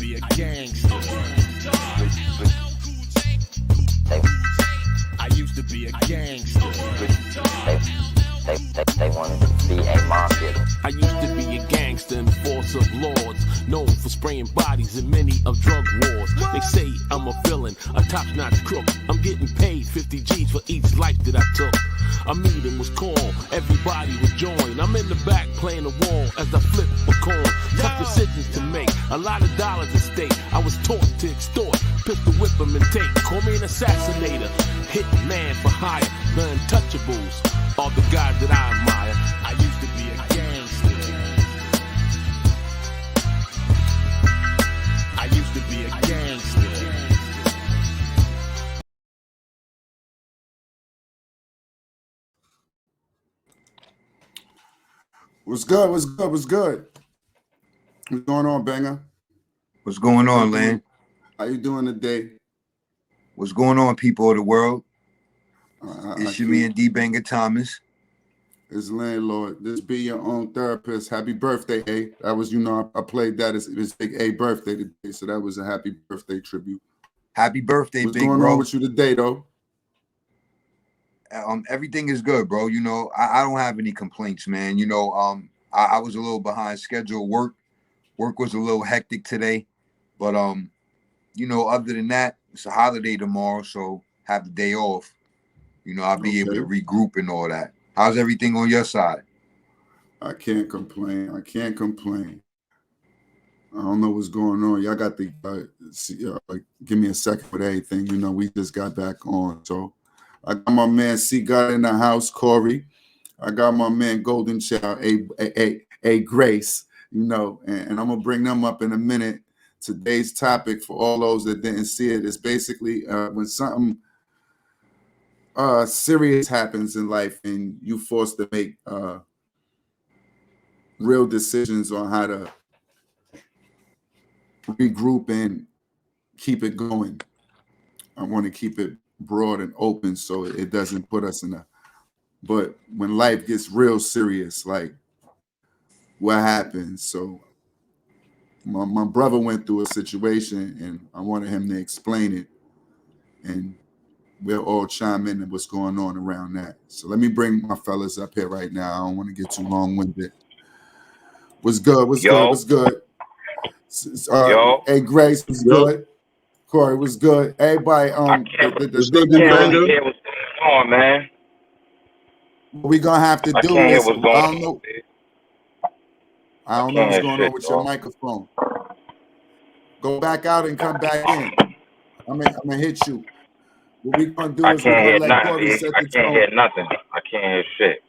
be a gangster. I used to be a gangster. They wanted to be a mafia. I used to be a gangster in the force of lords, known for spraying bodies in many of drug wars. They say I'm a villain, a top-notch crook. I'm getting paid 50 G's for each life that I took. A meeting was called, everybody would join. I'm in the back playing the wall as I flip a coin. Tough decisions to make, a lot of dollars at stake. I was taught to extort, pistol whip them and take. Call me an assassinator, hit man for hire. The untouchables are the guys that I admire. I used to be a gangster. I used to be a gangster. What's good? What's good? What's good? What's going on, Banger? What's going on, Lane? How you doing today? What's going on, people of the world? It's your man Dbanger Thomas. It's landlord. This be your own therapist. Happy birthday, A. That was, I played that. It's Big A birthday today, so that was a happy birthday tribute. Happy birthday, What's big bro. What's going on with you today, though? Everything is good, bro. I don't have any complaints, man. I was a little behind schedule. Work was a little hectic today, but other than that, it's a holiday tomorrow, so have the day off. I'll be able to regroup and all that. How's everything on your side? I can't complain. I don't know what's going on. Y'all got the give me a second with everything. We just got back on. So I got my man C got in the house, Cory. I got my man Goldenchild, a Grace, and I'm gonna bring them up in a minute. Today's topic, for all those that didn't see it, is basically when something serious happens in life and you forced to make real decisions on how to regroup and keep it going. I want to keep it broad and open so it doesn't put us in a, but when life gets real serious, like what happens? So my brother went through a situation and I wanted him to explain it, and we'll all chime in on what's going on around that. So let me bring my fellas up here right now. I don't want to get too long-winded. What's good? What's good? What's good? Hey, Grace, what's good? Cory, what's good? Everybody, what's good, Dbanger? What's going on, man? What we gonna have to do is, I don't know what's going on with your microphone. Go back out and come back in. I'm gonna hit you. What we gonna do is we're gonna let Cory set the tone. I can't hear nothing. I can't hear shit.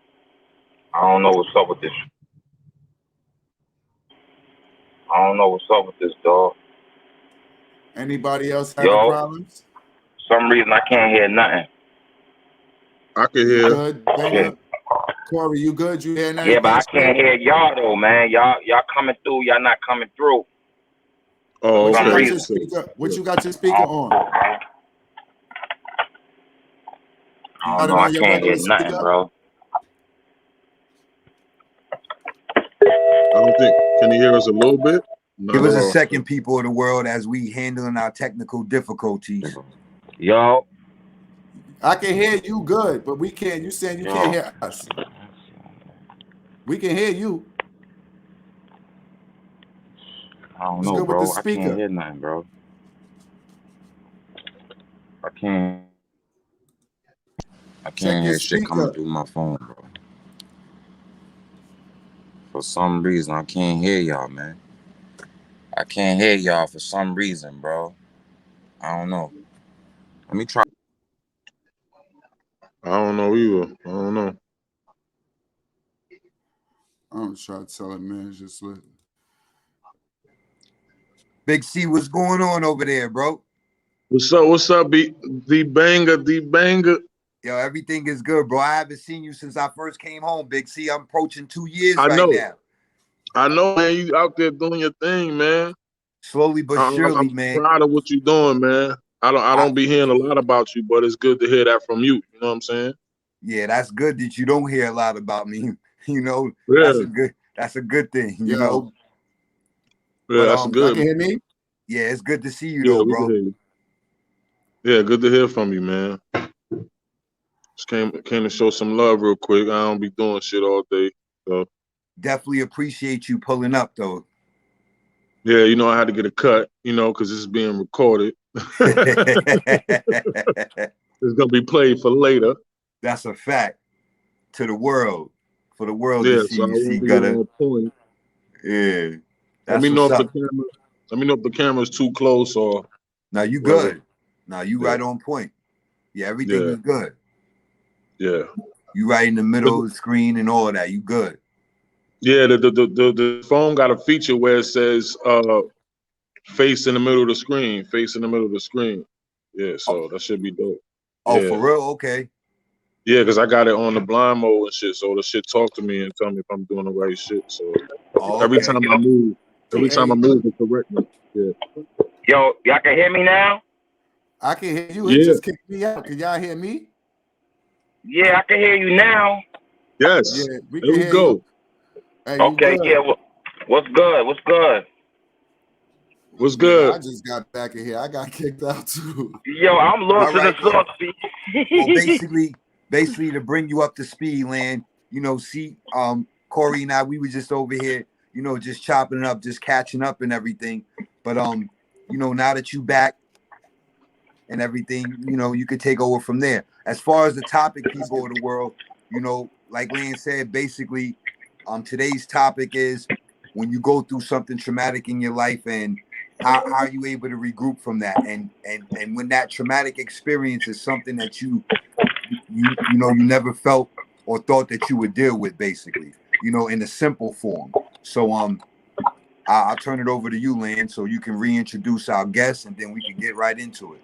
I don't know what's up with this. I don't know what's up with this, dog. Anybody else having problems? For some reason I can't hear nothing. I can hear. Good. Yeah. Cory, you good? You hear nothing? Yeah, but I can't hear y'all though, man. Y'all coming through. Y'all not coming through. Oh, okay. What you got your speaker on? I don't know. I can't hear nothing, bro. I don't think. Can you hear us a little bit? No, Give us a second, people of the world, as we handling our technical difficulties. Yo. I can hear you good, but we can't. You saying you can't hear us? We can hear you. I don't know, bro. I can't hear nothing, bro. I can't hear shit coming through my phone, bro. For some reason, I can't hear y'all, man. I can't hear y'all for some reason, bro. I don't know. Let me try. I don't know either. I don't know. I'm trying to tell it, man. Just look. Big C, what's going on over there, bro? What's up? What's up, Dbanger? Yo, everything is good, bro. I haven't seen you since I first came home, Big C. I'm approaching 2 years now. I know, man. You out there doing your thing, man. Slowly but surely, man. I'm proud of what you're doing, man. I don't be hearing a lot about you, but it's good to hear that from you. You know what I'm saying? Yeah, that's good that you don't hear a lot about me. Yeah. That's a good thing, you know. Yeah, that's good. Y'all can hear me? Yeah, it's good to see you Yeah, though, we can bro. hear you. Yeah, good to hear from you, man. Just came to show some love real quick. I don't be doing shit all day. So Definitely appreciate you pulling up though. yeah, you know, I had to get a cut, you know, because this is being recorded. It's gonna be played for later. That's a fact to the world, for the world to Yeah, see. so I You see, won't be Gutter. on point. Yeah, Let me that's know what's if the up. camera. Let me know if the camera's too close or Now you whatever. good. Now you Yeah, right on point. Yeah, everything yeah, is good. yeah. You right in the middle of the screen and all of that. You good. Yeah, the phone got a feature where it says face in the middle of the screen, face in the middle of the screen. Yeah, Oh, so that should be dope. oh, Yeah. for real? Okay. Yeah, because I got it on the blind mode and shit, so the shit talk to me and tell me if I'm doing the right shit. So Oh, every okay. time I move, So, it correct me. Yeah. Yo, y'all can hear me now? I can hear you. It Yeah. just kicked me out. Can y'all hear me? Yeah, I can hear you now. Yes. Yeah, we There can we hear you. go. Hey, you Okay, good? yeah. What's good? What's good? What's Yeah, good? I just got back in here. I got kicked out too. Yo, I'm lost All in the right. Well, sauce. basically to bring you up to speed, Land. You know, see, Cory and I, we were just over here, you know, just chopping it up, just catching up and everything. But you know, now that you back and everything, you know, you could take over from there. As far as the topic, people of the world, you know, like Land said, basically, today's topic is when you go through something traumatic in your life and how are you able to regroup from that, and when that traumatic experience is something that you know you never felt or thought that you would deal with, basically, you know, in a simple form. So I'll turn it over to you, Land, so you can reintroduce our guests and then we can get right into it.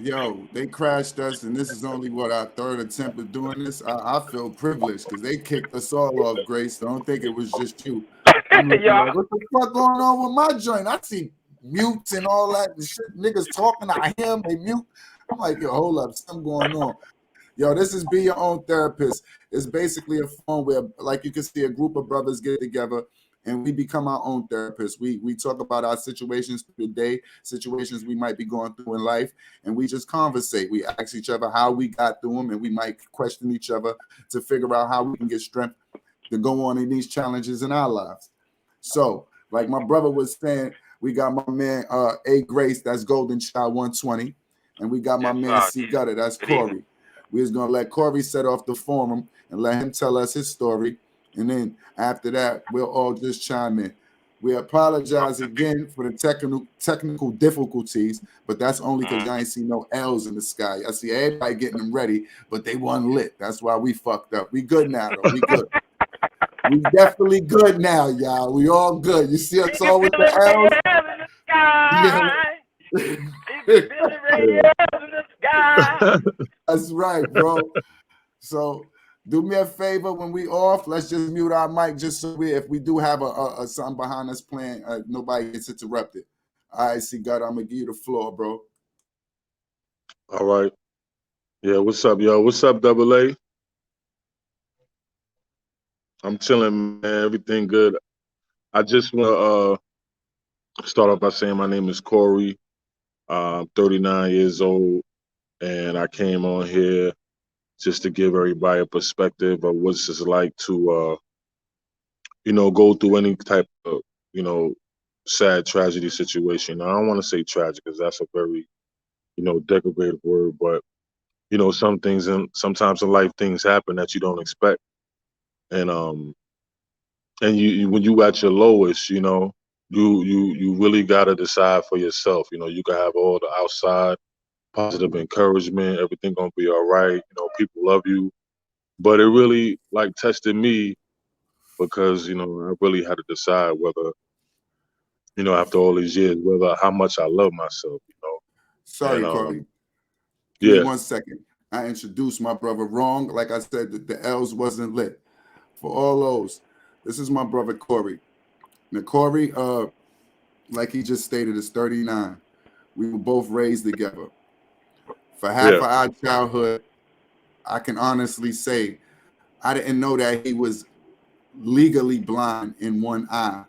Yo, they crashed us, and this is only what our third attempt at doing this. I feel privileged because they kicked us all off, Grace. Don't think it was just you. I'm looking Yo, like, what the fuck going on with my joint? I see mutes and all that and shit. Niggas talking, I hear them, they mute. I'm like, yo, hold up, something going on. Yo, this is Be Your Own Therapist. It's basically a phone where, like you can see, a group of brothers get together and we become our own therapists. We talk about our situations through the day, situations we might be going through in life, and we just conversate. We ask each other how we got through them, and we might question each other to figure out how we can get strength to go on in these challenges in our lives. So, like my brother was saying, we got my man A Grace, that's Goldenchild 120, and we got my man C Gutter, that's Cory. We was gonna let Cory set off the forum and let him tell us his story. And then after that, we'll all just chime in. We apologize again for the technical difficulties, but that's only because y'all ain't see no L's in the sky. I see everybody getting them ready, but they wasn't lit. That's why we fucked up. We good now, though. We good. We definitely good now, y'all. We all good. You see us all with the L's? Yeah. That's right, bro. So do me a favor when we off. Let's just mute our mic just so if we do have a something behind us playing, nobody gets interrupted. All right, see, God, I'm gonna give you the floor, bro. All right. Yeah, what's up, yo? What's up, Double A? I'm chilling, man. Everything good. I just want to start off by saying my name is Cory. I'm 39 years old, and I came on here just to give everybody a perspective of what it's like to, you know, go through any type of, you know, sad tragedy situation. Now, I don't want to say tragic because that's a very, you know, decorative word, but you know, sometimes in life things happen that you don't expect, and you when you at your lowest, you know, you really gotta decide for yourself. You know, you can have all the outside positive encouragement, everything gonna be all right. You know, people love you, but it really like tested me because you know I really had to decide whether, you know, after all these years, whether how much I love myself. You know, Sorry, and Cory. Give me yeah, 1 second. I introduced my brother wrong. Like I said, the L's wasn't lit. For all those, this is my brother Cory. Now, Cory, like he just stated, is 39. We were both raised together. For half yeah, of our childhood, I can honestly say I didn't know that he was legally blind in one eye.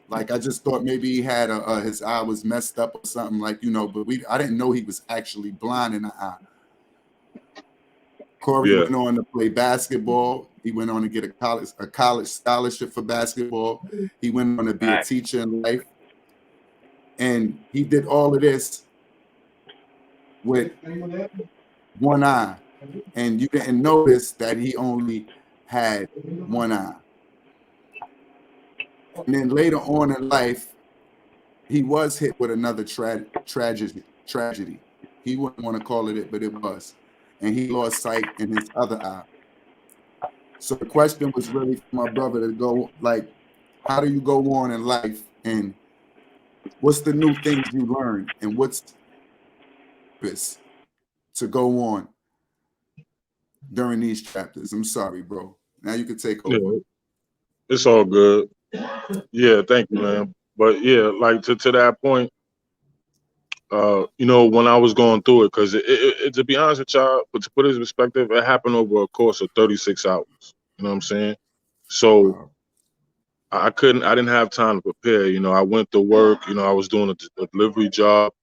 Like I just thought maybe he had his eye was messed up or something, like, you know. But I didn't know he was actually blind in the eye. Cory Yeah. went on to play basketball. He went on to get a college scholarship for basketball. He went on to be a Right. teacher in life, and he did all of this with one eye. And you didn't notice that he only had one eye. And then later on in life, he was hit with another tragedy. He wouldn't want to call it, but it was. And he lost sight in his other eye. So the question was really for my brother to go, like, how do you go on in life, and what's the new things you learn, and what's this to go on during these chapters? I'm sorry, bro. Now you can take over. Yeah, it's all good. Yeah, thank you, man. But yeah, like to that point, you know, when I was going through it, because to be honest with y'all, but to put it in perspective, it happened over a course of 36 hours. You know what I'm saying? So Wow. I didn't have time to prepare. You know, I went to work. You know, I was doing a delivery job.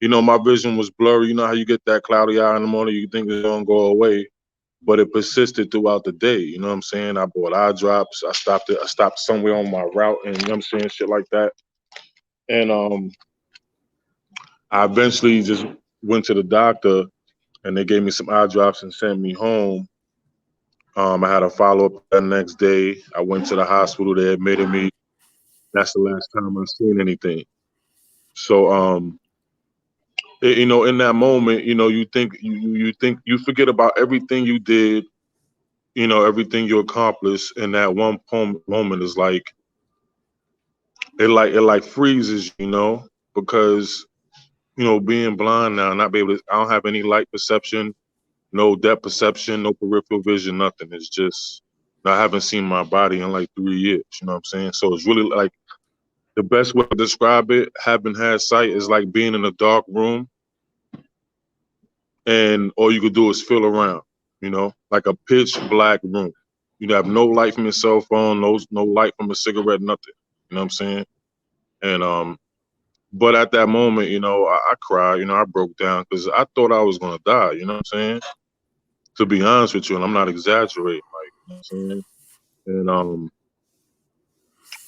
You know, my vision was blurry. You know how you get that cloudy eye in the morning, you think it's gonna go away, but it persisted throughout the day. You know what I'm saying? I bought eye drops. I stopped somewhere on my route, and you know what I'm saying, shit like that. And I eventually just went to the doctor, and they gave me some eye drops and sent me home. I had a follow up the next day. I went to the hospital. They admitted me. That's the last time I've seen anything. So, you know, in that moment, you know, you think you forget about everything you did, you know, everything you accomplished, and that one moment is like it freezes, you know, because you know, being blind now, not be able to, I don't have any light perception, no depth perception, no peripheral vision, nothing. It's just I haven't seen my body in like 3 years. You know what I'm saying? So it's really like the best way to describe it, having had sight, is like being in a dark room and all you could do is feel around, you know, like a pitch black room. You have no light from your cell phone, no light from a cigarette, nothing. You know what I'm saying? And but at that moment, you know, I cried, you know, I broke down because I thought I was gonna die, you know what I'm saying? To be honest with you, and I'm not exaggerating, like, you know what I'm saying?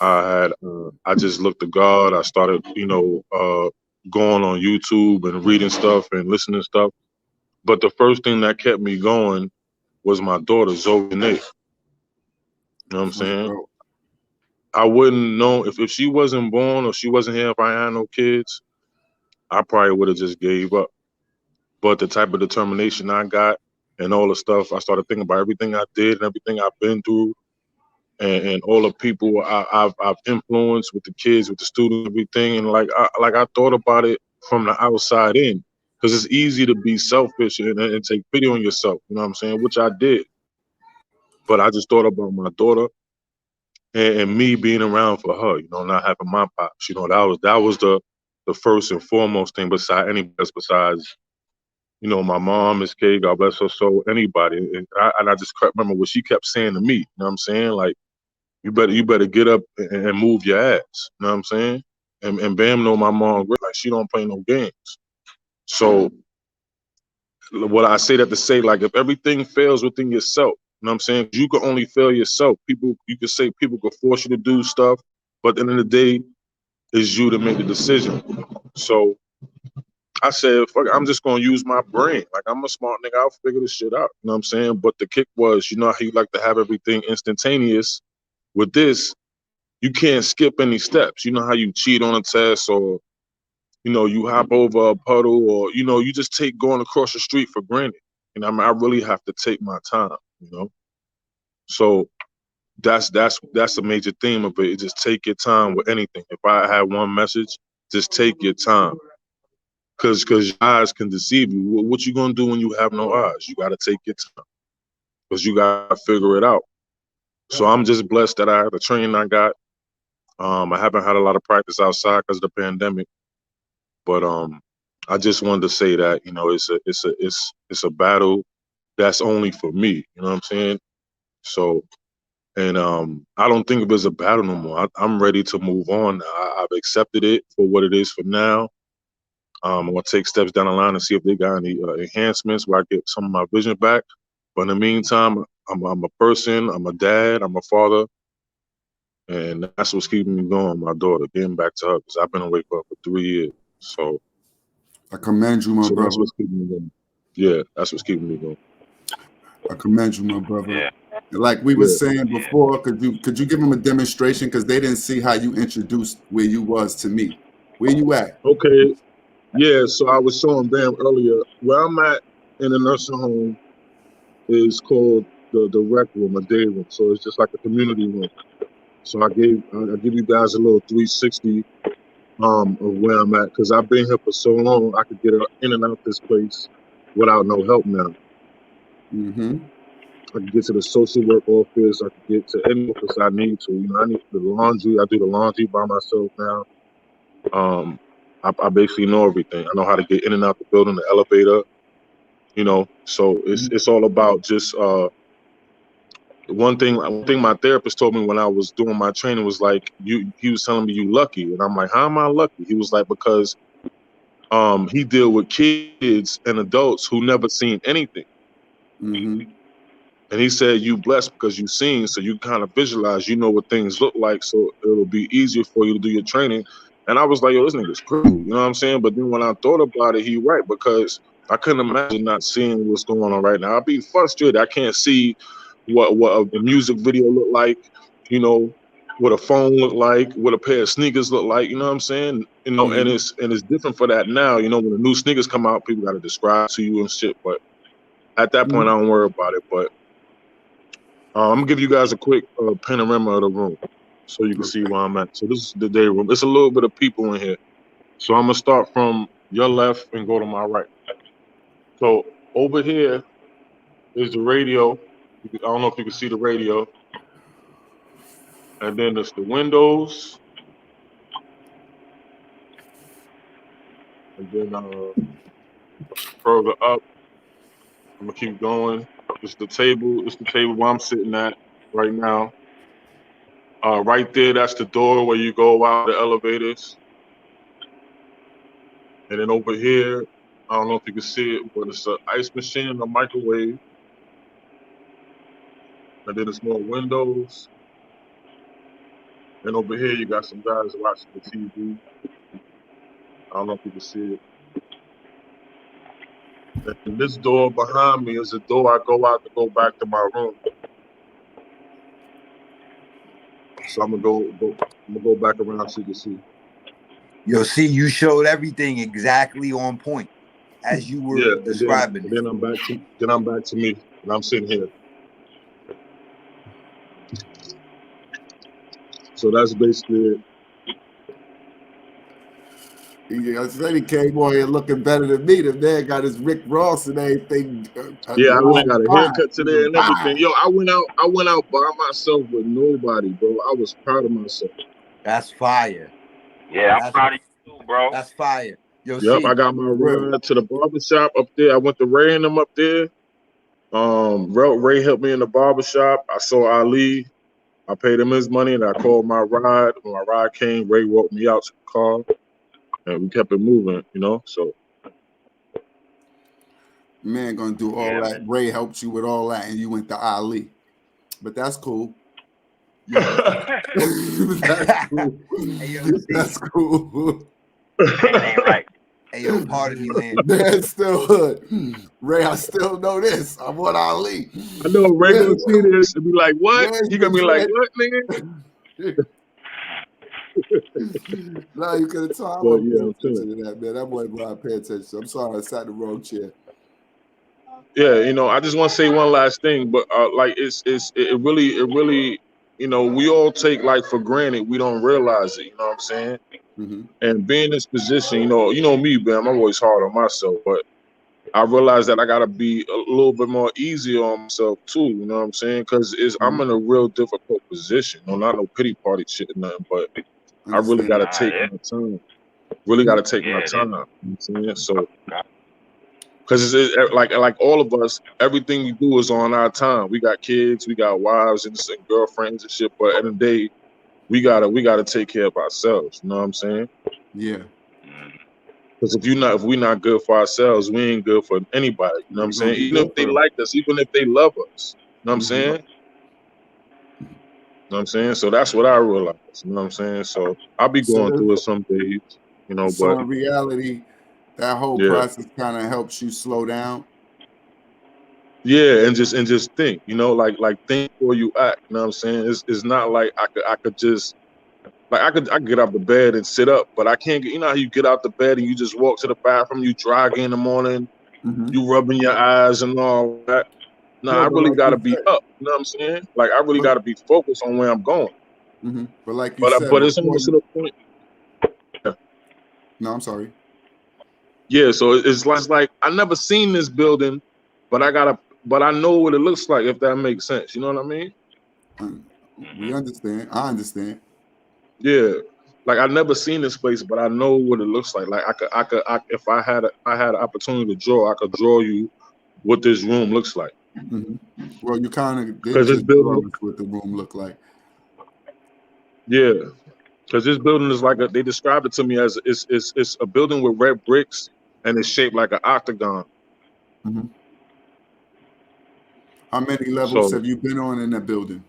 And I just looked to God. I started, you know, going on YouTube and reading stuff and listening to stuff. But the first thing that kept me going was my daughter, Zoe Nate. You know what I'm Right, saying? bro. I wouldn't know if she wasn't born or she wasn't here, if I had no kids, I probably would have just gave up. But the type of determination I got and all the stuff, I started thinking about everything I did and everything I've been through, and all the people I've influenced with the kids, with the students, everything. And like I thought about it from the outside in, because it's easy to be selfish and take pity on yourself. You know what I'm saying? Which I did. But I just thought about my daughter and me being around for her, you know, not having my pops. You know, that was the first and foremost thing beside anybody else besides, you know, my mom, Miss K, God bless her soul, anybody. And I just remember what she kept saying to me, you know what I'm saying? Like, you better get up and move your ass. You know what I'm saying? And Bam know my mom, like, she don't play no games. So what I say that to say, like, if everything fails within yourself, you know what I'm saying? You can only fail yourself. You could say people could force you to do stuff, but at the end of the day, it's you to make the decision. So I said, fuck it, I'm just gonna use my brain. Like, I'm a smart nigga, I'll figure this shit out. You know what I'm saying? But the kick was, you know how you like to have everything instantaneous. With this, you can't skip any steps. You know how you cheat on a test, or you know, you hop over a puddle, or you know, you just take going across the street for granted. And I mean, I really have to take my time, you know. So that's a major theme of it. Just take your time with anything. If I had one message, just take your time, cause your eyes can deceive you. What you gonna do when you have no eyes? You gotta take your time, cause you gotta figure it out. So I'm just blessed that I have the training I got. I haven't had a lot of practice outside because of the pandemic. But I just wanted to say that, you know, it's a battle that's only for me. You know what I'm saying? So And I don't think of it as a battle no more. I'm ready to move on. I've accepted it for what it is for now. I'm gonna take steps down the line and see if they got any enhancements where I get some of my vision back. But in the meantime, I'm a person, I'm a dad, I'm a father, and that's what's keeping me going. My daughter, getting back to her, because I've been away from her for 3 years. So I commend you, my brother. That's what's keeping me going. Yeah, that's what's keeping me going. I commend you, my brother. Yeah. Like we were saying before, could you give them a demonstration, because they didn't see how you introduced where you was to me. Where you at? Okay. Yeah, so I was showing Bam earlier. Where I'm at in the nursing home is called the rec room, a day room. So it's just like a community room. So I give you guys a little 360 of where I'm at, because I've been here for so long. I could get in and out this place without no help now. Mm-hmm. I can get to the social work office. I can get to any office I need to. You know, I need the laundry. I do the laundry by myself now. I basically know everything. I know how to get in and out the building, the elevator. You know, so it's all about just one thing my therapist told me when I was doing my training was like, he was telling me you lucky, and I'm like, how am I lucky? He was like, because he deal with kids and adults who never seen anything. Mm-hmm. And he said, you blessed because you seen, so you kind of visualize, you know what things look like, so it'll be easier for you to do your training. And I was like, yo, this nigga's crazy, you know what I'm saying? But then when I thought about it, he right, because I couldn't imagine not seeing what's going on right now. I'd be frustrated. I can't see what a music video look like, you know, what a phone look like, what a pair of sneakers look like, you know what I'm saying? You know, and it's different for that now. You know, when the new sneakers come out, people got to describe to you and shit. But at that point, I don't worry about it. But I'm gonna give you guys a quick panorama of the room so you can see where I'm at. So this is the day room. It's a little bit of people in here. So I'm gonna start from your left and go to my right. So over here is the radio. I don't know if you can see the radio. And then there's the windows. And then further up, I'm gonna keep going. It's the table. It's the table where I'm sitting at right now. Right there, that's the door where you go out the elevators. And then over here, I don't know if you can see it, but it's an ice machine and a microwave. And then there's more windows. And over here, you got some guys watching the TV. I don't know if you can see it. And this door behind me is a door I go out to go back to my room. So I'm gonna go back around so you can see. Yo, see, you showed everything exactly on point as you were describing. Then I'm back to me, and I'm sitting here. So that's basically it. I said he came on here looking better than me. The man got his Rick Ross and everything. Yeah, I went and got a haircut today and everything. Yo, I went out by myself with nobody, bro. I was proud of myself. That's fire. Yeah, I'm proud of you too, bro. That's fire. Yo, yep, I got my ride to the barbershop up there. I went to Ray and them up there. Ray helped me in the barbershop. I saw Ali. I paid him his money and I called my ride. When my ride came, Ray walked me out to the car and we kept it moving, you know. So man gonna do all that. Ray helped you with all that and you went to Ali. But that's cool. That's cool. Hey, yo, that's cool. Ain't right. Hey, yo, pardon me, man. That's still hood. Ray, I still know this. I want Ali. I know Ray gonna see this and be like, what? He gonna be like, what, nigga? No, you could have told Well, me yeah, attention to that, man. That boy glad pay attention. I'm sorry, I sat in the wrong chair. Yeah, you know, I just want to say one last thing, but like it really, you know, we all take like for granted. We don't realize it. You know what I'm saying? Mm-hmm. And being in this position, you know me, Bam. I'm always hard on myself, but I realize that I gotta be a little bit more easy on myself too. You know what I'm saying? Because I'm in a real difficult position. No, not no pity party shit or nothing, but I really gotta take my time. Really gotta take my time. You know what I'm saying? So, Because it's like all of us, everything we do is on our time. We got kids, we got wives and girlfriends and shit. But at the end of the day, we gotta take care of ourselves. You know what I'm saying? Yeah. Because if we're not good for ourselves, we ain't good for anybody. You know what I'm saying? Even if they like us, even if they love us. You know what I'm saying? You know what I'm saying? So that's what I realized. You know what I'm saying? So I'll be going through it some days, you know, so but in reality, that whole process kind of helps you slow down. Yeah, and just think, you know, like think before you act. You know what I'm saying? It's not like I could just like I could get out the bed and sit up, but I can't get. You know how you get out the bed and you just walk to the bathroom, you jog in the morning, you rubbing your eyes and all that. No, I No, but really like got to you be said, up. You know what I'm saying? Like I really got to be focused on where I'm going. but like you said, But it's before almost to the point. Yeah. No, I'm sorry. Yeah, so it's like I never seen this building, but I know what it looks like, if that makes sense. You know what I mean? We understand. I understand. Yeah, like I never seen this place, but I know what it looks like. Like if I had an opportunity to draw, I could draw you what this room looks like. Well, you kind of did Because this just draw building, us what the room looked like. yeah, because this building is they described it to me as it's a building with red bricks and it's shaped like an octagon. How many levels So have you been on in that building?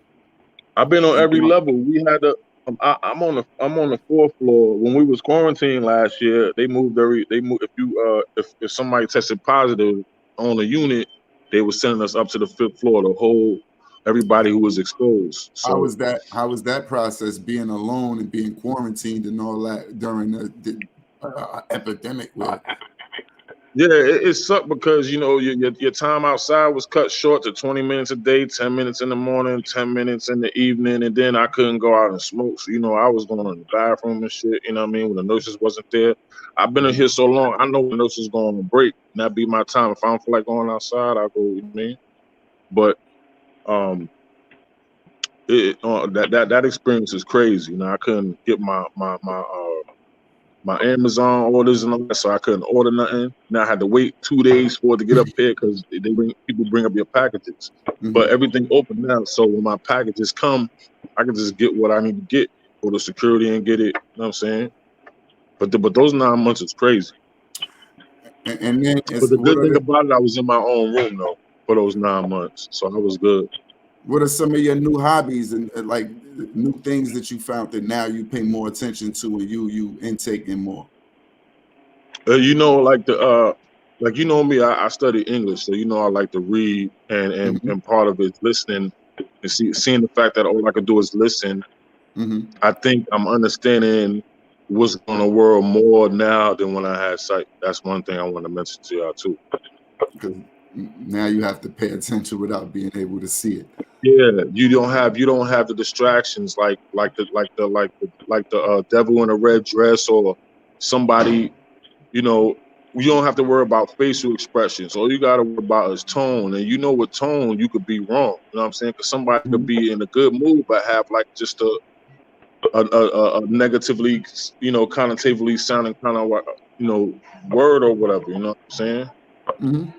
I've been on every level. We had to. I'm on the fourth floor. When we was quarantined last year, they moved. If somebody tested positive on a unit, they were sending us up to the fifth floor to hold everybody who was exposed. How So was that process, being alone and being quarantined and all that during the epidemic? yeah, it sucked because you know your time outside was cut short to 20 minutes a day, 10 minutes in the morning, 10 minutes in the evening, and then I couldn't go out and smoke. So you know I was going to the bathroom and shit. You know what I mean? When the nurses wasn't there, I've been in here so long. I know when nurses going on break, and that be my time. If I don't feel like going outside, I go. You know what I mean? But that experience is crazy. You know, I couldn't get my Amazon orders and all that, so I couldn't order nothing. Now I had to wait 2 days for it to get up here because people bring up your packages. But everything open now, so when my packages come, I can just get what I need to get, go to security and get it. You know what I'm saying? But those 9 months is crazy. And then But the good thing about it, I was in my own room though for those 9 months, so I was good. What are some of your new hobbies and like new things that you found that now you pay more attention to and you intaking more? You know, like you know me, I study English, so you know I like to read, and part of it is listening and seeing the fact that all I could do is listen. I think I'm understanding what's going on in the world more now than when I had sight. That's one thing I want to mention to y'all too. Because now you have to pay attention without being able to see it. Yeah, you don't have the distractions like the devil in a red dress or somebody. You know, you don't have to worry about facial expressions. All you got to worry about is tone. And you know, with tone, you could be wrong. You know what I'm saying? Because somebody could be in a good mood but have like just a negatively, you know, connotatively sounding kind of, you know, word or whatever. You know what I'm saying?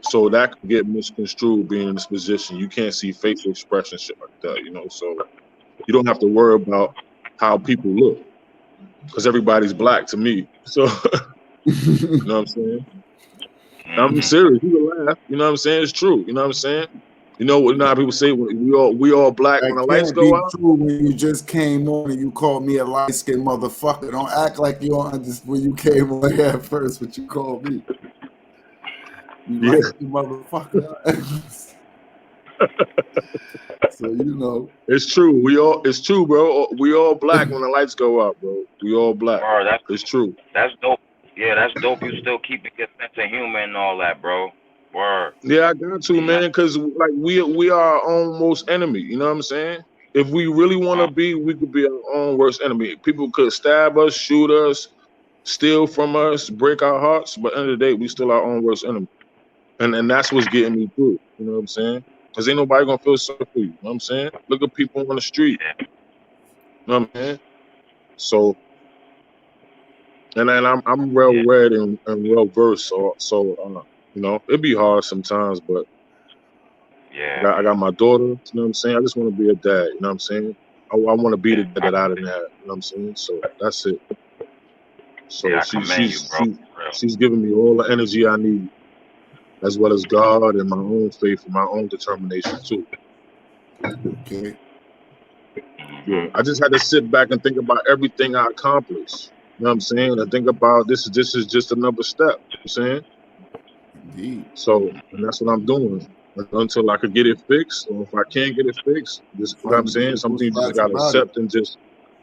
So that could get misconstrued being in this position. You can't see facial expression, shit like that. You know, so you don't have to worry about how people look because everybody's black to me. So you know what I'm saying? I'm serious. You can laugh. You know what I'm saying? It's true. You know what I'm saying? You know how people say we all black when That the lights can't go be out? true when you just came on and you called me a light-skinned motherfucker. Don't act like you don't understand when you came on here at first what you called me. You light-skinned motherfucker. So you know. It's true. It's true, bro. We all black when the lights go out, bro. We all black. It's true. That's dope. Yeah, that's dope. You still keeping your sense of humor and all that, bro. Word. Yeah, I got to, man, because like we are our own most enemy. You know what I'm saying? If we really want to be, we could be our own worst enemy. People could stab us, shoot us, steal from us, break our hearts, but at the end of the day, we still our own worst enemy. And that's what's getting me through. You know what I'm saying? Because ain't nobody gonna feel sorry for you. You know what I'm saying? Look at people on the street. You know what I'm saying? So, and then I'm well read and well versed. So You know, it'd be hard sometimes, but Yeah. I got my daughter. You know what I'm saying? I just want to be a dad. You know what I'm saying? I want to be the dad that I didn't have. You know what I'm saying? So that's it. So Yeah, I commend you, bro. For real. she's giving me all the energy I need, as well as God and my own faith and my own determination too. Okay. Yeah, Hmm. I just had to sit back and think about everything I accomplished. You know what I'm saying? And think about this is just another step. You know what I'm saying? Indeed. So, and that's what I'm doing until I could get it fixed, or if I can't get it fixed, just you know what Find I'm the saying. beautiful Something you just spots gotta about it. accept and just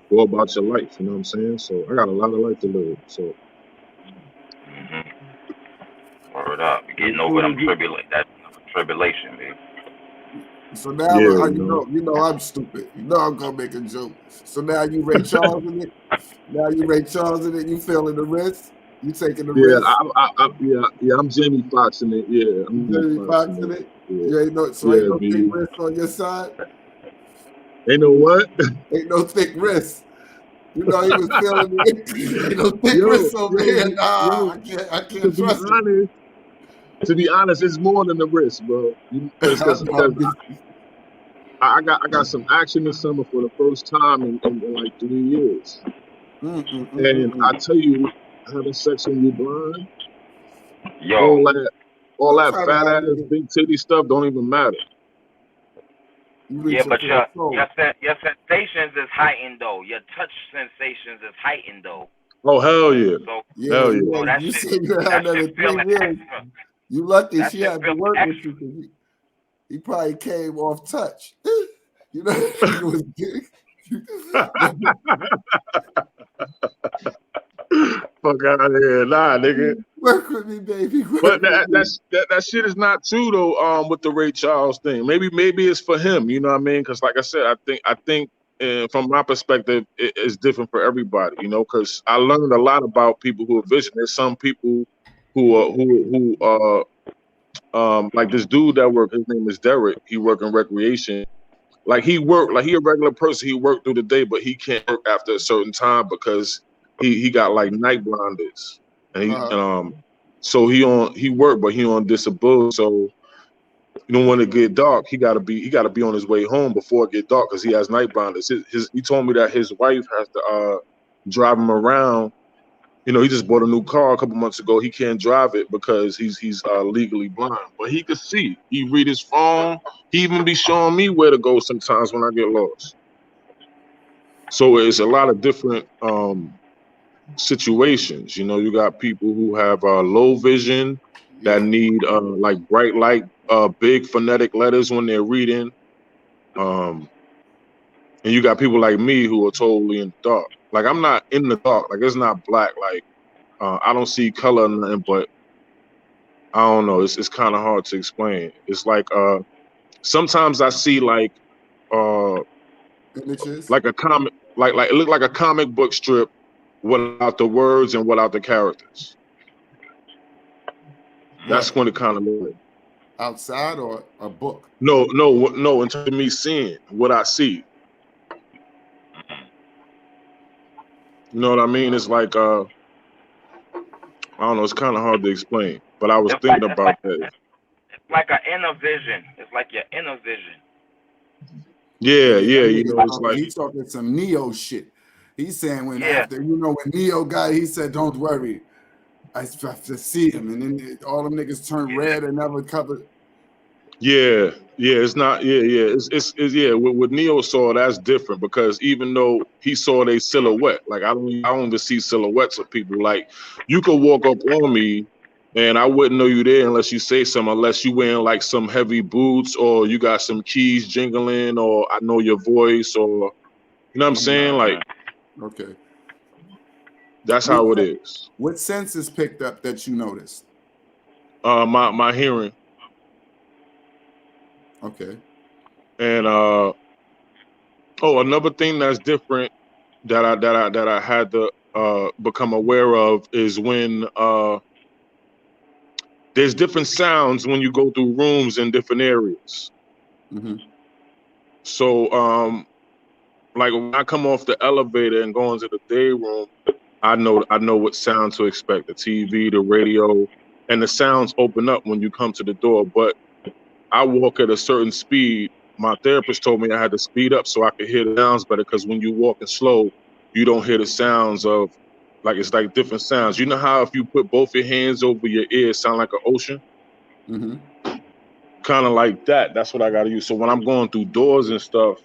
go about your life. You know what I'm saying? So I got a lot of life to live. So Hmm. Word up. You're As getting over soon them as you, tribulation, man. so now yeah, you know I'm stupid. You know I'm gonna make a joke. So now you Ray Charles in it. Now you Ray Charles in it. You feeling the risk? You taking the yeah, risk? yeah. I'm Jamie Foxx in it. Yeah, I'm Jamie Jamie Foxx Foxx in in it. it. Yeah, You ain't no ain't yeah, no thick B. wrist on your side. Ain't no what? Ain't no thick wrist. You know he was feeling it. Ain't no thick yo, wrist over yo, here. B, Nah, yo. I To can't be trust it. honest, it's more than the risk, bro. Because I got some action this summer for the first time in like 3 years. And I Mm. tell you, having sex when you're blind, Yo. all that all I'm that trying to fat have ass niggas. big titty stuff don't even matter. You Yeah, reaching but for the soul. your sensations is heightened though. Your touch sensations is heightened though. Oh hell yeah. So Yeah, Hell yeah. yeah. that You shit said you had that another shit 3 feeling years. extra. You lucky That she shit had to feeling work with extra. you because he probably came off touch. You know, it was Fuck out of here. Nah, nigga. work with me, baby. But Work with me. that shit is not true though. With the Ray Charles thing, maybe it's for him. You know what I mean? Because like I said, I think from my perspective, it's different for everybody. You know, because I learned a lot about people who are vision. There's some people who like this dude that work. His name is Derek. He work in recreation. Like he worked like he a regular person. He worked through the day, but he can't work after a certain time because he got like night blinders, and Uh-huh. so he worked, but he on disability. So you know when it get dark, he gotta be on his way home before it get dark because he has night blinders. He told me that his wife has to drive him around. You know, he just bought a new car a couple months ago. He can't drive it because he's legally blind, but he could see. He read his phone. He even be showing me where to go sometimes when I get lost. So it's a lot of different situations. You know, you got people who have low vision that Yeah. need like bright light, big phonetic letters when they're reading. Um, and you got people like me who are totally in the dark. Like I'm not in the dark. Like it's not black. Like I don't see color or nothing, but I don't know. It's kind of hard to explain. It's like sometimes I see uh Images. like a comic like it looked like a comic book strip without the words and without the characters. That's What? when it kind of look like. Outside or a book? No. In terms of me seeing what I see, you know what I mean? It's like I don't know. It's kind of hard to explain, but I was It's like thinking about that. it's like an inner vision. It's like your inner vision. Yeah, Yeah, yeah. that You nigga know, it's talking, like he talking some Neo shit. He's saying when Yeah. after, you know, when Neo got, he said, don't worry. I have to see him. And then all them niggas turned red and never covered. yeah. It's not. Yeah. It's yeah. With Neo saw that's different because even though he saw their silhouette, like I don't even see silhouettes of people. Like you could walk up on me and I wouldn't know you there unless you say something, unless you wearing like some heavy boots or you got some keys jingling or I know your voice or you know what I'm saying? Like Okay. that's What how it is. what senses picked up that you noticed? My hearing Okay. and another thing that's different that I had to become aware of is when there's different sounds when you go through rooms in different areas. Mm-hmm. So like when I come off the elevator and go into the day room, I know what sound to expect, the TV, the radio. and the sounds open up when you come to the door. But I walk at a certain speed. My therapist told me I had to speed up so I could hear the sounds better, because when you walking slow, you don't hear the sounds of, like, it's like different sounds. You know how if you put both your hands over your ear, it sound like an ocean? Mm-hmm. Kind of like that. That's what I got to use. So when I'm going through doors and stuff,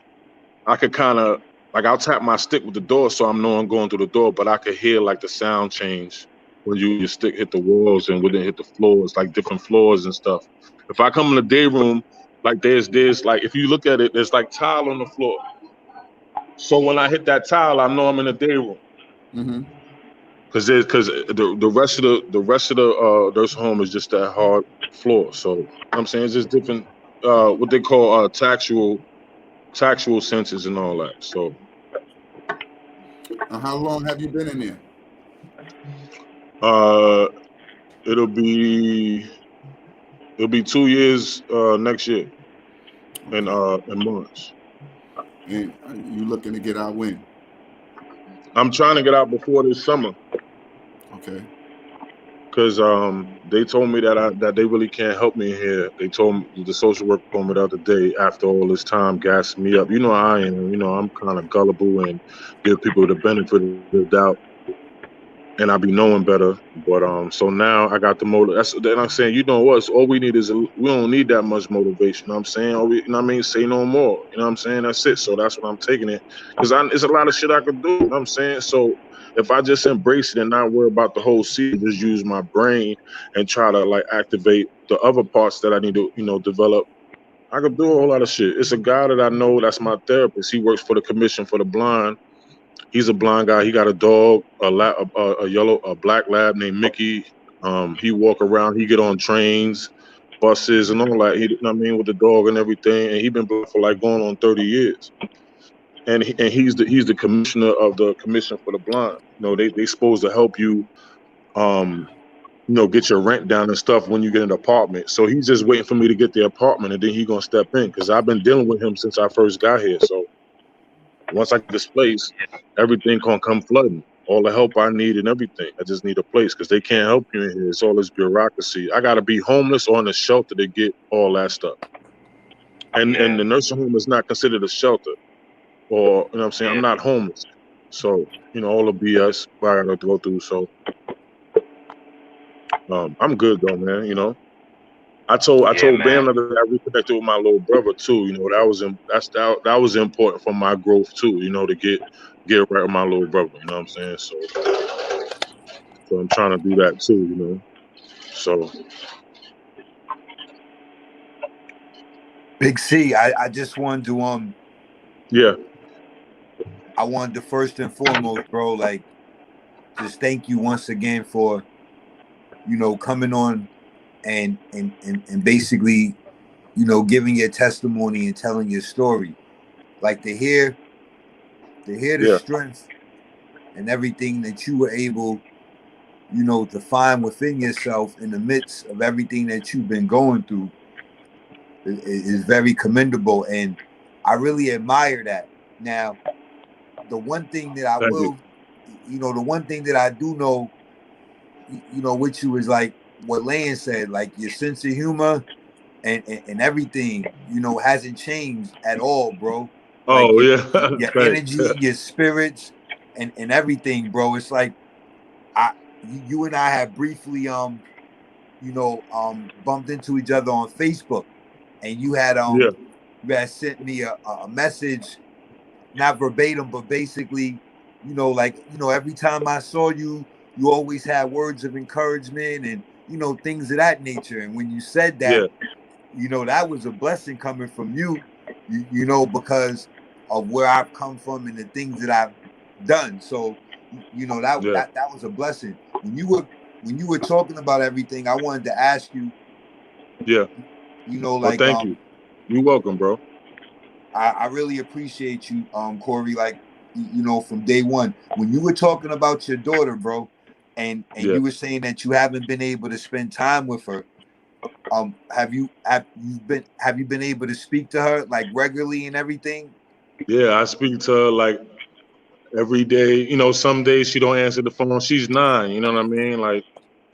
I could kind of, like, I'll tap my stick with the door so I'm knowing I'm going through the door, but I could hear, like, the sound change when your stick hit the walls and when it hit the floors, like different floors and stuff. If I come in the day room, like, there's like, if you look at it, there's like tile on the floor. So when I hit that tile, I know I'm in the day room. Mm-hmm. Because the rest of the nursing home is just that hard floor. So you know what I'm saying, it's just different, what they call tactual senses and all that. So How long have you been in there? it'll be 2 years next year in March. And you looking to get out when? I'm trying to get out before this summer, Okay. because they told me that they really can't help me here. They told me, the social worker told me the other day, after all this time gassing me up. You know how I am. You know, I'm kind of gullible and give people the benefit of the doubt, and I be knowing better. But so now I got the motive. Then I'm saying, you know what? All we need is we don't need that much motivation. You know what I'm saying, all we, you know what I mean, say no more. You know what I'm saying? That's it. So that's what I'm taking it, because it's a lot of shit I could do. You know what I'm saying? So if I just embrace it and not worry about the whole season, just use my brain and try to, like, activate the other parts that I need to, develop, I could do a whole lot of shit. It's a guy that I know that's my therapist. He works for the Commission for the Blind. He's a blind guy. He got a dog, a black lab named Mickey. He walk around. He get on trains, buses, and all that. He, you know what I mean, with the dog and everything. And he been blind for like going on 30 years. And he's the commissioner of the Commission for the Blind. You know, they supposed to help you, get your rent down and stuff when you get an apartment. So he's just waiting for me to get the apartment, and then he gonna step in, because I've been dealing with him since I first got here. So once I get this place, everything gonna come flooding. All the help I need and everything. I just need a place, because they can't help you in here. It's all this bureaucracy. I gotta be homeless or in a shelter to get all that stuff. And the nursing home is not considered a shelter. Or, you know what I'm saying? I'm not homeless. So, all the BS I gotta go through. So I'm good though, man. I told Bam that I reconnected with my little brother too. That was important for my growth too. To get right with my little brother. You know what I'm saying? So I'm trying to do that too. So Big C, I just wanted to yeah, I wanted to first and foremost, bro, like, just thank you once again for, coming on and basically, giving your testimony and telling your story. Like, to hear the strength and everything that you were able, to find within yourself in the midst of everything that you've been going through is very commendable, and I really admire that. Now, the one thing that I thank will, the one thing that I do know, with you is, like what Lan said, like, your sense of humor and everything, hasn't changed at all, bro. Like, Oh your yeah, thanks. energy, your spirits, and everything, bro. It's like you and I have briefly bumped into each other on Facebook, and you had sent me a message, not verbatim, but basically, every time I saw you, you always had words of encouragement and things of that nature. And when you said that, that was a blessing coming from you, because of where I've come from and the things that I've done. So, that was a blessing. When you were talking about everything, I wanted to ask you, Well, thank you. You're welcome, bro. I really appreciate you, Cory. Like, from day one, when you were talking about your daughter, bro, and you were saying that you haven't been able to spend time with her. Have you been able to speak to her, like, regularly and everything? Yeah, I speak to her like every day. Some days she don't answer the phone. She's 9. You know what I mean? Like,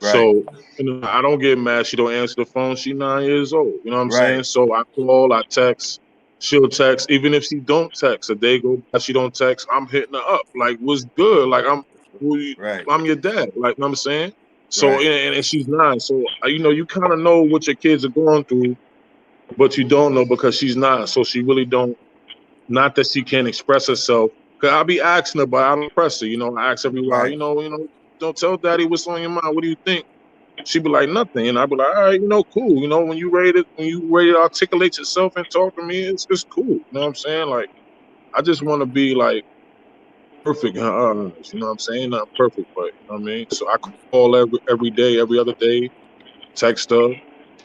So, I don't get mad. She don't answer the phone. She 9 years old. You know what I'm saying? Right. So I call, I text. She'll text. Even if she don't text, a day go by, she don't text, I'm hitting her up. Like, what's good? Like, Right. I'm your dad. Like, you know what I'm saying? So, Right. and she's 9. So, you kind of know what your kids are going through, but you don't know because she's 9. So she really don't, not that she can't express herself. Cause I'll be asking her, but I don't press her. I ask every while, Right. don't tell daddy what's on your mind. What do you think? She'd be like, nothing. And I'd be like, all right, cool. When you ready to articulate yourself and talk to me, it's cool. You know what I'm saying? Like, I just want to be like perfect in her eyes. You know what I'm saying? Not perfect, but you know what I mean? So I call every day, every other day, text her.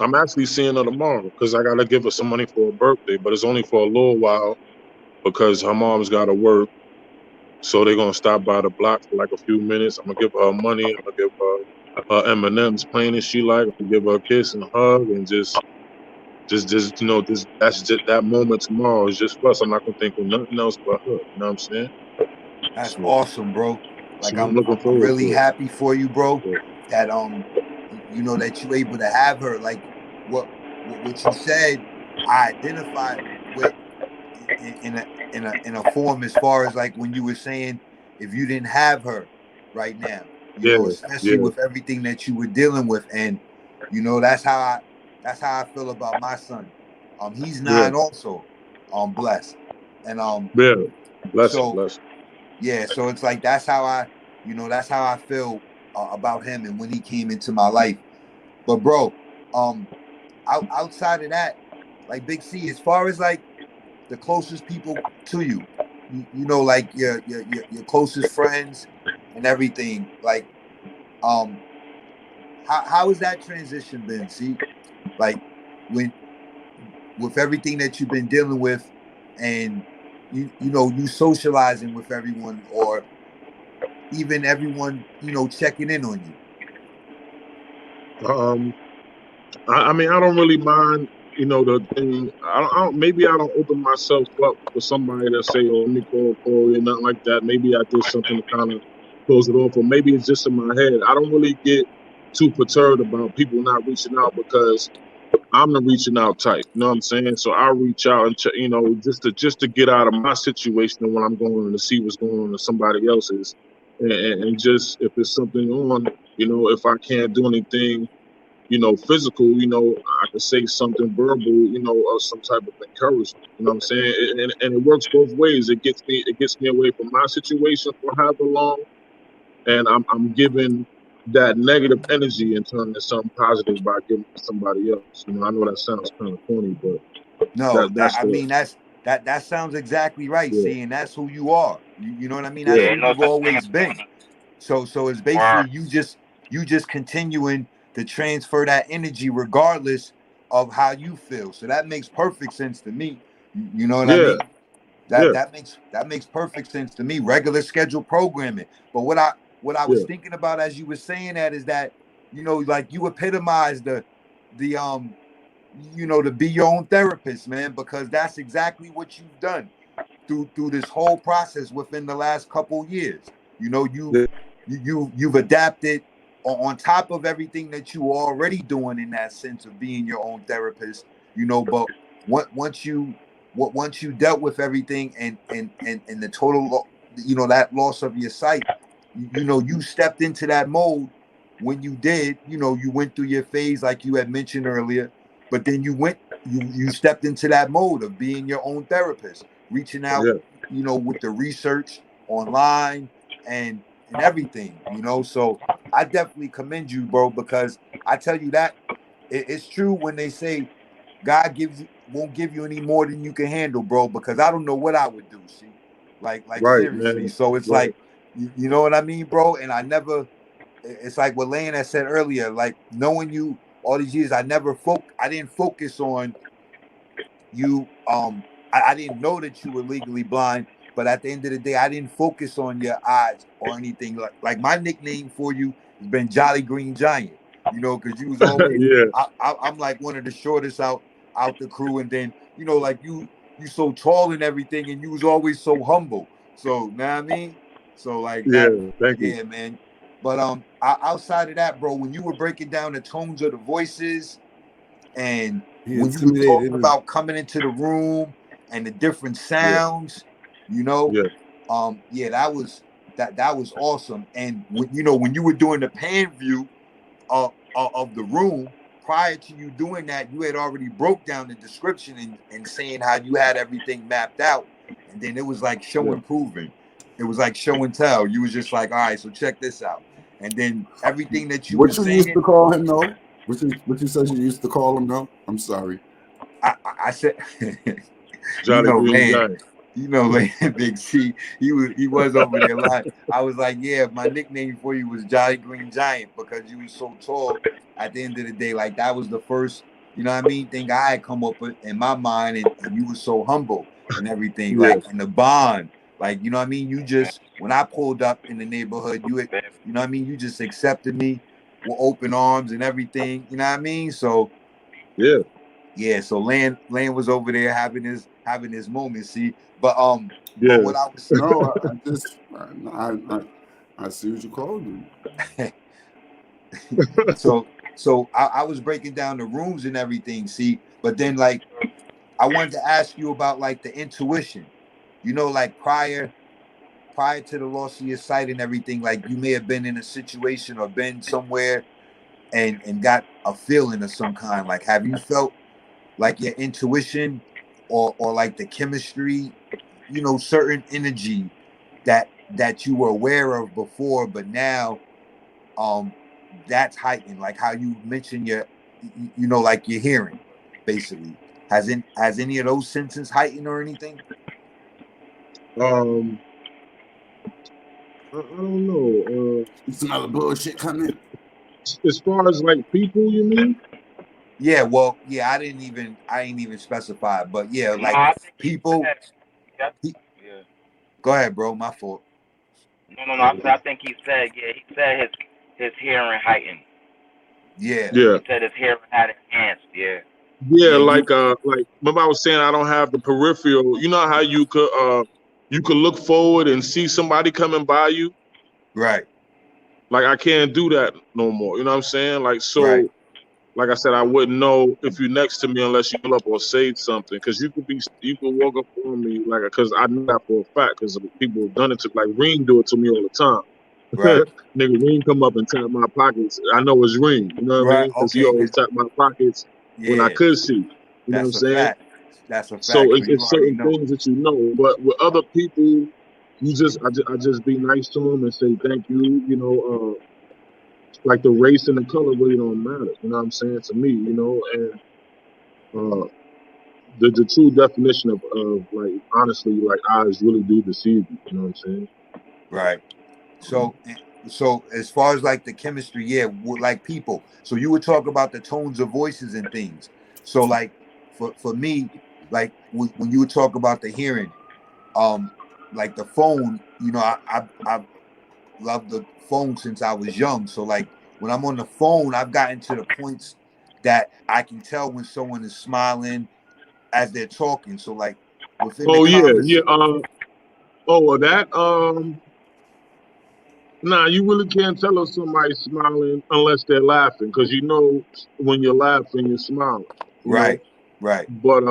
I'm actually seeing her tomorrow because I got to give her some money for her birthday, but it's only for a little while because her mom's got to work. So they're going to stop by the block for like a few minutes. I'm going to give her money. I'm going to give her M&M's plain as she like. I'm going to give her a kiss and a hug and just that's just that moment tomorrow is just plus. I'm not going to think of nothing else but her. You know what I'm saying? That's So, awesome, bro. Like I'm looking I'm forward really to it. happy for you, bro. Yeah. That that you able to have her. Like what you said, I identified with in a form as far as like when you were saying if you didn't have her right now, Yeah. especially with everything that you were dealing with, and that's how I feel about my son. He's Yeah. 9 also, blessed, and Yeah. Bless him. so Bless him. yeah, so it's like that's how I feel about him and when he came into my life. But bro, outside of that, like Big C, as far as like the closest people to you, like your closest friends and everything, like how has that transition been? See, like when with everything that you've been dealing with, and you socializing with everyone, or even everyone checking in on Um, I mean, I don't really mind. The thing. Maybe I don't open myself up for somebody to say, "Oh, let me call Cory," or nothing like that. Maybe I did something to kind of close it off, or maybe it's just in my head. I don't really get too perturbed about people not reaching out because I'm the reaching out type. You know what I'm saying? So I reach out and just to get out of my situation when I'm going to see what's going on in somebody else's, and just if there's something on, if I can't do anything, physical, I can say something verbal, or some type of encouragement. You know what I'm saying? And it works both ways. It gets me away from my situation for however long, and I'm giving that negative energy and turning to something positive by giving it to somebody else. I know that sounds kind of funny, but you. No, that's I the mean that sounds exactly right. yeah, See, and that's who you are. You know what I mean? That's yeah, Yeah, who no you've such thing as always been. corny. So it's Word. basically you just continuing to transfer that energy regardless of how you feel. So that makes perfect sense to me. You know what I yeah, mean? yeah, That makes perfect sense to me. Regular scheduled programming. But what I was yeah, thinking about as you were saying that is that like you epitomize the to be your own therapist, man, because that's exactly what you've done through this whole process within the last couple years. yeah, You've adapted on top of everything that you were already doing in that sense of being your own therapist. But once you dealt with everything and the total that loss of your sight, you stepped into that mode. When you did, you went through your phase like you had mentioned earlier, but then you stepped into that mode of being your own therapist, reaching out, yeah, with the research online and everything, So I definitely commend you, bro, because I tell you that it's true when they say God won't give you any more than you can handle, bro, because I don't know what I would do, see. Like right, seriously. man, So it's right, like you know what I mean, bro? And it's like what Lane had said earlier, like knowing you all these years, I didn't focus on you. I didn't know that you were legally blind, but at the end of the day, I didn't focus on your eyes or anything. Like my nickname for you has been Jolly Green Giant, because you was always yeah, I'm like one of the shortest out the crew, and then like you so tall and everything, and you was always so humble. So know what I mean? So like that, yeah. Thank you. yeah, man. But outside of that, bro, when you were breaking down the tones of the voices, and He when you were intimidated talking him. about coming into the room and the different sounds, you know, Yeah. that was awesome. And when you were doing the pan view of the room, prior to you doing that, you had already broke down the description and saying how you had everything mapped out, and then it was like show and proving. It was like show and tell. You was just like, all right, so check this out, and then everything that you were What you saying. used to call him, though? What you said you used to call him, though? I'm sorry. I said, Jolly Green Giant. Big C, he was over there live. I was like, yeah, my nickname for you was Jolly Green Giant because you was so tall. At the end of the day, like that was the first, you know what I mean, thing I had come up with in my mind, and you were so humble and everything, Yeah. like, and the bond, like, you know what I mean. You just, when I pulled up in the neighborhood, you what I mean, you just accepted me with open arms and everything, you know what I mean. So yeah, so Land was over there having his moment. See, but but what I was saying, No, I see what you called him. so I was breaking down the rooms and everything. See, but then like I wanted to ask you about like the intuition, like prior to the loss of your sight and everything. Like you may have been in a situation or been somewhere and got a feeling of some kind. Like, have you felt like your intuition or like the chemistry, certain energy that you were aware of before, but now that's heightened, like how you mentioned your like your hearing, basically. Has any of those senses heightened or anything? I don't know. It's another bullshit coming. As far as like people, you mean? Yeah, well, yeah, I ain't even specify, but yeah, like I think people. yeah. Go ahead, bro. My fault. No. I think he said his hearing heightened. Yeah. He said his hearing had enhanced. Yeah. Yeah, like remember I was saying I don't have the peripheral. You know how you could look forward and see somebody coming by you? Right. Like I can't do that no more. You know what I'm saying? Like so Right. like I said, I wouldn't know if you're next to me unless you pull up or say something. Cause you could walk up on me cause I know that for a fact, because people have done it to like Reem do it to me all the time. Right. Nigga, Reem come up and tap my pockets. I know it's Reem, you know what I mean? Because he always tap my pockets when I could see. You know what I'm saying? That's a fact. So it's certain things that you know. But with other people, I just be nice to them and say thank you, like the race and the color really don't matter. You know what I'm saying? To me, and the true definition of like honestly, like eyes really do deceive you. You know what I'm saying? Right. So as far as like the chemistry, yeah, like people. So you would talk about the tones of voices and things. So like for me, like when you would talk about the hearing, like the phone, I loved the phone since I was young. So like when I'm on the phone, I've gotten to the points that I can tell when someone is smiling as they're talking. So like within the conversation. Nah, you really can't tell if somebody's smiling unless they're laughing, because when you're laughing, you're smiling. Right. But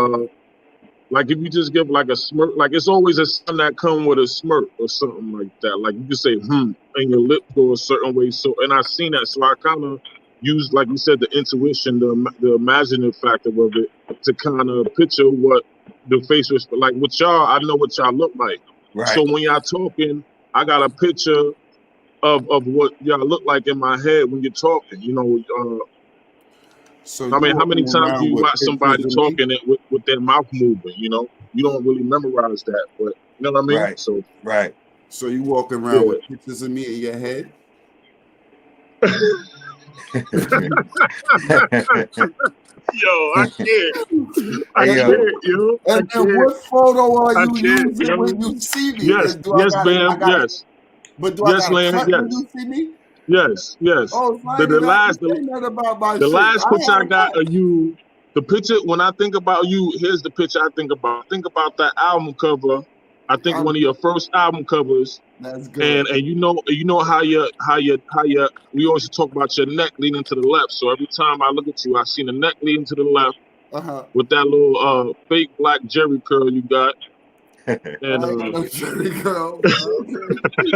like if you just give like a smirk, like it's always a sound that come with a smirk or something like that. Like you can say and your lip go a certain way. So, and I've seen that, so I kind of use, like you said, the intuition, the imaginative factor of it to kind of picture what the face was like. With y'all, I know what y'all look like. Right. So when y'all talking, I got a picture of what y'all look like in my head when you're talking. So I mean, how many times do you watch somebody talking with their mouth moving? You don't really memorize that, but you know what I mean? Right. So right. So you walk around with pictures of me in your head? Yo, I can't. I can't, yo. And then what photo are you using when you see me? Yes, ma'am. Yes. But do I gotta cut when you see me? Yes. Oh, so the last picture I got of you, the picture, when I think about you, here's the picture I think about. I think about that album cover. I think one of your first album covers That's good. And you know how we always talk about your neck leaning to the left. So every time I look at you, I see the neck leaning to the left with that little fake black Jerry curl you got. I And ain't got no Jerry curl. Okay.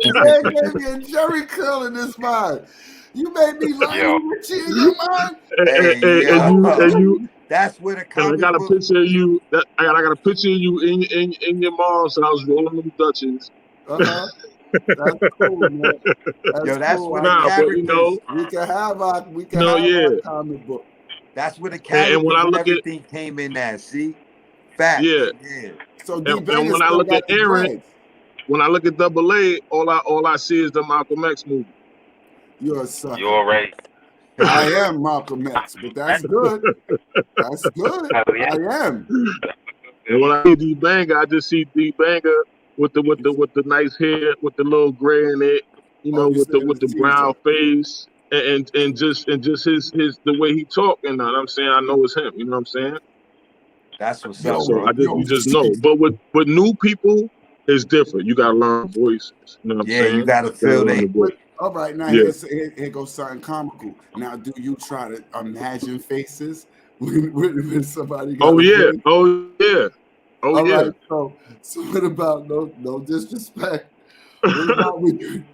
Man gave me a Jerry curl in this mind. You made me Lionel Richie in your mind. and you that's where the and comic I got a book. picture of you. I got a picture of you in your mom's house rolling them Dutchies. That's cool, man. That's cool. where the Nah, but characters. We can have our comic book. That's where the and when characters I and look at everything came in at. See, facts. yeah, Yeah. So and Dbanger when I still look got at the Aaron, dreads. when I look at Double A, all I see is the Malcolm X movie. You're a sucker. You already. I am Malcolm X, but that's good. That's good. I am. And when I see Dbanger, I just see Dbanger with the nice hair, with the little gray in it, with the brown face, and just his the way he talk, and what I'm saying, I know it's him. You know what I'm saying? That's what's Yo, up, So bro. you just know. But with new people, it's different. You gotta learn voices. You know what I'm saying? You gotta feel they. All right, now Yeah. here goes something comical. Now, do you try to imagine faces when somebody got Oh a yeah. voice? Oh yeah. Oh All yeah. right, so what about no disrespect? What about when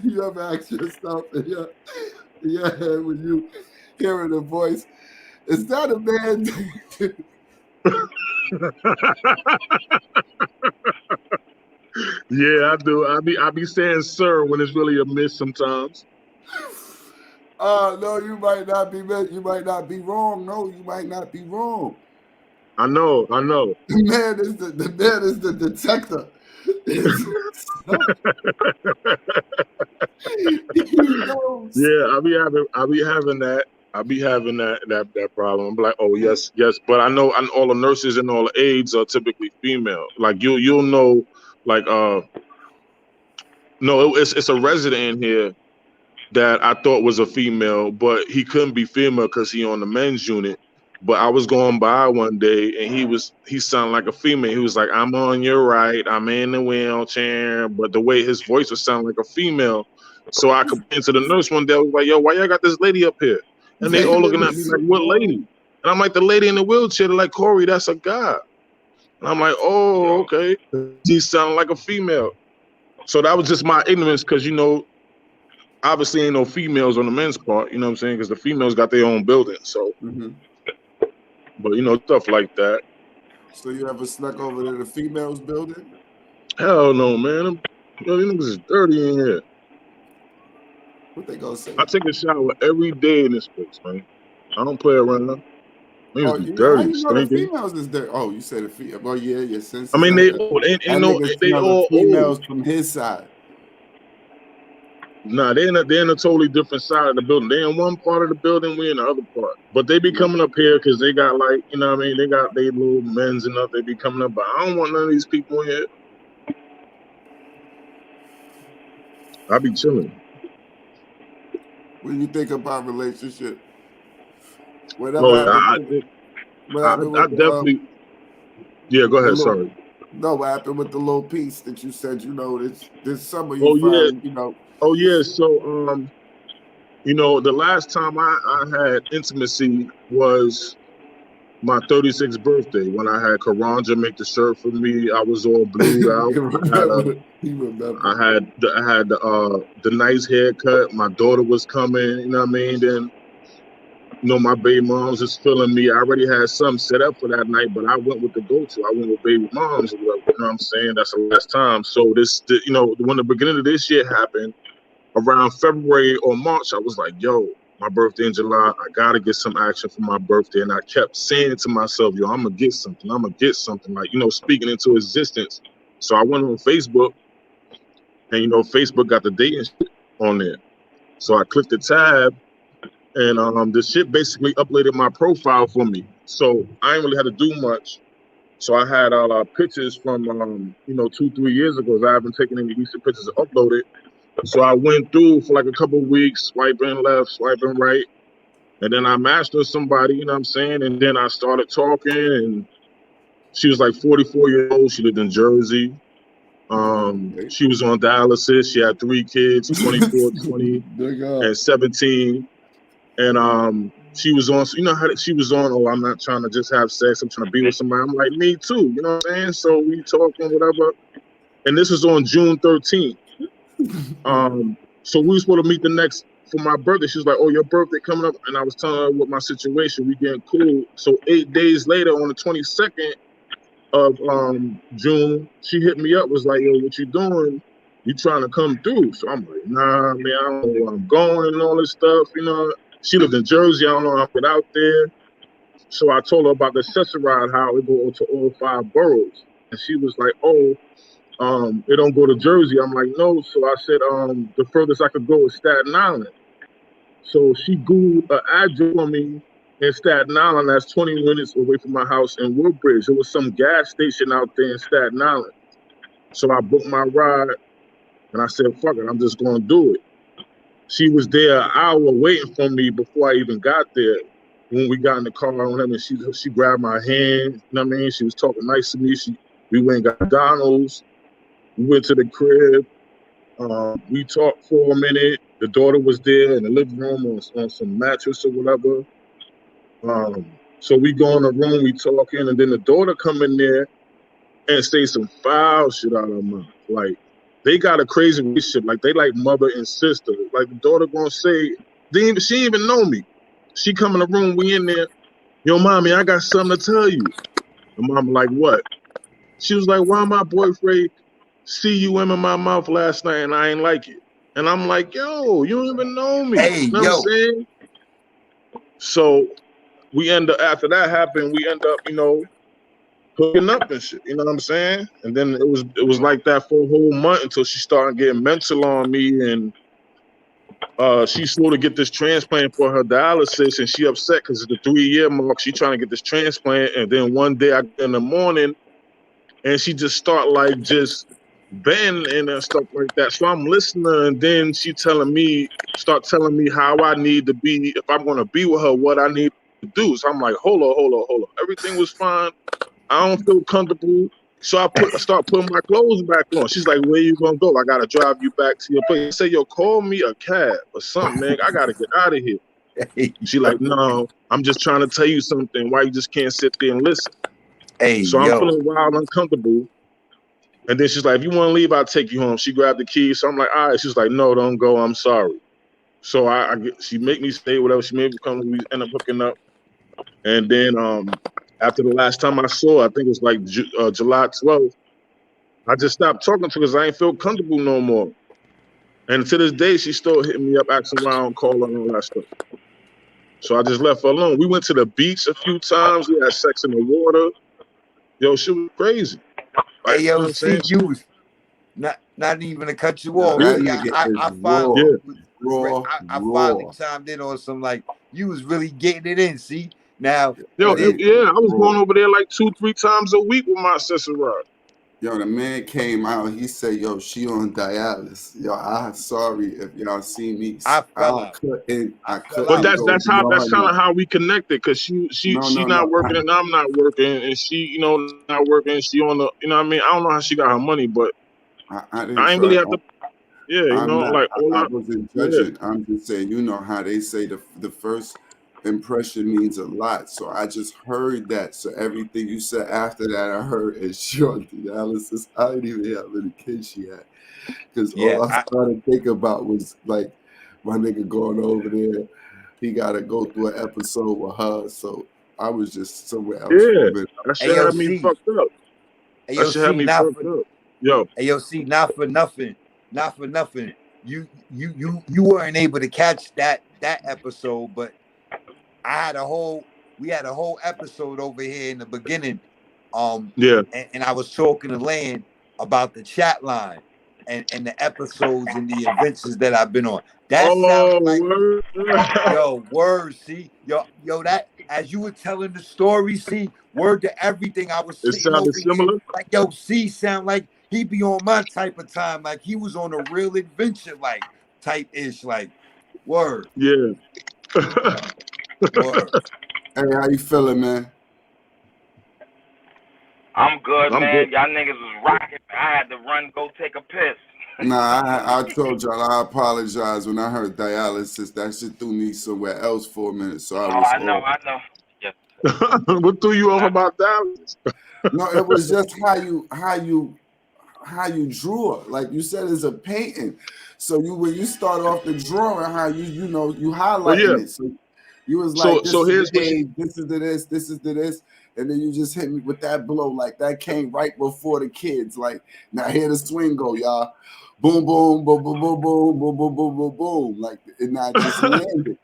you ever ask yourself in your head when you hearing a voice, is that a man? Yeah, I do. I be saying sir when it's really a miss sometimes. No, you might not be wrong. No, you might not be wrong. I know. The man is the detector. He knows. Yeah, I be having that. I be having that problem. I'm like, oh yes, but I know all the nurses and all the aides are typically female. Like you'll know, like no, it's a resident in here that I thought was a female, but he couldn't be female because he on the men's unit. But I was going by one day and he sounded like a female. He was like, I'm on your right, I'm in the wheelchair, but the way his voice was sounding like a female. So I complained to the nurse one day. I was like, yo, why y'all got this lady up here? And they all looking at me like, what lady? And I'm like, the lady in the wheelchair. They're like, Cory, that's a guy. And I'm like, oh, okay. She sounded like a female. So that was just my ignorance because, obviously ain't no females on the men's part, you know what I'm saying? Because the females got their own building. So, but stuff like that. So you ever snuck over to the females' building? Hell no, man. These niggas is dirty in here. What they gonna say? I take a shower every day in this place, man. I don't play around. Niggas be How dirty, you know the stinking. females is dirty? Oh, you said the female. Well, yeah, your senses. I mean, they all all females old. from his side. Nah, they're in a totally different side of the building. They in one part of the building, we in the other part. But they be coming up here because they got they got their little men's and stuff. They be coming up, but I don't want none of these people in here. I be chilling. When you think about relationship, I definitely. Yeah, go ahead. Sorry. No, what happened with the little piece that you said? This summer you finally, Oh yeah. So the last time I had intimacy was my 36th birthday when I had Karanja make the shirt for me. I was all blued out. I had the nice haircut. My daughter was coming. You know what I mean? Then my baby moms was feeling me. I already had something set up for that night, but I went with the go-to. I went with baby moms. You know what I'm saying? That's the last time. So when the beginning of this year happened, around February or March, I was like, yo, my birthday in July, I gotta get some action for my birthday. And I kept saying to myself, yo, I'm gonna get something. Like, speaking into existence. So I went on Facebook and, Facebook got the dating shit on there. So I clicked the tab and the shit basically uploaded my profile for me. So I ain't really had to do much. So I had pictures from, 2-3 years ago. I haven't taken any recent pictures to upload it. So I went through for like a couple of weeks, swiping left, swiping right. And then I matched with somebody, you know what I'm saying? And then I started talking and she was like 44 years old. She lived in Jersey. She was on dialysis. She had 3 kids, 24, 20, and 17. And she was on, you know how she was on, oh, I'm not trying to just have sex, I'm trying to be with somebody. I'm like, me too, you know what I'm saying? So we talking, whatever. And this was on June 13th. So we were supposed to meet the next for my birthday. She was like, oh, your birthday coming up. And I was telling her what my situation, we getting cool. So 8 days later, on the 22nd of June, she hit me up, was like, yo, what you doing? You trying to come through? So I'm like, nah, man, I don't know where I'm going and all this stuff, you know. She lived in Jersey, I don't know how to get out there. So I told her about the Cesaride, how it go to all 5 boroughs. And she was like, oh, it don't go to Jersey. I'm like, no. So I said, the furthest I could go is Staten Island. So she Googled an address for me in Staten Island. That's 20 minutes away from my house in Woodbridge. There was some gas station out there in Staten Island. So I booked my ride, and I said, fuck it, I'm just going to do it. She was there an hour waiting for me before I even got there. When we got in the car, and she grabbed my hand, you know what I mean? She was talking nice to me. We went and got McDonald's. We went to the crib. We talked for a minute. The daughter was there in the living room on some mattress or whatever. So we go in the room, we talking, and then the daughter come in there and say some foul shit out of her mouth. Like, they got a crazy relationship. Like, they like mother and sister. Like, the daughter gonna say, she didn't even know me. She come in the room, we in there, yo, mommy, I got something to tell you. And mom like, what? She was like, why my boyfriend see you in my mouth last night and I ain't like it? And I'm like, yo, you don't even know me. Hey, you know what I'm saying? So we end up, after that happened, we end up, you know, hooking up and shit. You know what I'm saying? And then it was like that for a whole month until she started getting mental on me, and she's supposed to get this transplant for her dialysis, and she upset because it's the 3-year mark. She trying to get this transplant, and then one day I get in the morning, and she just start like just bending and stuff like that. So I'm listening, and then she start telling me how I need to be, if I'm gonna be with her, what I need to do. So I'm like, hold on. Everything was fine. I don't feel comfortable. So I start putting my clothes back on. She's like, where you gonna go? I gotta drive you back to your place. I say, yo, call me a cab or something, man. I gotta get out of here. She like, no, I'm just trying to tell you something. Why you just can't sit there and listen? So I'm feeling wild, uncomfortable. And then she's like, if you want to leave, I'll take you home. She grabbed the keys. So I'm like, all right. She's like, no, don't go. I'm sorry. So she make me stay, whatever. She made me come. We end up hooking up. And then after the last time I saw her, I think it was like July 12th, I just stopped talking to her because I ain't feel comfortable no more. And to this day, she's still hitting me up, asking around, calling, and all that stuff. So I just left her alone. We went to the beach a few times. We had sex in the water. Yo, she was crazy. Like, Hey, you know yo, what I'm saying? see, you was not even to cut you Nah, off. that See, nigga is I finally, raw. I finally chimed in on some, like, you was really getting it in. See, now, Yo, it is. yeah, I was going over there like 2-3 times a week with my sister ride. Yo, the man came out. He said, "Yo, she on dialysis. Yo, I'm sorry if y'all see me. I fell out. But that's kind of how we connected, because she not working and I'm not working, and she, you know, not working. She on the, you know what I mean? I don't know how she got her money, but I ain't really have to. Yeah, you know, like all I wasn't judging. Yeah. I'm just saying, you know how they say the first impression means a lot. So I just heard that. So everything you said after that, I heard is short dialysis. I didn't even have any kids she had, because all I was trying to think about was like my nigga going over there. He got to go through an episode with her. So I was just somewhere else. Yeah, that shit had me fucked up. That shit had me fucked up. Yo. Hey, yo, see, not for nothing. You weren't able to catch that episode, but we had a whole episode over here in the beginning. And I was talking to Land about the chat line and the episodes and the adventures that I've been on. That sounded like word, see, yo, that as you were telling the story, see, word to everything. I was sitting over similar. here, like, yo, see, sound like he be on my type of time, like he was on a real adventure, like type ish, like word. Yeah. Word. Hey, how you feeling, man? I'm good, I'm man. good. Y'all niggas was rocking. I had to run, go take a piss. Nah, I told y'all I apologize when I heard dialysis. That shit threw me somewhere else for a minute, so I Oh, was I know, off. I know. Yeah. What threw you off about Dallas? No, it was just how you drew it. Like you said, it's a painting. So when you start off the drawing, how you know you But yeah, highlighting it. So you was so like, this so is the here's what A, this is the this, this is the this, and then you just hit me with that blow. Like that came right before the kids. Like now here the swing go, y'all. Boom, boom, boom, boom, boom, boom, boom, boom, boom, boom, boom. Like and I just landed.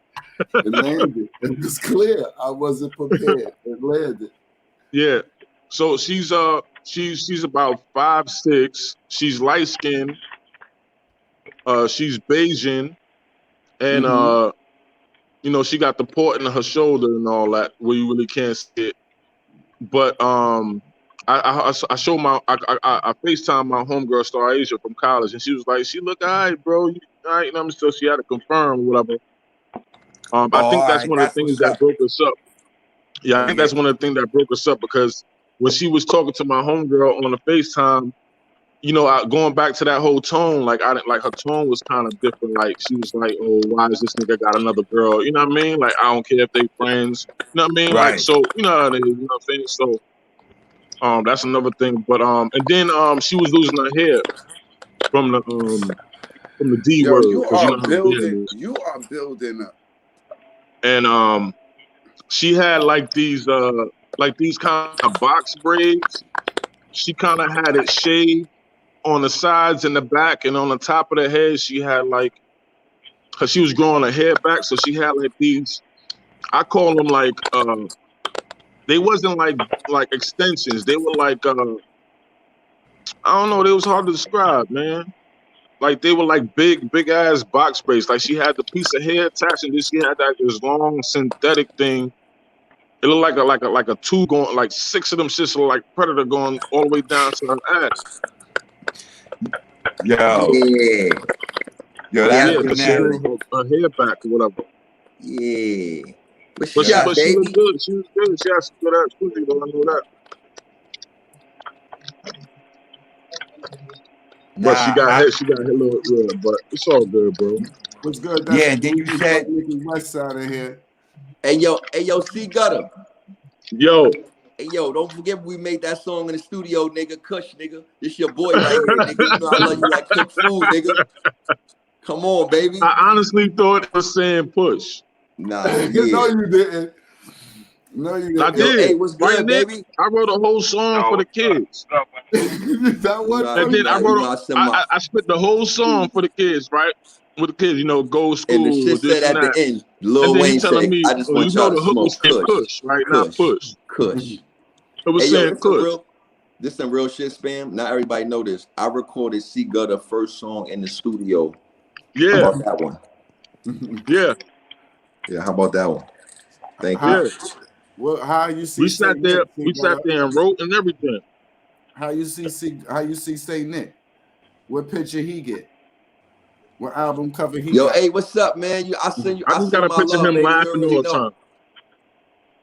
It landed. It was clear. I wasn't prepared. It landed. yeah. So she's about 5'6". She's light skinned. She's Bayesian, and Mm-hmm. she got the port in her shoulder and all that where you really can't see it. But I show I FaceTime my homegirl Star Asia from college, and she was like, she look all right, bro. You all right? You know what I mean? So she had to confirm or whatever. Oh, I all think that's right, one of that's the things what's that up. broke us up. Yeah, I Oh think yeah, that's one of the things that broke us up because when she was talking to my homegirl on the FaceTime, going back to that whole tone, like I didn't like her tone was kind of different. Like she was like, "Oh, why is this nigga got another girl?" You know what I mean? Like I don't care if they friends. You know what I mean? Like right. so, you know how they, you know what I'm saying? So that's another thing. But and then she was losing her hair from the D Yo, word you because you are know how building. damn is. You are building up. And she had like these kind of box braids. She kind of had it shaved on the sides and the back, and on the top of the head, she had like, cause she was growing her hair back, so she had like these. I call them like they wasn't like extensions. They were like I don't know. They was hard to describe, man. Like they were like big ass box braids. Like she had the piece of hair attached, and then she had that this long synthetic thing. It looked like a two going, like six of them shits look like predator going all the way down to her ass. Yo, Yeah, yo, yeah, I that's Yeah, know the cause she bananas. grew feeling. her hair back or whatever. Yeah. But What's she up, but Yes. she looked baby? good. She was good. She had some good ass pussy though. I know that. But Nah. she got her little but it's all good, bro. What's good? That's Yeah, and then you Big Buck said, Nickywestside in here. Hey, yo, C Gutter. Yo, Hey, yo, don't forget we made that song in the studio, nigga. Kush, nigga. This your boy right here, nigga. You know I love you like cooked food, nigga. Come on, baby. I honestly thought it was saying push. Nah, No, yeah. you didn't. No, you I Yo, didn't. hey, did. what's Right, good, Nick? baby? I wrote a whole song for Yo, the what's up? kids. What's up? That And one then You know, I spit the whole song for the kids, right? With the kids, go to and the school, shit said this and at the that. end, And Lil then he Wayne telling say, me, I just oh, want y'all to the hook was smoke saying Kush. push, right? Not Kush. push. Kush. It was Hey, yo, saying push. this some real shit, spam. Not everybody know this. I recorded C Gutter first song in the studio. How Yeah, about that one? yeah, Yeah, how about that one? Thank you. how, yeah. how you see Say Nick? We sat there and wrote and everything. How you see Say Nick? What picture he get? What album cover he Yo, got? hey, what's up, man? I I just got send a my picture of love, him baby. You laughing already all the know. time.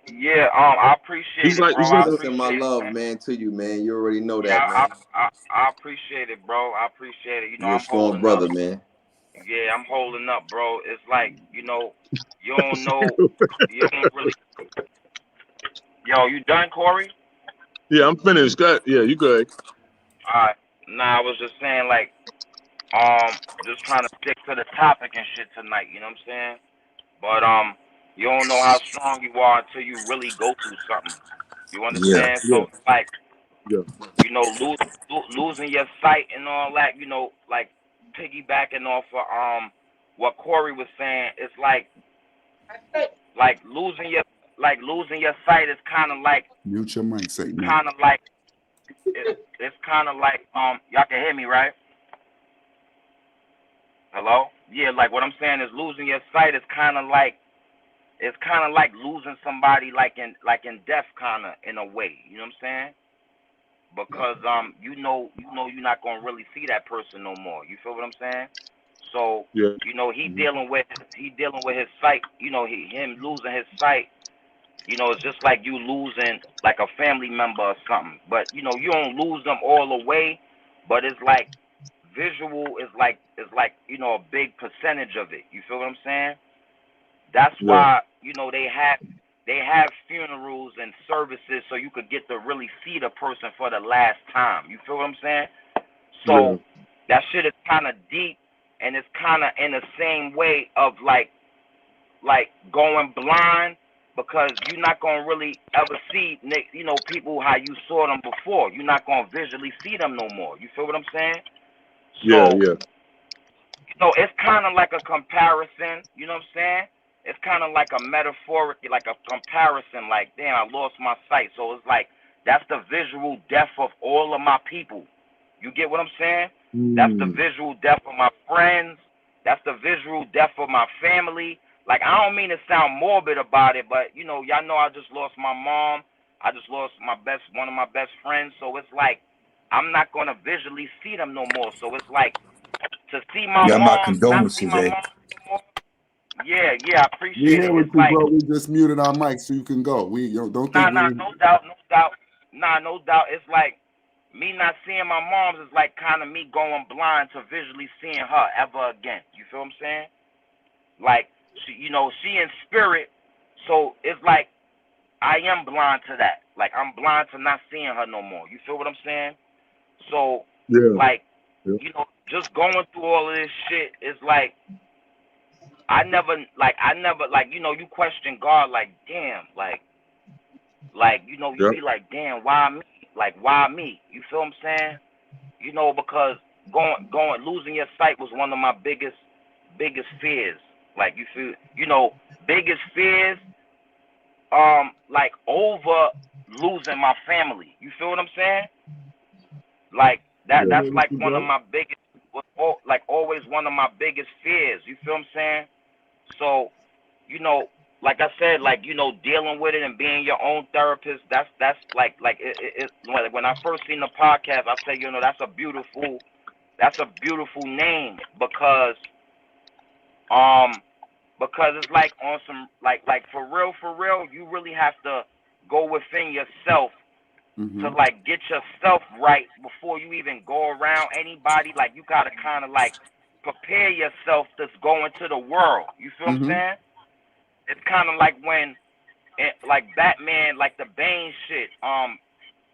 Yeah, I appreciate it, bro. He's I like I a send my appreciate it, love, man. man, to you, man. You already know Yeah, that, man. I appreciate it, bro. I appreciate it. You're a I'm strong holding up. brother, man. Yeah, I'm holding up, bro. It's like, you don't know, you don't really. Yo, you done, Cory? Yeah, I'm finished. Good. Yeah, you good. All right. Nah, I was just saying, like, just trying to stick to the topic and shit tonight. You know what I'm saying? But you don't know how strong you are until you really go through something. You Yeah. understand? Yeah, So like, yeah, losing your sight and all that. Like piggybacking off of what Cory was saying. It's like losing your sight is kind of like Mute your mic, Say Nick. kind of like it's kind of like y'all can hear me, right? Hello? Yeah, like what I'm saying is losing your sight is kind of like losing somebody like in death kind of in a way. You know what I'm saying? Because you're not gonna really see that person no more. You feel what I'm saying? So yeah. he dealing with his sight. Him losing his sight You know, it's just like you losing like a family member or something. But you know, you don't lose them all away, but it's like visual is like you know, a big percentage of it. You feel what I'm saying? That's Yeah. why, you know, they have funerals and services so you could get to really see the person for the last time. You feel what I'm saying? So that shit is kind of deep, and it's kind of in the same way of like going blind, because you're not gonna really ever see, you know, people how you saw them before. You're not gonna visually see them no more. You feel what I'm saying? Yeah, So, yeah. you know, it's kind of like a comparison. You know what I'm saying? It's kind of like a metaphoric, like a comparison. Like, damn, I lost my sight. So it's like that's the visual death of all of my people. You get what I'm saying? That's the visual death of my friends. That's the visual death of my family. Like, I don't mean to sound morbid about it, but you know, y'all know I just lost my mom. I just lost one of my best friends. So it's like I'm not gonna visually see them no more. So it's like to see my Yeah, my mom, not see condolences, my eh? mom no more. Yeah, I We appreciate here it. with It's you, like bro. We just muted our mics so you can go. We don't think we. no doubt, no doubt. It's like me not seeing my mom's is like kind of me going blind to visually seeing her ever again. You feel what I'm saying? Like, she, you know, she in spirit, so it's like I am blind to that. Like, I'm blind to not seeing her no more. You feel what I'm saying? So, Yeah. like, Yeah. you know, just going through all of this shit is like, I never, like, you know, you question God, like, damn, like, you know, you Yeah. be like, damn, why me? Like, why me? You feel what I'm saying? You know, because losing your sight was one of my biggest fears. Like, you feel, you know, biggest fears, like, over losing my family. You feel what I'm saying? Like, Yeah. that's Here with like you, one of bro. my biggest, like, always one of my biggest fears. You feel what I'm saying? So, you know, like I said, like, you know, dealing with it and being your own therapist, that's like like when I first seen the podcast, I said, you know, that's a beautiful name, because it's like on some like for real, you really have to go within yourself to like get yourself right before you even go around anybody. Like, you gotta kind of like prepare yourself to go into the world. You feel what I'm saying? It's kind of like when, like Batman, like the Bane shit.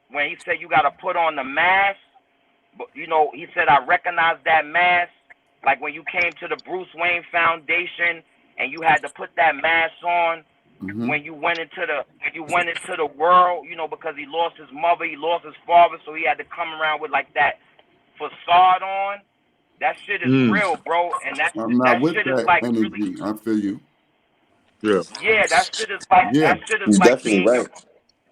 When he said you gotta put on the mask, but you know, he said I recognize that mask. Like when you came to the Bruce Wayne Foundation and you had to put that mask on when you went into the world, you know, because he lost his mother, he lost his father, so he had to come around with like that facade on. That shit is real, bro, and I'm not with shit is that like really, energy. I feel you. Yeah. yeah, that shit Yeah. You're like definitely right.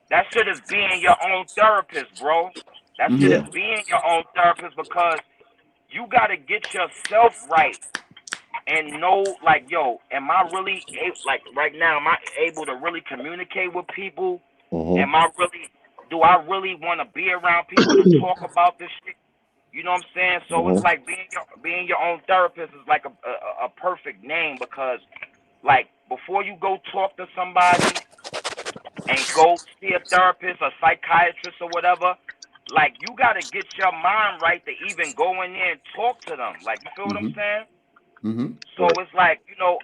that shit is being your own therapist, bro. That shit is Yeah. being your own therapist, because you gotta get yourself right and know, like, yo, am I really like right now? Am I able to really communicate with people? Mm-hmm. Am I really? Do I really want to be around people to talk about this shit? You know what I'm saying? So it's Mm-hmm. like being your own therapist is like a perfect name, because like before you go talk to somebody and go see a therapist, a psychiatrist, or whatever, like, you got to get your mind right to even go in there and talk to them. Like, you feel what I'm saying? So Right. it's like, you know,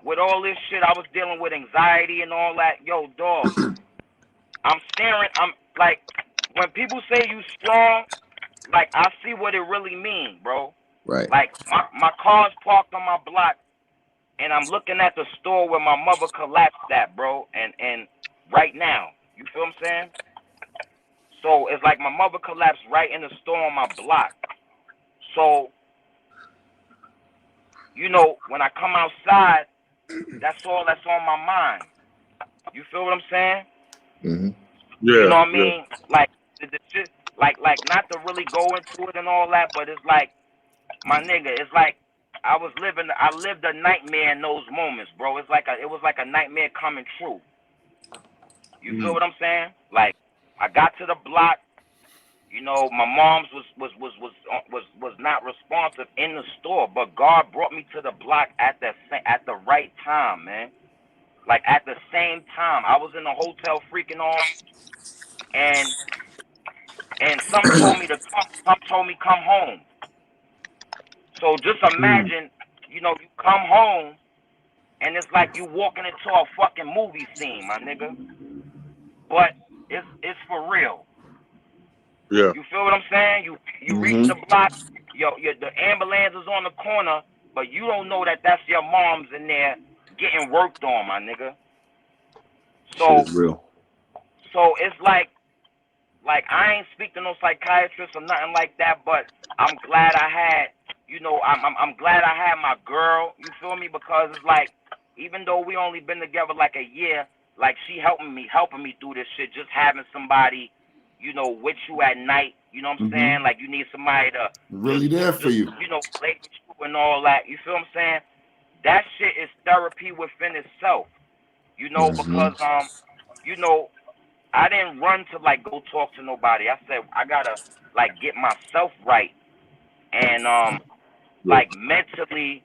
with all this shit, I was dealing with anxiety and all that. Yo, dog, I'm like, when people say you strong, like, I see what it really means, bro. Right. Like, my car's parked on my block, and I'm looking at the store where my mother collapsed at, bro, and right now. You feel what I'm saying? So it's like my mother collapsed right in the store on my block. So, you know, when I come outside, that's all that's on my mind. You feel what I'm saying? Mm-hmm. You Yeah. know what I Yeah. mean? Like, the shit, like not to really go into it and all that, but it's like, my nigga, it's like I lived a nightmare in those moments, bro. It was like a nightmare coming true. You feel what I'm saying? Like, I got to the block. You know, my mom's was not responsive in the store, but God brought me to the block at the right time, man. Like at the same time, I was in the hotel freaking off, and some told me come home. So just imagine, you come home and it's like you walking into a fucking movie scene, my nigga. But it's for real. Yeah. You feel what I'm saying? You reach the block, the ambulance is on the corner, but you don't know that that's your mom's in there getting worked on, my nigga. So shit is real. So it's like I ain't speak to no psychiatrist or nothing like that, but I'm glad I had, I'm glad I had my girl. You feel me? Because it's like, even though we only been together like a year, like she helping me through this shit. Just having somebody, with you at night. You know what I'm saying? Like you need somebody to Really there for you. play with you and all that. You feel what I'm saying? That shit is therapy within itself. Because I didn't run to like go talk to nobody. I said I gotta like get myself right and like mentally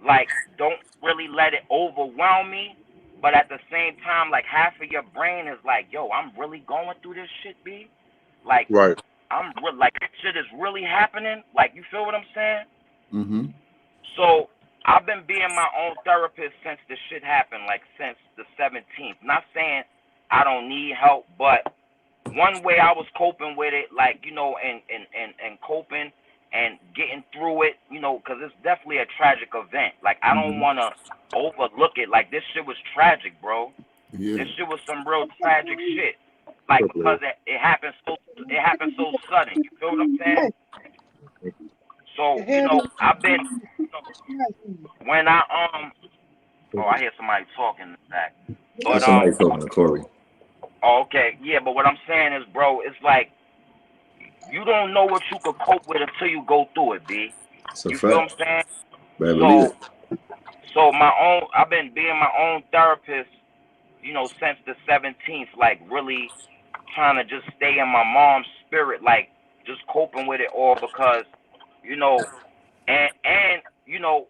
like don't really let it overwhelm me. But at the same time, like half of your brain is like, yo, I'm really going through this shit, B. Like I'm like shit is really happening. Like you feel what I'm saying? Mm-hmm. So I've been being my own therapist since the shit happened, like since the 17th. Not saying I don't need help, but one way I was coping with it, like, and coping and getting through it, because it's definitely a tragic event. Like, I don't want to overlook it. Like, this shit was tragic, bro. Yeah. This shit was some real tragic shit. Like, because it happened so sudden. You feel what I'm saying? So, I've been, when I hear somebody talking in the back. But, somebody talking to Cory. Oh, okay, yeah, but what I'm saying is, bro, it's like you don't know what you could cope with until you go through it, B. You feel what I'm saying? So I've been being my own therapist, since the 17th, like really trying to just stay in my mom's spirit, like just coping with it all because, and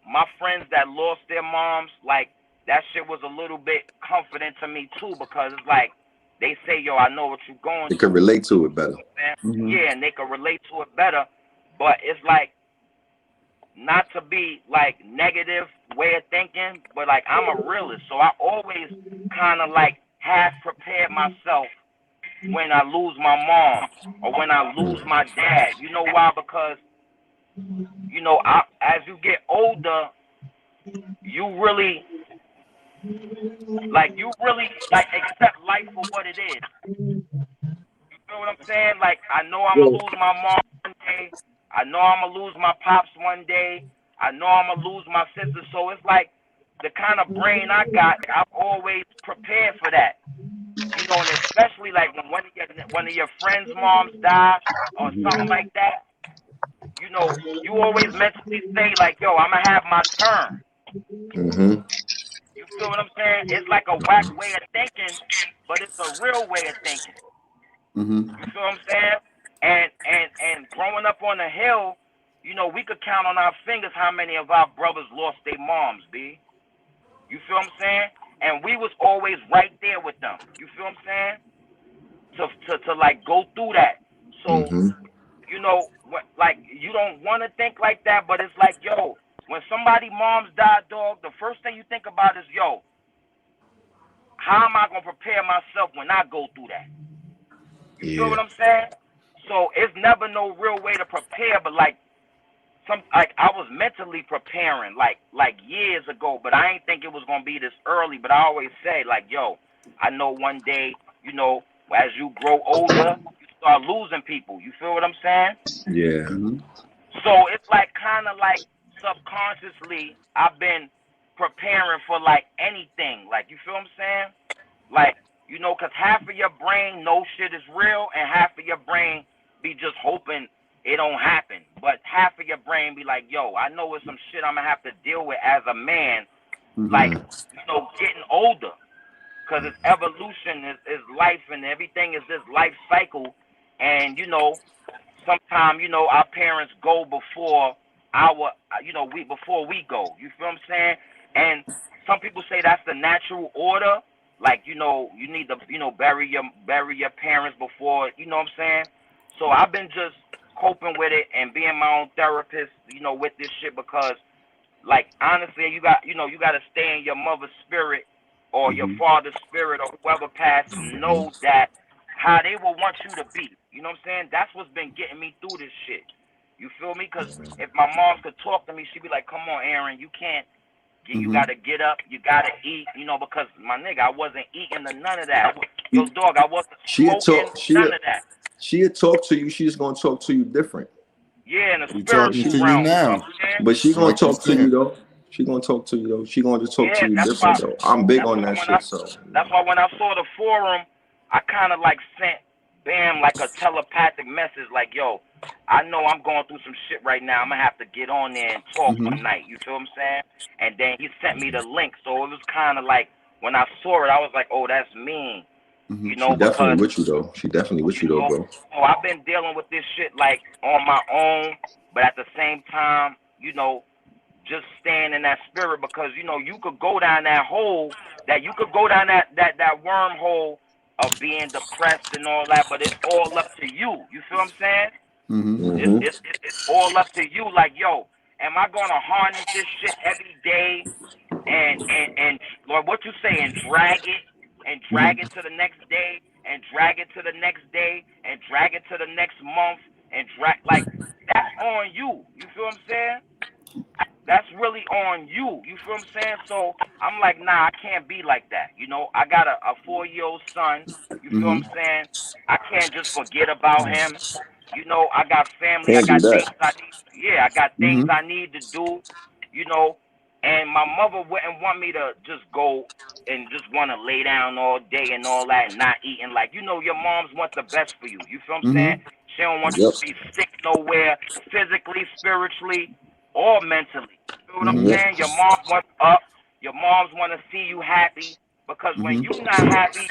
my friends that lost their moms, like that shit was a little bit comforting to me too because it's like they say, yo, I know what you're going through. They can relate to it better. Yeah, and they can relate to it better. But it's like not to be like negative way of thinking, but like I'm a realist. So I always kind of like half prepared myself when I lose my mom or when I lose my dad. You know why? Because, as you get older, you really accept life for what it is. You feel what I'm saying? Like, I know I'm going to lose my mom one day. I know I'm going to lose my pops one day. I know I'm going to lose my sister. So it's like the kind of brain I got, I've always prepared for that. And especially like when one of your friends' moms die or something like that, you always mentally say like, yo, I'm going to have my turn. You feel what I'm saying? It's like a whack way of thinking, but it's a real way of thinking. You feel what I'm saying? And growing up on the hill, we could count on our fingers how many of our brothers lost their moms, B. You feel what I'm saying? And we was always right there with them. You feel what I'm saying? To like go through that. So, like you don't want to think like that, but it's like, yo, when somebody moms die, dog, the first thing you think about is, yo, how am I gonna prepare myself when I go through that? You feel what I'm saying? So it's never no real way to prepare, but like I was mentally preparing like years ago, but I ain't think it was gonna be this early. But I always say like, yo, I know one day, as you grow older, you start losing people. You feel what I'm saying? Yeah. So it's like kind of like subconsciously I've been preparing for like anything. Like, you feel what I'm saying? Like, because half of your brain knows shit is real and half of your brain be just hoping it don't happen. But half of your brain be like, yo, I know it's some shit I'm going to have to deal with as a man, like, getting older. Because it's evolution, is life, and everything is this life cycle. And, sometimes, our parents go before before we go. You feel what I'm saying? And some people say that's the natural order. Like, you know, you need to, you know, bury your parents before, you know what I'm saying? So I've been just coping with it and being my own therapist, you know, with this shit because, like, honestly, you got to stay in your mother's spirit or your father's spirit or whoever passed to know that how they will want you to be. You know what I'm saying? That's what's been getting me through this shit. You feel me? Because if my mom could talk to me, she'd be like, come on, Aaron, you can't. You got to get up. You got to eat, you know, because, my nigga, I wasn't eating none of that. Yo, dog, I wasn't smoking none of that. She'll talk to you. She's going to talk to you different. Yeah, in the She talking spiritual to you realm. You know now. what I'm saying? But she going Like to you talk to you, said. though. She going to talk to you, though. She going to talk to Yeah, you that's different, why. though. I'm big That's on why that when shit, so. that's why when I saw the forum, I kind of like sent Bam like a telepathic message, like, yo, I know I'm going through some shit right now. I'm gonna have to get on there and talk one night. You feel what I'm saying? And then he sent me the link, so it was kind of like when I saw it, I was like, oh, that's me. You She know, definitely because with you, though. She definitely with you, though, bro. so I've been dealing with this shit like on my own, but at the same time, you know, just staying in that spirit because, you know, you could go down that hole, that wormhole of being depressed and all that, but it's all up to you. You feel what I'm saying? It's all up to you. Like, yo, am I gonna harness this shit every day and Lord, what you say, and drag it to the next day and drag it to the next day and drag it to the next month and drag, like, that's on you. You feel what I'm saying? That's really on you. You feel what I'm saying? So I'm like, nah, I can't be like that. You know, I got a 4-year-old son. You feel what I'm saying? I can't just forget about him. You know, I got family. I Can't do got that. things I need. Yeah, I got things I need to do. You know, and my mother wouldn't want me to just go and just want to lay down all day and all that and not eating. Like, you know, your moms want the best for you. You feel what I'm saying? She don't want you to be sick nowhere, physically, spiritually, or mentally. You know what I'm saying? Your moms want up. Your moms want to see you happy because when you not happy,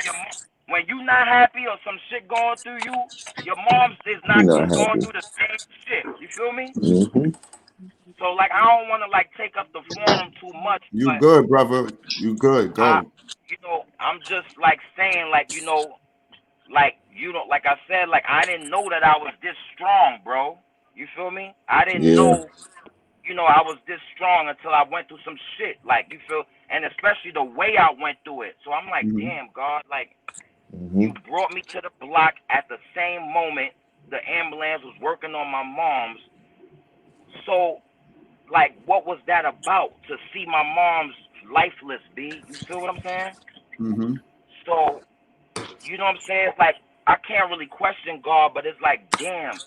when you not happy or some shit going through you, your moms is She not not is going happy. through the same shit. You feel me? So, like, I don't want to like take up the forum too much, You but good, brother. You good. Go. you know, I'm just like saying, like, you know, like I said, like, I didn't know that I was this strong, bro. You feel me? I didn't Yeah. know, you know, I was this strong until I went through some shit. Like, you feel, and especially the way I went through it. So I'm like, damn, God, like, you brought me to the block at the same moment the ambulance was working on my mom's. So, like, what was that about? To see my mom's lifeless, B? You feel what I'm saying? So, you know what I'm saying? It's like, I can't really question God, but it's like, damn,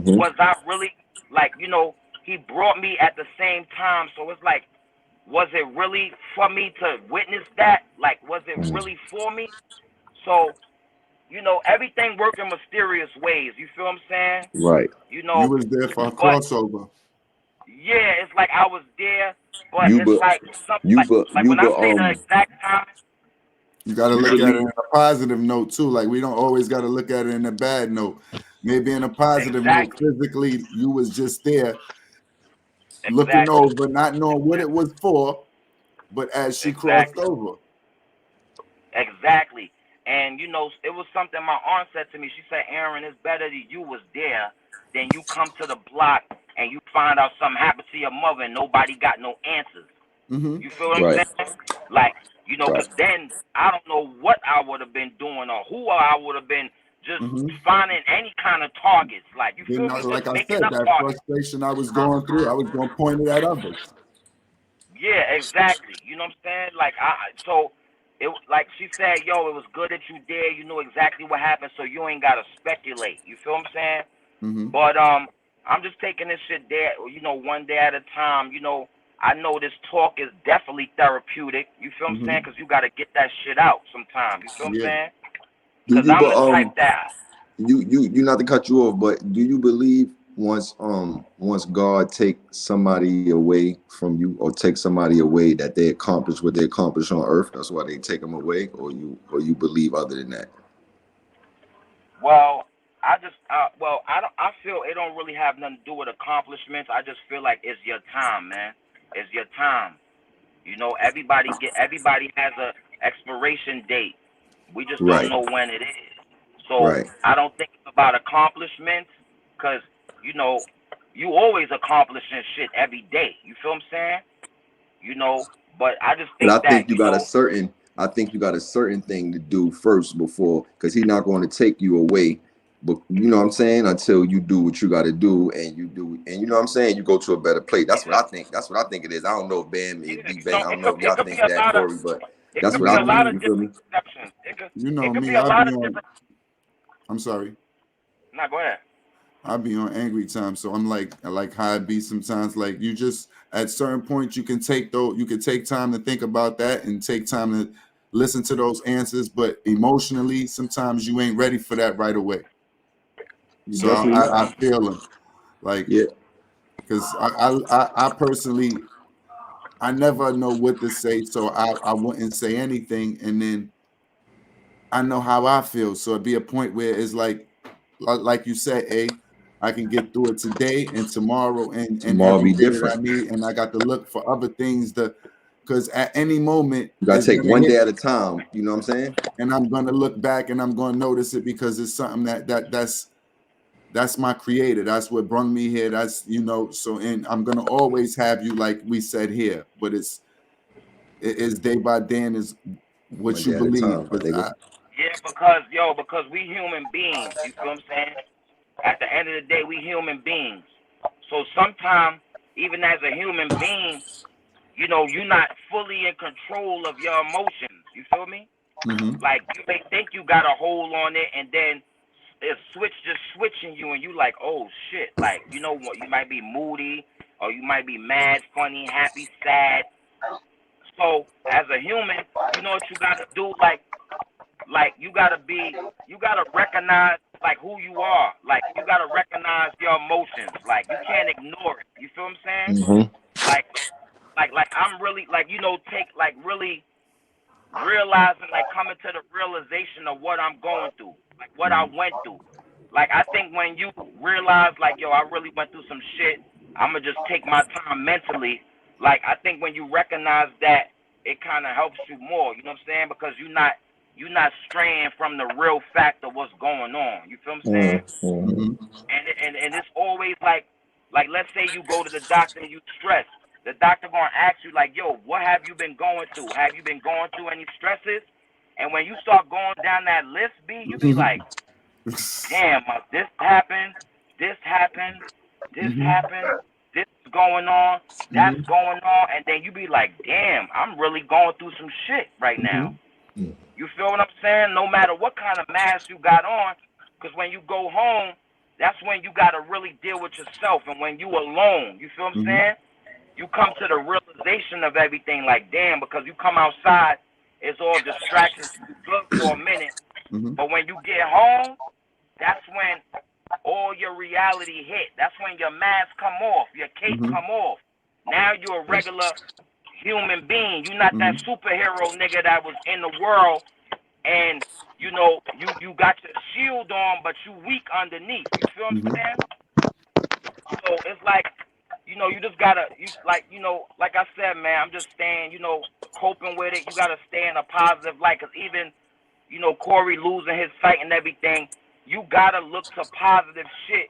was I really, like, you know, he brought me at the same time. So it's like, was it really for me to witness that? Like, was it really for me? So, you know, everything worked in mysterious ways. You feel what I'm saying? Right. You You know, was there for a but crossover. yeah, it's like I was there, but You it's but like something you like, but like you when I but say the exact time. You got to you look at it believe in a positive note too. Like we don't always got to look at it in a bad note. Maybe in a positive note, Exactly. physically you was just there looking Exactly. over, not knowing what it was for, but as she crossed Exactly. over. Exactly. And you know, it was something my aunt said to me. She said, Aaron, it's better that you was there than you come to the block and you find out something happened to your mother and nobody got no answers. You feel what I'm right. saying? Like, you know, Right. because then I don't know what I would have been doing or who I would have been just finding any kind of targets. Like, you Then, feel me? like Just I making said, up that targets. frustration I was going through, I was going to point it at others. Yeah, exactly. You know what I'm saying? Like, so it, like she said, yo, it was good that you did. You knew exactly what happened, so you ain't gotta speculate. You feel what I'm saying? But I'm just taking this shit there, you know, one day at a time. You know, I know this talk is definitely therapeutic. You feel what I'm saying? Because you gotta get that shit out sometime. You feel what I'm Yeah. saying? Do Because you I'm but the type that. you not to cut you off, but do you believe once God take somebody away from you or take somebody away that they accomplish what they accomplish on earth, that's why they take them away, or you believe other than that? Well, I just I don't. I feel it don't really have nothing to do with accomplishments. I just feel like it's your time, man. It's your time. You know, everybody has a expiration date. We just don't Right. know when it is. So Right. I don't think it's about accomplishments, because you know, you always accomplishing shit every day. You feel what I'm saying? You know, but I just But think I think that, you got a certain, I think you got a certain thing to do first before, because he's not going to take you away. But you know what I'm saying? Until you do what you got to do, and you do, and you know what I'm saying? You go to a better place. That's what I think. That's what I think it is. I don't know if Bam is yeah, you Dbanger. know, I don't know if y'all it could be think a that, lot of Corey, but it that's could You what be know I a lot think. me. of You feel different me? perceptions. You know It could me. be a I'll lot be of on. different. I'm sorry. Nah, go ahead. I'll be on angry time. So I'm like how I be sometimes. Like you just at certain points you can take time to think about that and take time to listen to those answers. But emotionally, sometimes you ain't ready for that right away. You So definitely I not. feel them. Like, Yeah. because I personally, I never know what to say, so I wouldn't say anything, and then I know how I feel. So it'd be a point where it's like you said, I can get through it today and tomorrow and Tomorrow every be day that I different. need, and I got to look for other things because at any moment You got it's to take gonna one hit day at me, a time. You know what I'm saying? and I'm gonna look back and I'm gonna notice it because it's something that's my creator. That's what brought me here. That's so, and I'm gonna always have you like we said here, but it's day by day and is One what you day at a believe. time, my Because nigga. Yeah, because we human beings. You feel what I'm saying? At the end of the day, we human beings. So sometimes, even as a human being, you know, you're not fully in control of your emotions. You feel me? Like, you may think you got a hold on it, and then it's just switching you, and you like, oh shit. Like, you know what? You might be moody, or you might be mad, funny, happy, sad. So as a human, you know what you gotta do? Like you gotta recognize like who you are. Like you gotta recognize your emotions. Like you can't ignore it. You feel what I'm saying? Mm-hmm. Like like I'm really like take like really realizing like coming to the realization of what I'm going through, like what I went through. Like I think when you realize like I really went through some shit, I'ma just take my time mentally. Like I think when you recognize that, it kind of helps you more. You know what I'm saying? Because you're not straying from the real fact of what's going on. You feel what I'm saying? Mm-hmm. And it's always like let's say you go to the doctor and you stress. The doctor gonna ask you like, yo, what have you been going through? Have you been going through any stresses? And when you start going down that list, B, you be like, damn, this happened, this happened, this happened, this is going on, that's going on, and then you be like, damn, I'm really going through some shit right now. You feel what I'm saying? No matter what kind of mask you got on, because when you go home, that's when you got to really deal with yourself. And when you alone, you feel what I'm saying? You come to the realization of everything like, damn, because you come outside, it's all distractions. You good for a minute. But when you get home, that's when all your reality hit. That's when your mask come off, your cape come off. Now you're a regular human being. You're not that superhero nigga that was in the world and you got your shield on but you weak underneath. You feel what I'm saying? So it's like, you just gotta like I said, man, I'm just staying, coping with it. You gotta stay in a positive light, because even, Cory losing his sight and everything, you gotta look to positive shit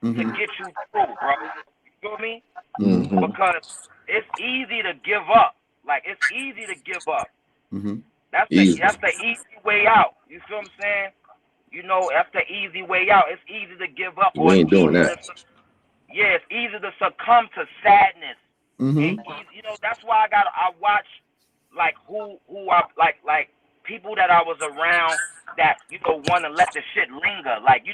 to get you through, bro. You feel me? Mm-hmm. Because it's easy to give up. Like, it's easy to give up. That's Easy. the easy way out. You feel what I'm saying? That's the easy way out. It's easy to give up, or We it's ain't doing easy that. it's easy to succumb to sadness. And that's why I watch like who I like people that I was around that want to let the shit linger. Like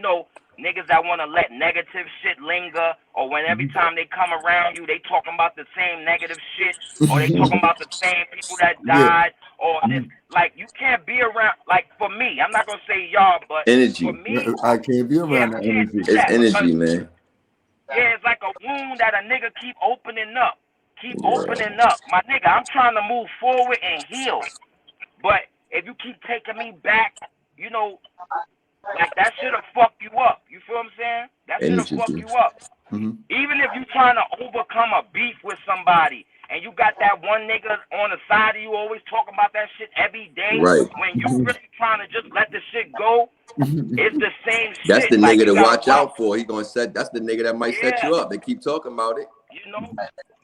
niggas that want to let negative shit linger, or when every time they come around you, they talking about the same negative shit, or they talking about the same people that Yeah. died, or this. Like you can't be around. Like for me, I'm not gonna say y'all, but for Energy. me, I can't be around I that can't do energy. It's that because energy, man. it's like a wound that a nigga keep opening up. Keep Yeah. opening up. My nigga, I'm trying to move forward and heal. But if you keep taking me back, like that shit'll fuck you up. You feel what I'm saying? That shit'll Energy, fuck dude. you up. Even if you trying to overcome a beef with somebody, and you got that one nigga on the side of you always talking about that shit every day. Right. When you really trying to just let the shit go, it's the same shit. That's the like, nigga to you gotta watch out for. He gonna set. That's the nigga that might set you up. They keep talking about it. You know?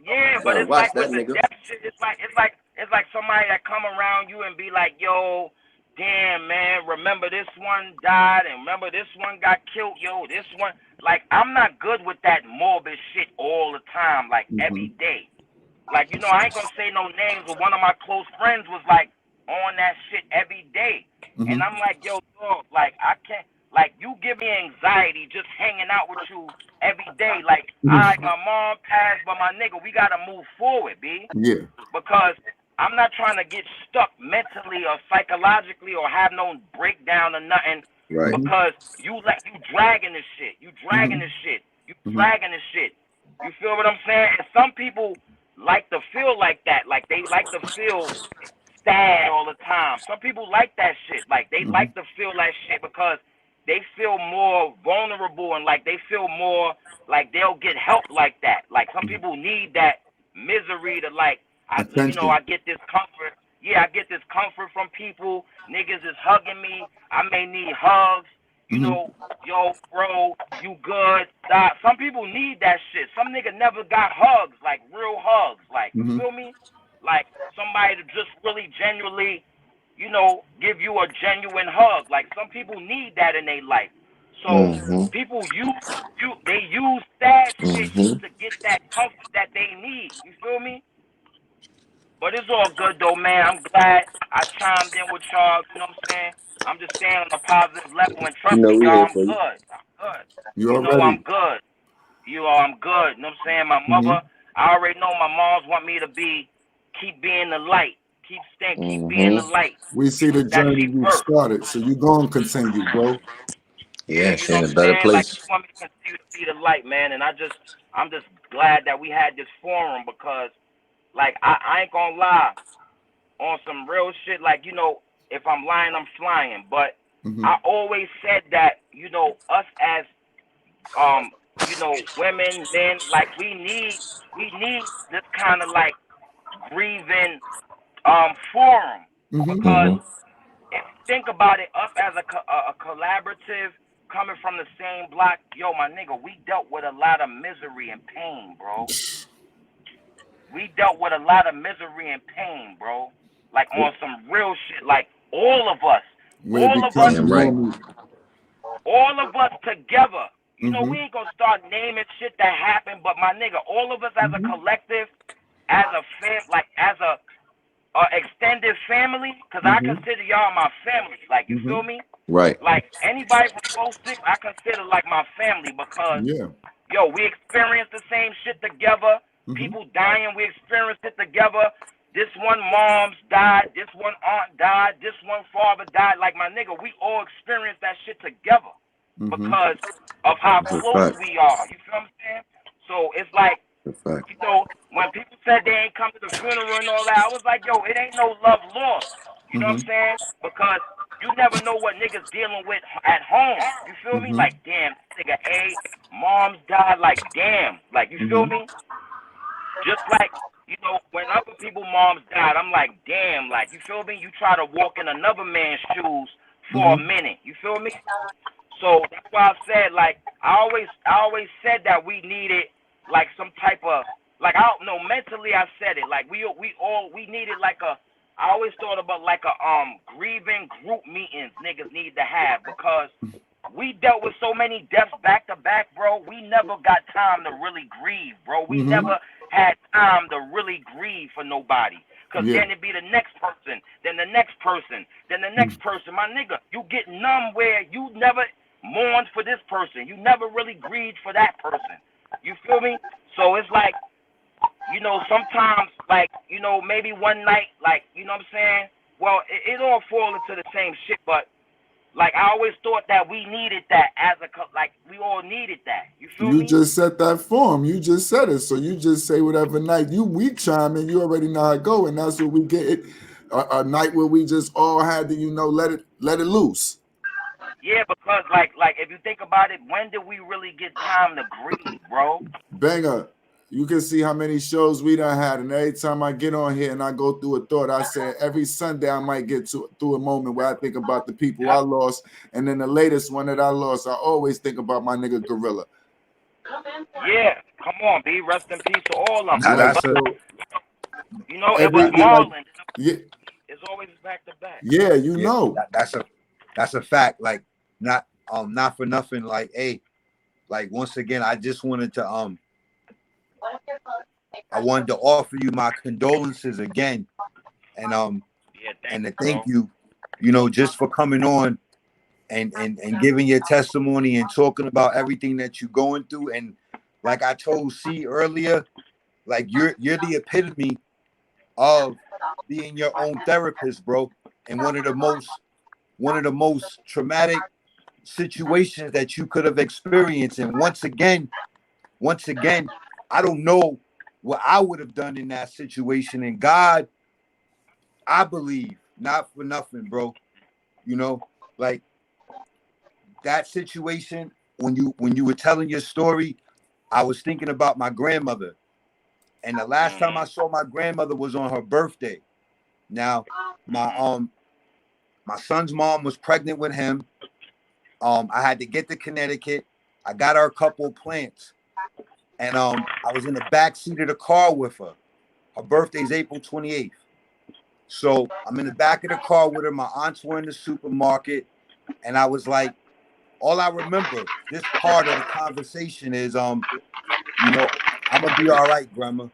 Yeah, but it's watch like with that the nigga. death shit, it's like somebody that come around you and be like, yo, damn man, remember this one died and remember this one got killed, yo, this one. Like, I'm not good with that morbid shit all the time, like every day. Like, you know, I ain't gonna say no names, but one of my close friends was like on that shit every day. And I'm like, yo, dog, like I can't, like you give me anxiety just hanging out with you every day. Like, all right, my mom passed, but my nigga, we gotta move forward, B. Yeah. Because I'm not trying to get stuck mentally or psychologically or have no breakdown or nothing. Right. Because you dragging this shit. You dragging this shit. You dragging this shit. You feel what I'm saying? And some people like to feel like that. Like they like to feel sad all the time. Some people like that shit. Like they like to feel that shit because they feel more vulnerable and like they feel more like they'll get help like that. Like some people need that misery to like, I get this comfort. Yeah, I get this comfort from people. Niggas is hugging me. I may need hugs. You know, yo, bro, you good? Some people need that shit. Some nigga never got hugs, like real hugs. Like, you feel me? Like somebody to just really genuinely, you know, give you a genuine hug. Like some people need that in their life. So people they use sad shit to get that comfort that they need. You feel me? But it's all good though, man. I'm glad I chimed in with y'all. You know what I'm saying? I'm just staying on a positive level and trust me, we y'all, here I'm for you. good. I'm good. You You know already. I'm good. I'm good. You know what I'm saying? My mother, I already know my moms want me to keep being the light. Keep being the light. We see the That journey she you first. started, so you gonna continue, bro. Yeah, You she know in what a I'm better saying? Like place. she want me to continue to be the light, man. And I'm just glad that we had this forum because, like, I ain't gonna lie. On some real shit, like, you know, if I'm lying, I'm flying. But I always said that, you know, us as you know, women, men, like we need this kind of like grieving forum because if you think about it, us as a collaborative coming from the same block, yo, my nigga, we dealt with a lot of misery and pain, bro. We dealt with a lot of misery and pain, bro. Like on some real shit. Like all of us. Where it becomes normal. All of us together. You know, we ain't gonna start naming shit that happened, but my nigga, all of us as a collective, as a as a extended family, because I consider y'all my family. Like, you feel me? Right. Like anybody from 06, I consider like my family because yo, we experienced the same shit together. People dying, we experienced it together. This one mom's died, this one aunt died, this one father died. Like my nigga, we all experienced that shit together because of how close we are. You feel what I'm saying? So it's like, you know, when people said they ain't come to the funeral and all that, I was like, yo, it ain't no love lost. You know what I'm saying? Because you never know what niggas dealing with at home. You feel me? Like, damn, nigga, mom's died. Like, damn. Like, you feel me? Just like, you know, when other people moms died, I'm like, damn. Like, you feel me? You try to walk in another man's shoes for a minute. You feel me? So that's why I said, like, I always said that we needed like some type of, like, I don't know, mentally I said it, like we needed like I always thought about like a grieving group meetings niggas need to have because we dealt with so many deaths back to back, bro. We never got time to really grieve, bro. We never had time to really grieve for nobody. Because then it'd be the next person, then the next person, then the next person. My nigga, you get numb where you never mourned for this person. You never really grieved for that person. You feel me? So it's like, you know, sometimes, like, you know, maybe one night, like, you know what I'm saying? Well, it all falls into the same shit, but, like, I always thought that we needed that as like, we all needed that. You feel me? You just set that form. You just said it. So you just say whatever night we chime in, you already know how it go. And that's what we get. A night where we just all had to, you know, let it loose. Yeah, because like if you think about it, when did we really get time to grieve, bro? Banger, You can see how many shows we done had, and every time I get on here and I go through a thought, I say every Sunday I might get through a moment where I think about the people I lost, and then the latest one that I lost, I always think about my nigga Gorilla. Yeah, come on, B. Rest in peace to all of them. Now that's a You know, it was Marlon. Yeah, It's always back to back. yeah, you know. That's a fact. Like not for nothing. Like hey, like once again, I just wanted to I wanted to offer you my condolences again, and and to thank you, you know, just for coming on and giving your testimony and talking about everything that you're going through. And like I told C earlier, like you're the epitome of being your own therapist, bro. And one of the most traumatic situations that you could have experienced. And once again, I don't know what I would have done in that situation. And God, I believe, not for nothing, bro. You know, like that situation, when you were telling your story, I was thinking about my grandmother. And the last time I saw my grandmother was on her birthday. Now, my son's mom was pregnant with him. I had to get to Connecticut. I got her a couple of plants. And I was in the back seat of the car with her. Her birthday's April 28th. So I'm in the back of the car with her. My aunts were in the supermarket. And I was like, all I remember, this part of the conversation is, you know, I'm going to be all right, Grandma.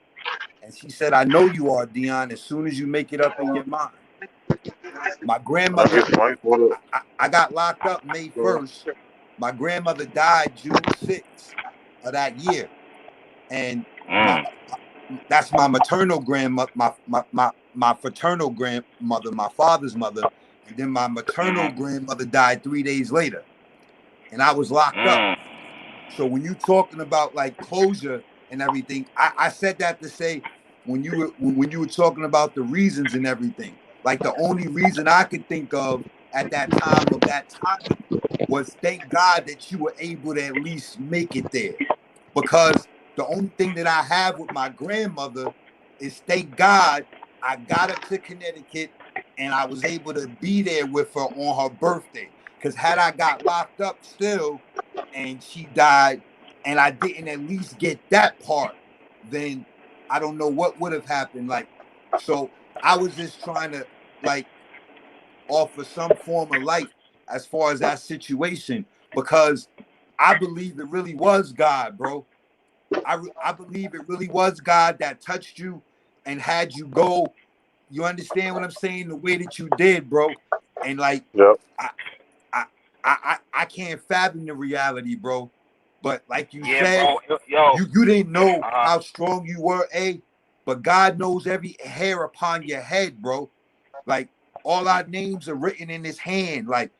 And she said, I know you are, Dion, as soon as you make it up in your mind. My grandmother, I got locked up May 1st. My grandmother died June 6th of that year. And that's my maternal grandmother, my fraternal grandmother, my father's mother. And then my maternal grandmother died 3 days later. And I was locked up. So when you talking about like closure and everything, I said that to say when you were talking about the reasons and everything, like the only reason I could think of at that time was thank God that you were able to at least make it there. Because the only thing that I have with my grandmother is thank God I got up to Connecticut and I was able to be there with her on her birthday. Because had I got locked up still and she died and I didn't at least get that part, then I don't know what would have happened. Like, so I was just trying to like offer some form of light as far as that situation, because I believe it really was God, bro. I believe it really was God that touched you and had you go. You understand what I'm saying? The way that you did, bro. And like, Yep. I can't fathom the reality, bro. But like you Yeah, said, bro. Yo. you didn't know how strong you were, but God knows every hair upon your head, bro. Like all our names are written in his hand. Like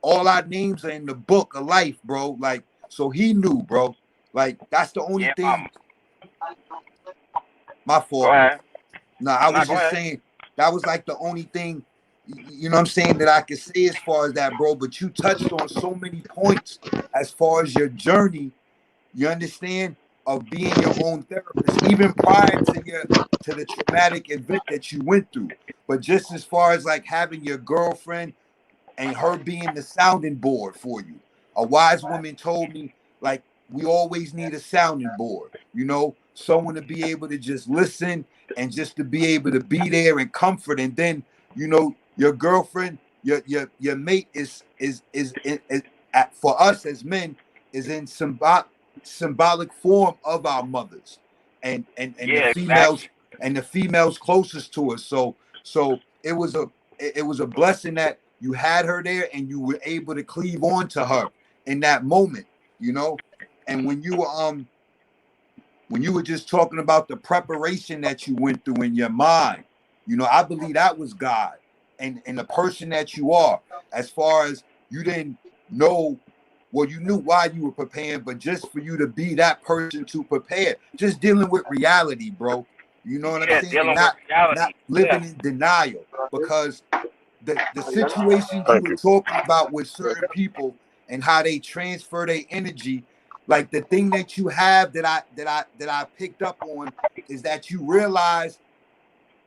all our names are in the book of life, bro. Like, so he knew, bro. Like that's the only thing. My fault. Go ahead. No, I was just saying that was like the only thing, you know what I'm saying, that I could say as far as that, bro. But you touched on so many points as far as your journey, you understand, of being your own therapist, even prior to the traumatic event that you went through. But just as far as like having your girlfriend and her being the sounding board for you. A wise woman told me, like, we always need a sounding board, you know, someone to be able to just listen and just to be able to be there and comfort. And then, you know, your girlfriend, your mate is for us as men is in symbolic form of our mothers and the females and the females closest to us. So it was a blessing that you had her there and you were able to cleave on to her in that moment, you know. And when you were just talking about the preparation that you went through in your mind, you know, I believe that was God and the person that you are. As far as you didn't know, well, you knew why you were preparing, but just for you to be that person to prepare, just dealing with reality, bro. You know what I'm saying? Not living in denial, because the situations you were talking about with certain people and how they transfer their energy, Like the thing that you have that I picked up on is that you realize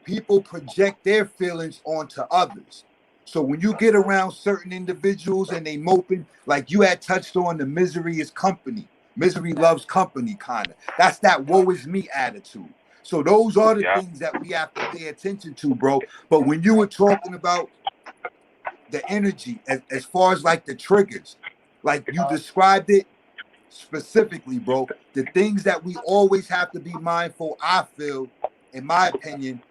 people project their feelings onto others. So when you get around certain individuals and they moping, like you had touched on, the misery is company. Misery loves company, kind of. That's that woe is me attitude. So those are the things that we have to pay attention to, bro. But when you were talking about the energy, as far as like the triggers, like you described it specifically, bro, the things that we always have to be mindful, I feel, in my opinion,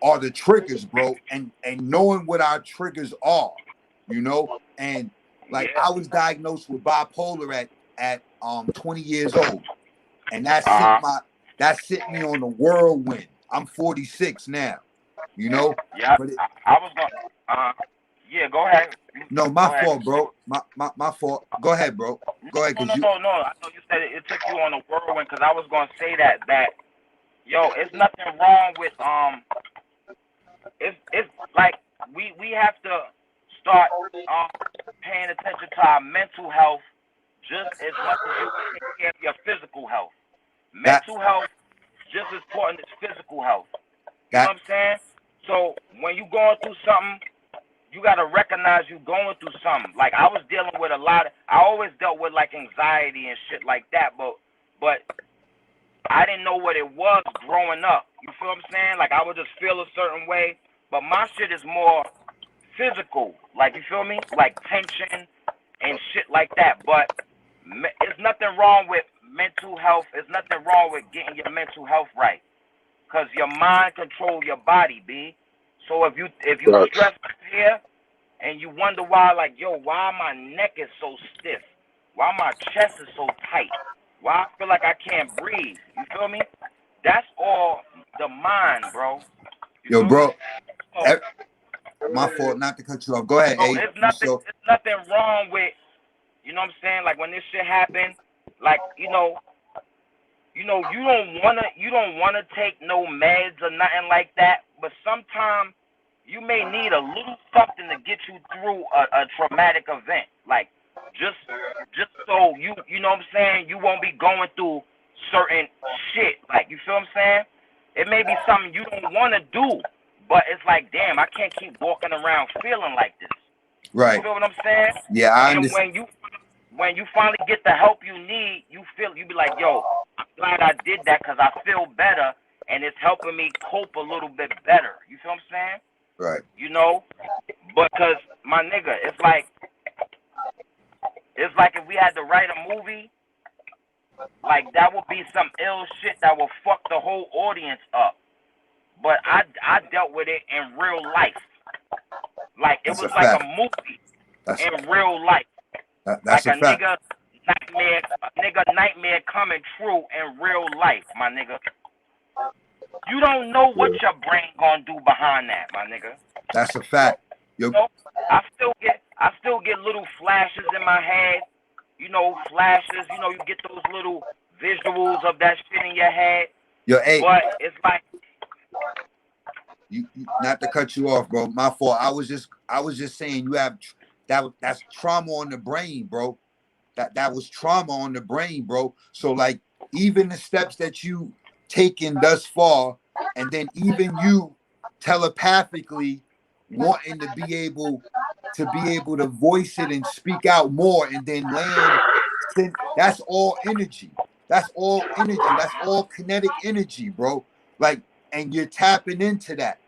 are the triggers, bro, and knowing what our triggers are, you know. And like I was diagnosed with bipolar at 20 years old, and that sent me on a whirlwind. I'm 46 now, you know. Yeah, But I was gonna. Yeah, go ahead. No, my fault, bro. My fault. Go ahead, bro. Go ahead, No. I know you said it took you on a whirlwind because I was gonna say that yo, it's nothing wrong with it's like we have to start paying attention to our mental health just as much as you take care of your physical health. Mental health just as important as physical health. You know what I'm saying? So when you going through something, you gotta recognize you going through something. Like I was dealing with I always dealt with like anxiety and shit like that, but I didn't know what it was growing up. You feel what I'm saying? Like I would just feel a certain way, but my shit is more physical. Like you feel me? Like tension and shit like that. But there's nothing wrong with mental health. There's nothing wrong with getting your mental health right, cause your mind controls your body, B. So if you stress here and you wonder why, like, yo, why my neck is so stiff? Why my chest is so tight? Why I feel like I can't breathe? You feel me? That's all the mind, bro. Yo, bro. My fault not to cut you off. Go ahead, so it's nothing wrong with, you know what I'm saying? Like when this shit happened, like, you don't wanna take no meds or nothing like that, but sometimes you may need a little something to get you through a traumatic event. Like just so you know what I'm saying, you won't be going through certain shit. Like you feel what I'm saying? It may be something you don't want to do, but it's like, damn, I can't keep walking around feeling like this. Right. You feel what I'm saying? Yeah, I understand. When you finally get the help you need, you be like, yo, I'm glad I did that because I feel better and it's helping me cope a little bit better. You feel what I'm saying? Right. You know? Because, my nigga, it's like if we had to write a movie, like that would be some ill shit that will fuck the whole audience up. But I dealt with it in real life. Like it was like a movie in real life. That's like a fact. nigga nightmare coming true in real life, my nigga. You don't know what your brain gonna do behind that, my nigga. That's a fact. You know, I still get little flashes in my head. You know, flashes. You know, you get those little visuals of that shit in your head. Yo, hey. But it's like. You not to cut you off, bro. My fault. I was just saying you have that's trauma on the brain, bro. That was trauma on the brain, bro. So like even the steps that you taken thus far, and then even you telepathically wanting to be able to voice it and speak out more and then land, that's all energy. That's all energy. That's all kinetic energy, bro. Like, and you're tapping into that.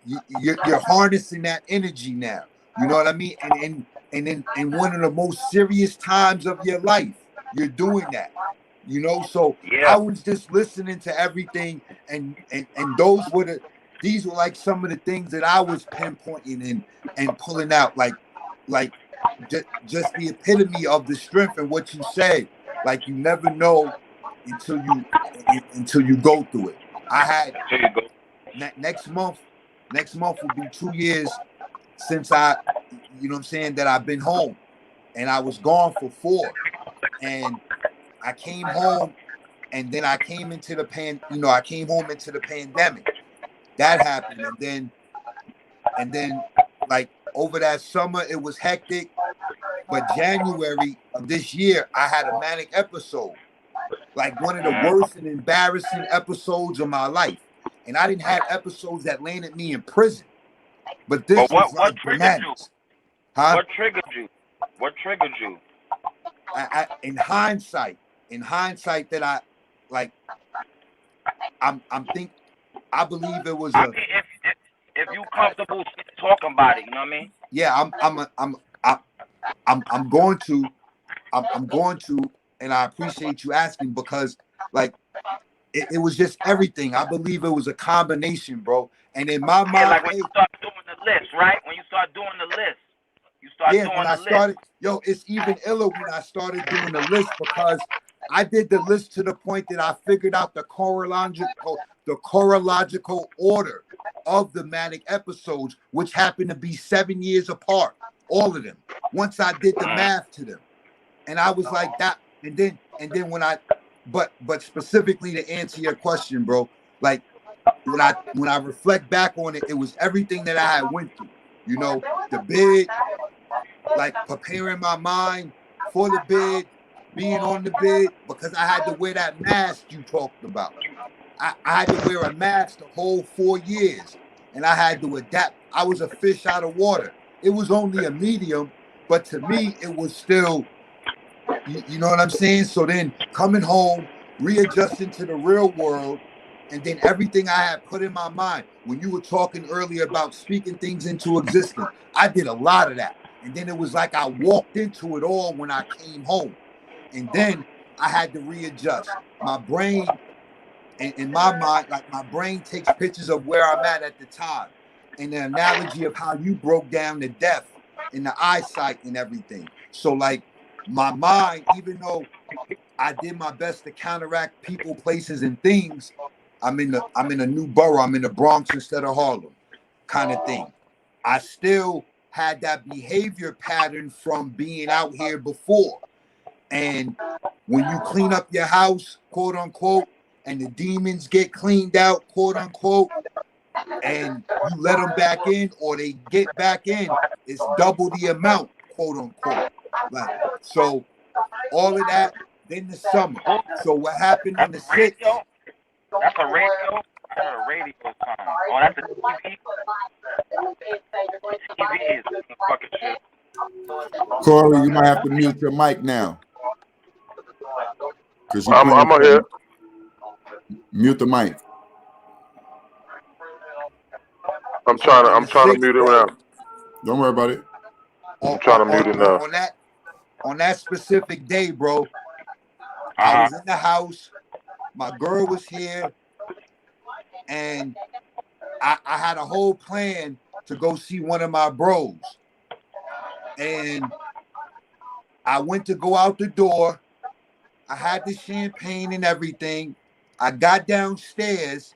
You're harnessing that energy now. You know what I mean? And then in one of the most serious times of your life, you're doing that. You know, so I was just listening to everything, and these were like some of the things that I was pinpointing and pulling out, like just the epitome of the strength and what you said. Like you never know until you go through it. I had next month will be 2 years since you know what I'm saying, that I've been home, and I was gone for 4, and I came home, and then I came into the I came home into the pandemic. That happened, and then like over that summer it was hectic, But January of this year, I had a manic episode, like one of the worst and embarrassing episodes of my life. And I didn't have episodes that landed me in prison, but this But was what like triggered you? bananas, huh? What triggered you? What triggered you? In hindsight, that I like, I believe it was I mean, if you comfortable talking about it, you know what I mean? yeah, I'm going to, and I appreciate you asking because like it was just everything. I believe it was a combination, bro. And in my Yeah, mind, like when you start doing the list, right? When you start doing the list, when I started, it's even iller when I started doing the list because I did the list to the point that I figured out the chronological order of the manic episodes, which happened to be 7 years apart, all of them. Once I did the math to them, and I was like that, and then when but specifically to answer your question, bro, like when I reflect back on it, it was everything that I had went through. You know, the bid, like preparing my mind for the bid, being on the bid, because I had to wear that mask you talked about. I had to wear a mask the whole 4 years, and I had to adapt. I was a fish out of water. It was only a medium, but to me, it was still, you know what I'm saying? So then coming home, readjusting to the real world, and then everything I had put in my mind. When you were talking earlier about speaking things into existence, I did a lot of that. And then it was like I walked into it all when I came home. And then I had to readjust. My brain, in my mind, like my brain takes pictures of where I'm at the time. And the analogy of how you broke down the death and the eyesight and everything. So like my mind, even though I did my best to counteract people, places, and things, I'm in a new borough. I'm in the Bronx instead of Harlem, kind of thing. I still had that behavior pattern from being out here before. And when you clean up your house, quote unquote, and the demons get cleaned out, quote unquote, and you let them back in or they get back in, it's double the amount, quote unquote. Like, so all of that, then the summer. So what happened on the 6th? That's a radio? That's a radio song. Oh, that's a TV? TV is some fucking shit. Cory, you might have to mute your mic now. Because you I'm here. Mute the mic. I'm trying to mute it now. Don't worry about it. I'm trying to mute it now. On that specific day, bro, I was in the house. My girl was here, and I had a whole plan to go see one of my bros. And I went to go out the door. I had the champagne and everything. I got downstairs,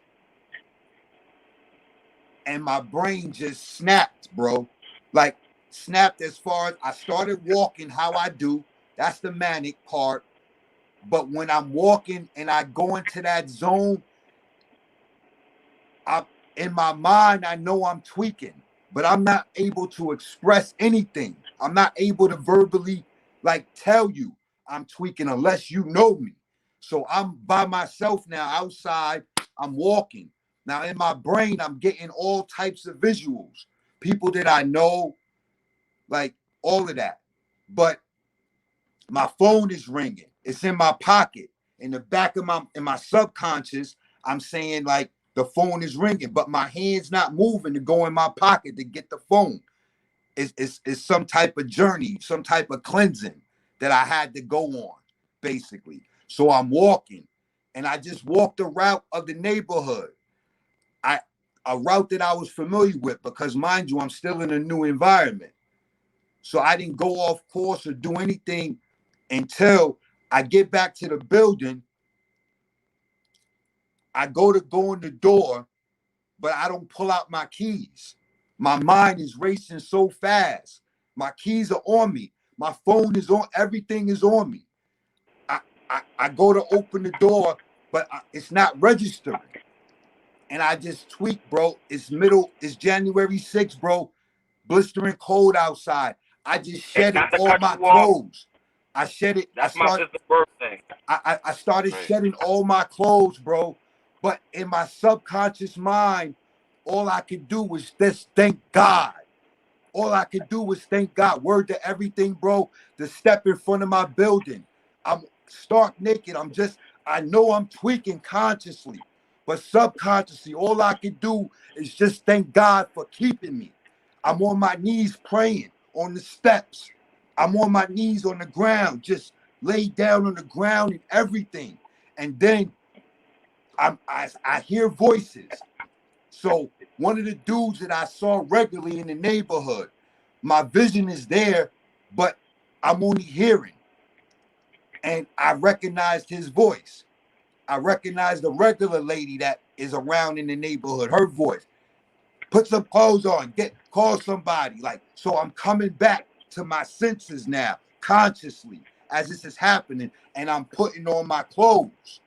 and my brain just snapped, bro. Like, snapped as far as I started walking how I do. That's the manic part. But when I'm walking and I go into that zone, in my mind, I know I'm tweaking, but I'm not able to express anything. I'm not able to verbally like tell you I'm tweaking unless you know me. So I'm by myself now outside. I'm walking. Now in my brain, I'm getting all types of visuals. People that I know, like all of that. But my phone is ringing. It's in my pocket. In the back of my subconscious, I'm saying like the phone is ringing, but my hand's not moving to go in my pocket to get the phone. It's some type of journey, some type of cleansing that I had to go on, basically. So I'm walking, and I just walked the route of the neighborhood. A route that I was familiar with, because mind you, I'm still in a new environment. So I didn't go off course or do anything until I get back to the building. I go in the door, but I don't pull out my keys. My mind is racing so fast. My keys are on me. My phone is on. Everything is on me. I go to open the door, but it's not registering. And I just tweak, bro. It's January 6th, bro. Blistering cold outside. I just Hey, shedded not to all cut my you off. clothes. I shed it. That's my sister birthday. I started Right. shedding all my clothes, bro. But in my subconscious mind, all I could do was just thank God. All I could do was thank God. Word to everything, bro. To step in front of my building. I'm stark naked. I know I'm tweaking consciously, but subconsciously, all I could do is just thank God for keeping me. I'm on my knees praying on the steps. I'm on my knees on the ground, just laid down on the ground and everything. And then I hear voices. So one of the dudes that I saw regularly in the neighborhood, my vision is there, but I'm only hearing. And I recognized his voice. I recognized the regular lady that is around in the neighborhood, her voice. Put some clothes on, call somebody. Like, so I'm coming back to my senses now, consciously, as this is happening, and I'm putting on my clothes.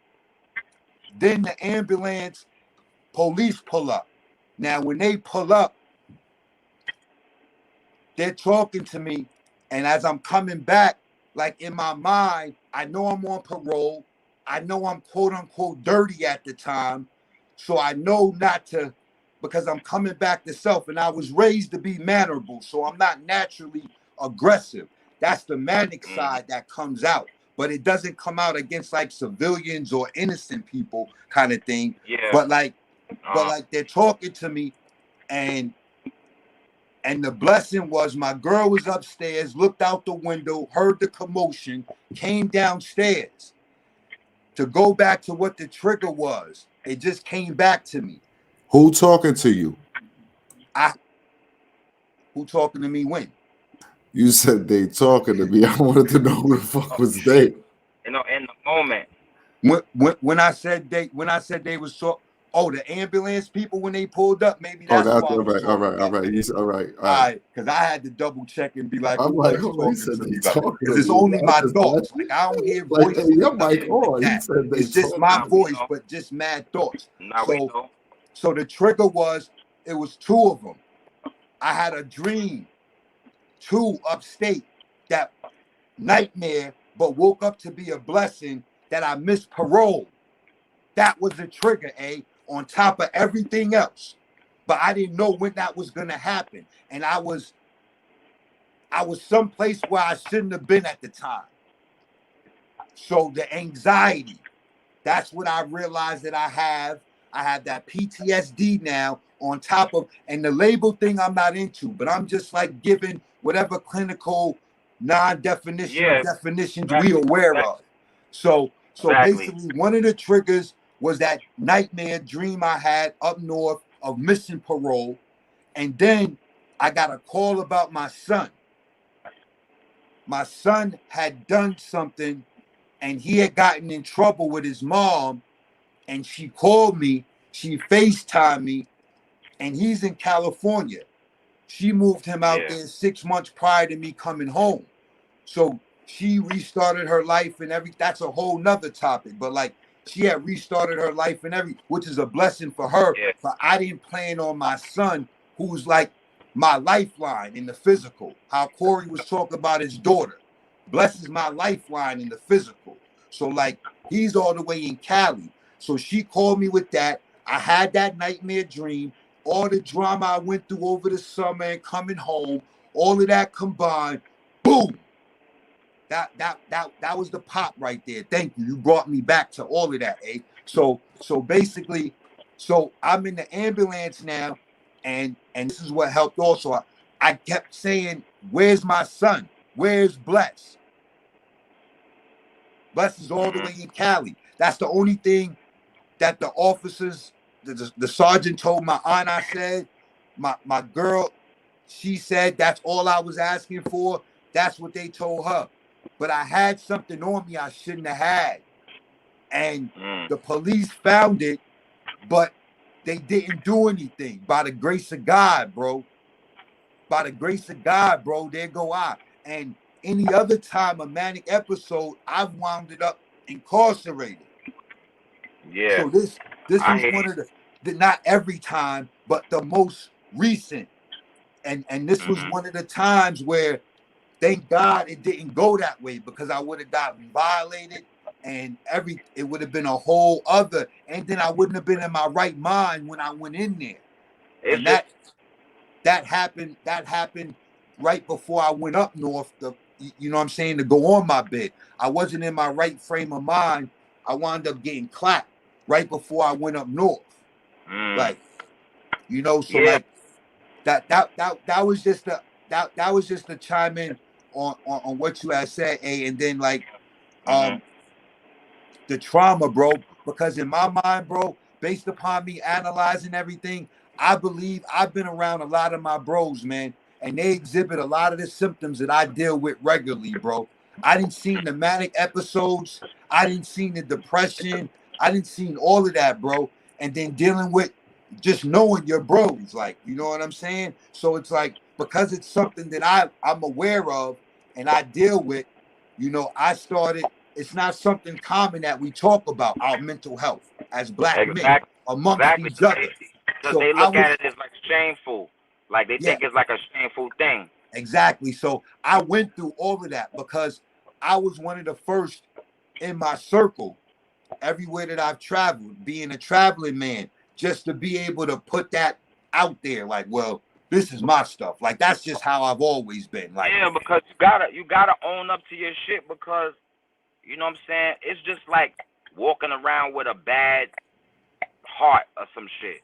Then the ambulance, police pull up. Now, when they pull up, they're talking to me, and as I'm coming back, like in my mind, I know I'm on parole. I know I'm quote unquote dirty at the time. So I know not to, because I'm coming back to self, and I was raised to be mannerable. So I'm not naturally aggressive. That's the manic side that comes out, but it doesn't come out against like civilians or innocent people kind of thing. Yeah. But like they're talking to me, and the blessing was my girl was upstairs, looked out the window, heard the commotion, came downstairs. To go back to what the trigger was, it just came back to me. Who talking to you? Who talking to me when? You said they talking to me. I wanted to know who the fuck was they. You know, in the moment. When I said they was so. Oh, the ambulance people when they pulled up, maybe that's why. All right. All right. Because I had to double check and be like, I'm who like, was oh, he said they talking. Because it's only my thoughts. Like I don't hear like, voices. hey, your mic on. He said they it's just my voice, but just mad thoughts. So the trigger was, it was two of them. I had a dream, two upstate, that nightmare, but woke up to be a blessing, that I missed parole. That was the trigger, on top of everything else. But I didn't know when that was gonna happen. And I was someplace where I shouldn't have been at the time. So the anxiety, that's what I realized that I have. I have that PTSD now on top of, and the label thing I'm not into, but I'm just like giving whatever clinical non-definition definitions we aware of. So basically one of the triggers was that nightmare dream I had up north of missing parole. And then I got a call about my son. My son had done something, and he had gotten in trouble with his mom, and she called me, she FaceTimed me, and he's in California. She moved him out there 6 months prior to me coming home. So she restarted her life and that's a whole nother topic. But like, she had restarted her life and which is a blessing for her. Yeah. But I didn't plan on my son, who's like my lifeline in the physical. How Cory was talking about his daughter. Blesses my lifeline in the physical. So like, he's all the way in Cali. So she called me with that. I had that nightmare dream, all the drama I went through over the summer and coming home, all of that combined, boom. That was the pop right there. Thank you. You brought me back to all of that, So basically, I'm in the ambulance now, and this is what helped also. I kept saying, where's my son? Where's Bless? Bless is all the way in Cali. That's the only thing that the officers, the sergeant told my aunt. I said, my girl, she said that's all I was asking for. That's what they told her. But I had something on me I shouldn't have had. And the police found it, but they didn't do anything. By the grace of God, bro. By the grace of God, bro, there go I. And any other time, a manic episode, I've wound up incarcerated. Yeah. So this was one of the, not every time, but the most recent. And this was one of the times where thank God it didn't go that way, because I would have gotten violated and it would have been a whole other, and then I wouldn't have been in my right mind when I went in there. It's And just that happened right before I went up north, you know what I'm saying, to go on my bid. I wasn't in my right frame of mind. I wound up getting clapped right before I went up north. Like, you know, so yeah. like that was just that was just to chime in on what you had said, and then like the trauma, bro, because in my mind, bro, based upon me analyzing everything, I believe I've been around a lot of my bros, man, and they exhibit a lot of the symptoms that I deal with regularly, bro. I didn't see the manic episodes. I didn't see the depression. I didn't see all of that, bro. And then dealing with just knowing your bros, like, you know what I'm saying? So it's like, because it's something that I'm aware of and I deal with, you know, it's not something common that we talk about, our mental health as black men amongst Exactly. each other. Because So they I look was, at it as like shameful. Like they yeah, think it's like a shameful thing. exactly. So I went through all of that because I was one of the first in my circle, everywhere that I've traveled, being a traveling man, just to be able to put that out there. Like, well, this is my stuff. Like, that's just how I've always been. Like, Yeah, because you gotta own up to your shit, because you know what I'm saying? It's just like walking around with a bad heart or some shit.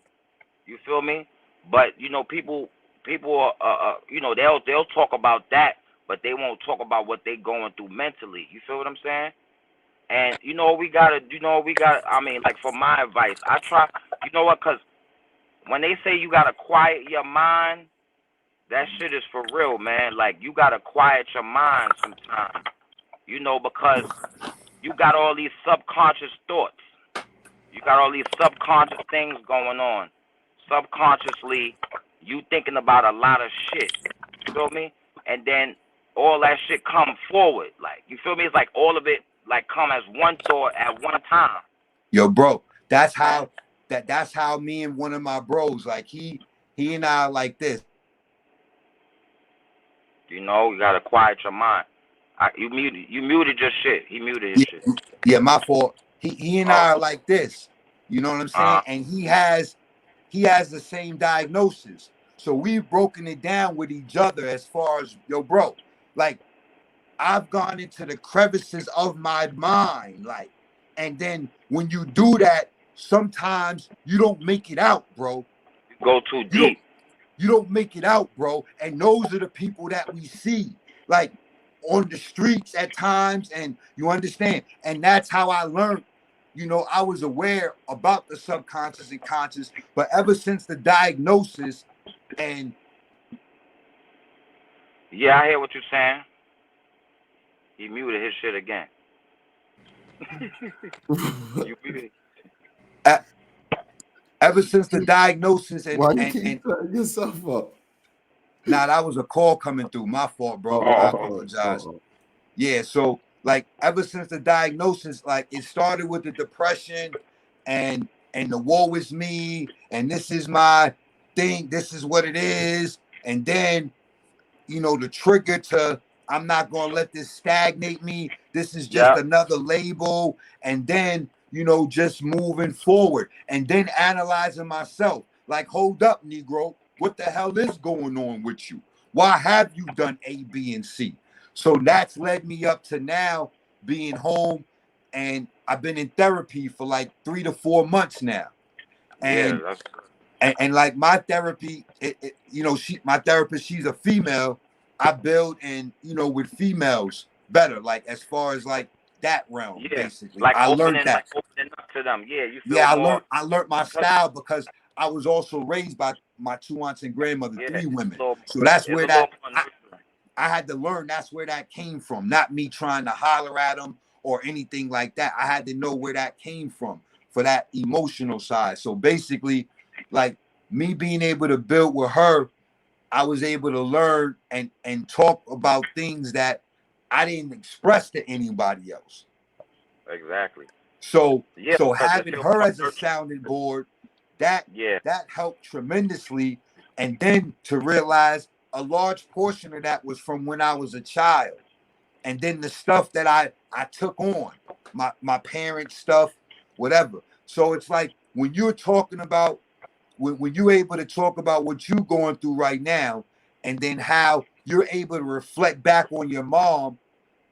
You feel me? But you know, people you know, they'll talk about that, but they won't talk about what they going through mentally. You feel what I'm saying? And you know we gotta, I mean, like, for my advice, I try, you know what? Cause when they say you gotta quiet your mind, that shit is for real, man. Like, you gotta quiet your mind sometimes, you know, because you got all these subconscious thoughts. You got all these subconscious things going on. Subconsciously, you thinking about a lot of shit. You feel me? And then all that shit come forward. Like, you feel me? It's like all of it like come as one thought at one time. yo, bro, that's how me and one of my bros, like he and I are like this. You know, you gotta quiet your mind. You muted your shit. He muted his shit. Yeah, my fault. He and I are like this. You know what I'm saying? And he has the same diagnosis. So we've broken it down with each other as far as, yo, bro, like, I've gone into the crevices of my mind, like, and then when you do that, sometimes you don't make it out, bro. You go too deep. You don't make it out, bro. And those are the people that we see, like, on the streets at times, and you understand. And that's how I learned. You know, I was aware about the subconscious and conscious, but ever since the diagnosis, and yeah, I hear what you're saying. He muted his shit again. You muted. Ever since the diagnosis, and why you keep cutting yourself up? Nah, that was a call coming through. My fault, bro. I apologize. Yeah, so like ever since the diagnosis, like it started with the depression and the woe is me, and this is my thing, this is what it is. And then, you know, the trigger to, I'm not gonna let this stagnate me. This is just another label. And then, you know, just moving forward and then analyzing myself. Like, hold up, Negro. What the hell is going on with you? Why have you done A, B, and C? So that's led me up to now being home, and I've been in therapy for like 3 to 4 months now. And and like my therapy, you know, my therapist, she's a female. I build and, you know, with females better, like as far as like that realm, basically. Like I learned that. Like opening up to them. Yeah, you feel more. I learned my style because I was also raised by my 2 aunts and grandmother, 3 women. So that's where I had to learn. That's where that came from. Not me trying to holler at them or anything like that. I had to know where that came from for that emotional side. So basically, like me being able to build with her, I was able to learn and talk about things that I didn't express to anybody else. Exactly. So having her as a sounding board, that helped tremendously. And then to realize a large portion of that was from when I was a child. And then the stuff that I took on, my parents' stuff, whatever. So it's like when you're talking about, when you're able to talk about what you're going through right now, and then how you're able to reflect back on your mom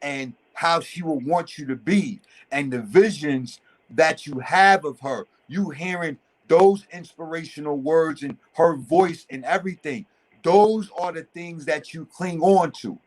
and how she will want you to be, and the visions that you have of her, you hearing those inspirational words and her voice and everything, those are the things that you cling on to.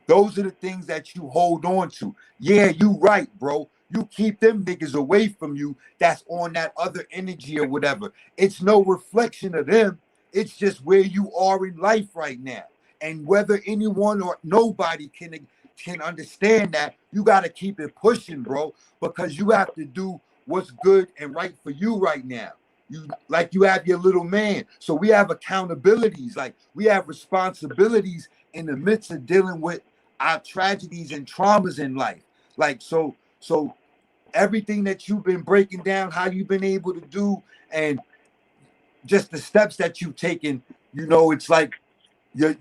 Those are the things that you hold on to. Yeah, you right, bro. You keep them niggas away from you that's on that other energy or whatever. It's no reflection of them. It's just where you are in life right now. And whether anyone or nobody can understand that, you got to keep it pushing, bro, because you have to do what's good and right for you right now. You like you have your little man. So we have accountabilities, like we have responsibilities in the midst of dealing with our tragedies and traumas in life. Like so everything that you've been breaking down, how you've been able to do, and just the steps that you've taken, you know, it's like your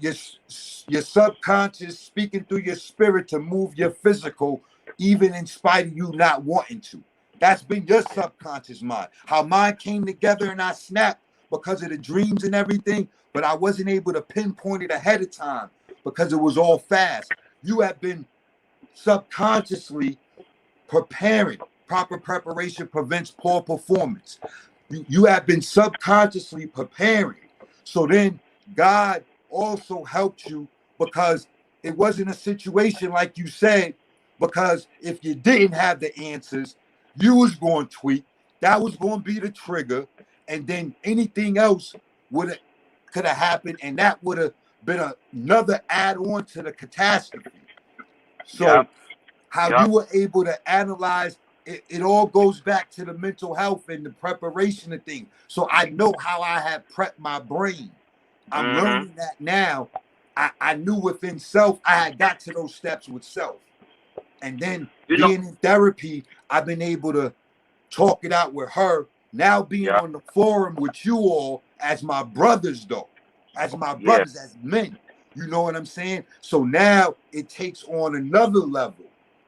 subconscious speaking through your spirit to move your physical, even in spite of you not wanting to. That's been your subconscious mind. How mine came together and I snapped because of the dreams and everything, but I wasn't able to pinpoint it ahead of time because it was all fast. You have been subconsciously preparing. Proper preparation prevents poor performance. You have been subconsciously preparing. So then God also helped you because it wasn't a situation like you said, because if you didn't have the answers, you was going to tweak. That was going to be the trigger. And then anything else could have happened, and that would have been another add-on to the catastrophe. So how you were able to analyze it all goes back to the mental health and the preparation of things. So I know how I have prepped my brain. I'm learning that now. I knew within self, I had got to those steps with self. And then being in therapy, I've been able to talk it out with her. Now being on the forum with you all as my brothers, though, as my brothers, as men. You know what I'm saying? So now it takes on another level,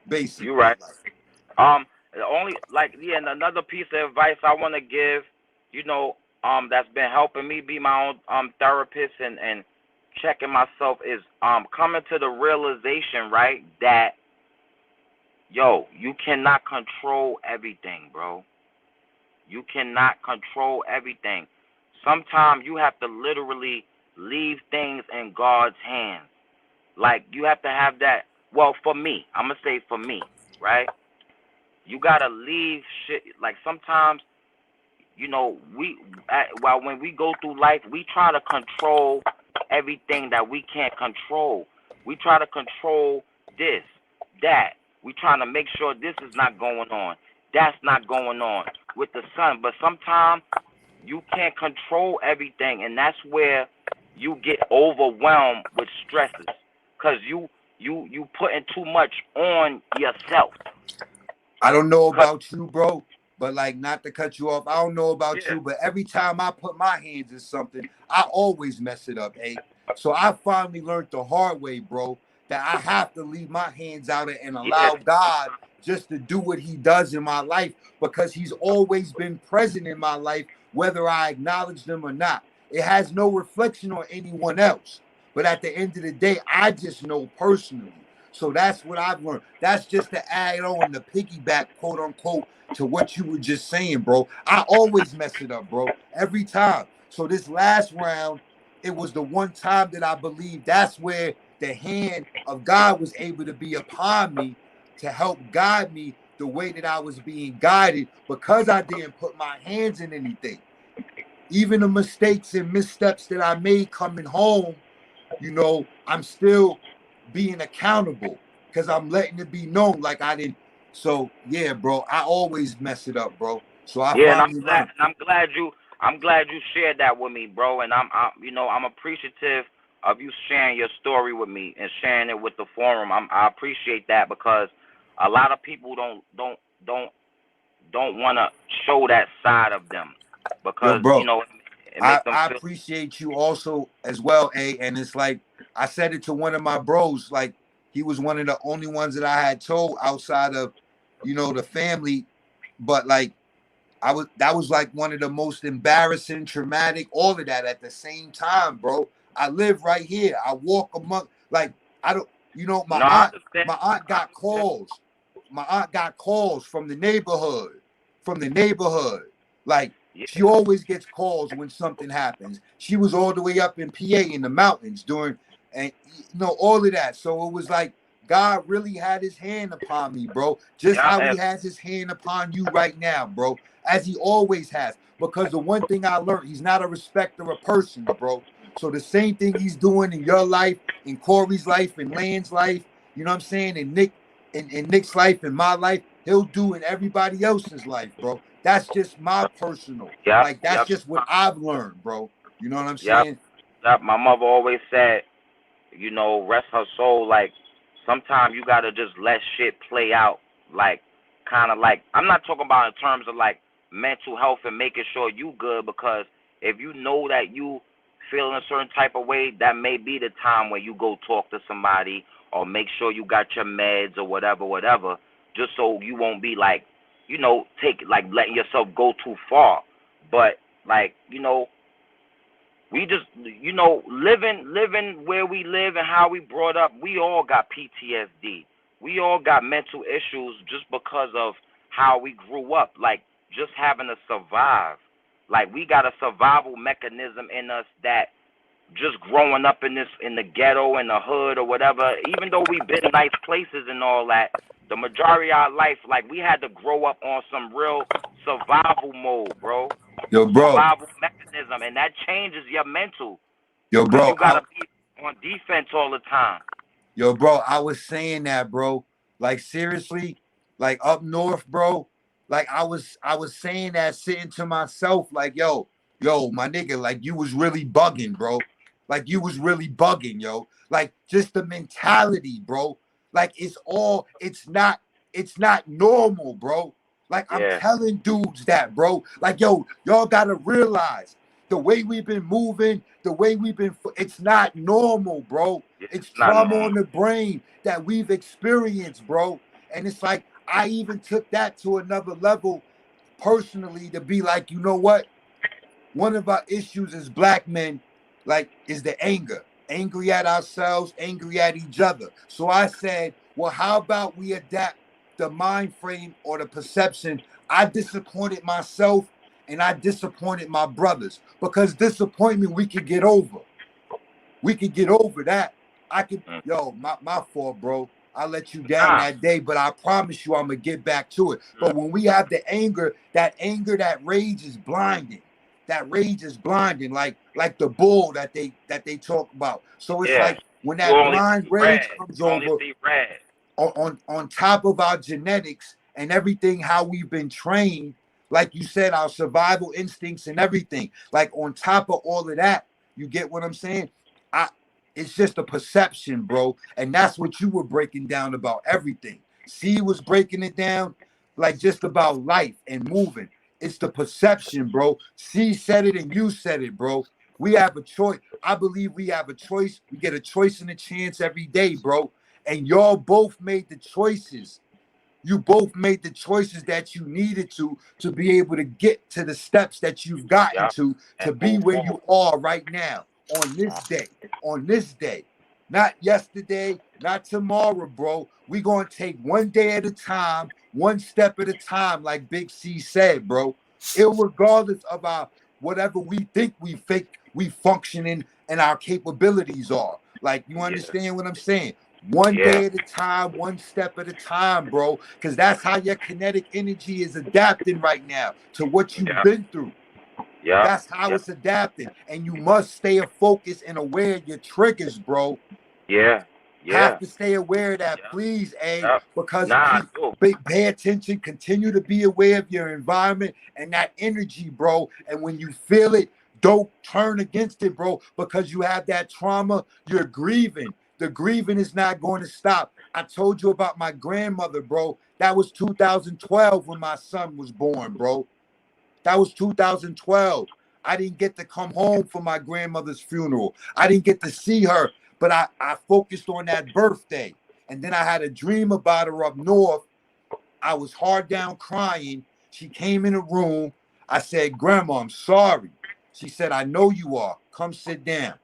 basically. You're right. Only and another piece of advice I want to give, you know, that's been helping me be my own therapist and checking myself is coming to the realization, right, that you cannot control everything, bro. You cannot control everything. Sometimes you have to literally leave things in God's hands. Like, you have to have that. Well, for me, I'm going to say for me, right? You got to leave shit. Like, sometimes, you know, when we go through life, we try to control everything that we can't control. We try to control this, that. We trying to make sure this is not going on. That's not going on with the sun. But sometimes you can't control everything, and that's where you get overwhelmed with stresses because you putting too much on yourself. I don't know about you, bro, but like, not to cut you off, I don't know about you, but every time I put my hands in something, I always mess it up, eh? So I finally learned the hard way, bro, that I have to leave my hands out and allow God just to do what he does in my life, because he's always been present in my life, whether I acknowledge them or not. It has no reflection on anyone else. But at the end of the day, I just know personally. So that's what I've learned. That's just to add on the piggyback, quote unquote, to what you were just saying, bro. I always mess it up, bro, every time. So this last round, it was the one time that I believe that's where the hand of God was able to be upon me to help guide me the way that I was being guided, because I didn't put my hands in anything. Even the mistakes and missteps that I made coming home, you know, I'm still being accountable because I'm letting it be known like I didn't. So yeah, bro, I always mess it up, bro. So I'm glad you shared that with me, bro. And I'm appreciative of you sharing your story with me and sharing it with the forum. I appreciate that, because a lot of people don't want to show that side of them, because bro, you know, it makes them I feel. appreciate you also as well, and it's like, I said it to one of my bros, like he was one of the only ones that I had told outside of, you know, the family. But like that was like one of the most embarrassing, traumatic, all of that at the same time, bro. I live right here. I walk among, like, I don't, you know, No, I understand. my aunt got calls. My aunt got calls from the neighborhood, Like, Yeah. she always gets calls when something happens. She was all the way up in PA in the mountains during, and you know, all of that. So it was like God really had his hand upon me, bro. Just how he has his hand upon you right now, bro, as he always has. Because the one thing I learned, he's not a respecter of persons, bro. So the same thing he's doing in your life, in Cory's life, in Land's life, you know what I'm saying, in Nick's life, in my life, he'll do in everybody else's life, bro. That's just my personal. Like, that's just what I've learned, bro. You know what I'm saying? Yep. My mother always said, you know, rest her soul. Like, sometimes you gotta just let shit play out. Like, kind of like, I'm not talking about in terms of like mental health and making sure you good, because if you know that you feeling a certain type of way, that may be the time where you go talk to somebody or make sure you got your meds or whatever, just so you won't be like, you know, letting yourself go too far. But like, you know, we just, you know, living where we live and how we brought up, we all got PTSD. We all got mental issues just because of how we grew up, like just having to survive. Like, we got a survival mechanism in us that just growing up in the ghetto, in the hood or whatever, even though we've been in nice places and all that, the majority of our life, like, we had to grow up on some real survival mode, bro. Yo, bro. Survival mechanism, and that changes your mental. Yo, bro. You gotta be on defense all the time. Yo, bro, I was saying that, bro. Like, seriously, like up north, bro. Like, I was saying that, sitting to myself, like, yo, my nigga, like, you was really bugging, bro. Like, you was really bugging, yo. Like, just the mentality, bro. Like, it's not normal, bro. Like, I'm telling dudes that, bro. Like, yo, y'all gotta realize the way we've been moving, the way we've been, it's not normal, bro. It's trauma on the brain that we've experienced, bro. And it's like, I even took that to another level personally, to be like, you know what? One of our issues as black men, like, is the anger. Angry at ourselves, angry at each other. So I said, well, how about we adapt the mind frame or the perception? I disappointed myself and I disappointed my brothers, because disappointment we could get over. We could get over that. I could, yo, my fault, bro. I let you down that day, but I promise you I'm gonna get back to it. But when we have the anger, that rage is blinding. That rage is blinding, like the bull that they talk about. So it's like, when that blind rage comes over, on top of our genetics and everything, how we've been trained, like you said, our survival instincts and everything, like, on top of all of that, you get what I'm saying? It's just a perception, bro. And that's what you were breaking down about everything. C was breaking it down, like, just about life and moving. It's the perception, bro. C said it and you said it, bro. We have a choice. I believe we have a choice. We get a choice and a chance every day, bro. And y'all both made the choices. You both made the choices that you needed to be able to get to the steps that you've gotten to be where you are right now. On this day, not yesterday, not tomorrow, bro. We gonna take one day at a time, one step at a time, like Big C said, bro. Irregardless of our whatever we think we functioning and our capabilities are. Like, you understand what I'm saying? One day at a time, one step at a time, bro. Because that's how your kinetic energy is adapting right now to what you've been through. That's how it's adapting. And you must stay focused and aware of your triggers, bro. Have to stay aware of that, please, because pay attention, continue to be aware of your environment and that energy, bro. And when you feel it, don't turn against it, bro, because you have that trauma, you're grieving. The grieving is not going to stop. I told you about my grandmother, bro. That was 2012 when my son was born, bro. That was 2012. I didn't get to come home for my grandmother's funeral. I didn't get to see her. but I focused on that birthday. And then I had a dream about her up north. I was hard down crying. She came in the room. I said, Grandma, I'm sorry. She said, I know you are. Come sit down.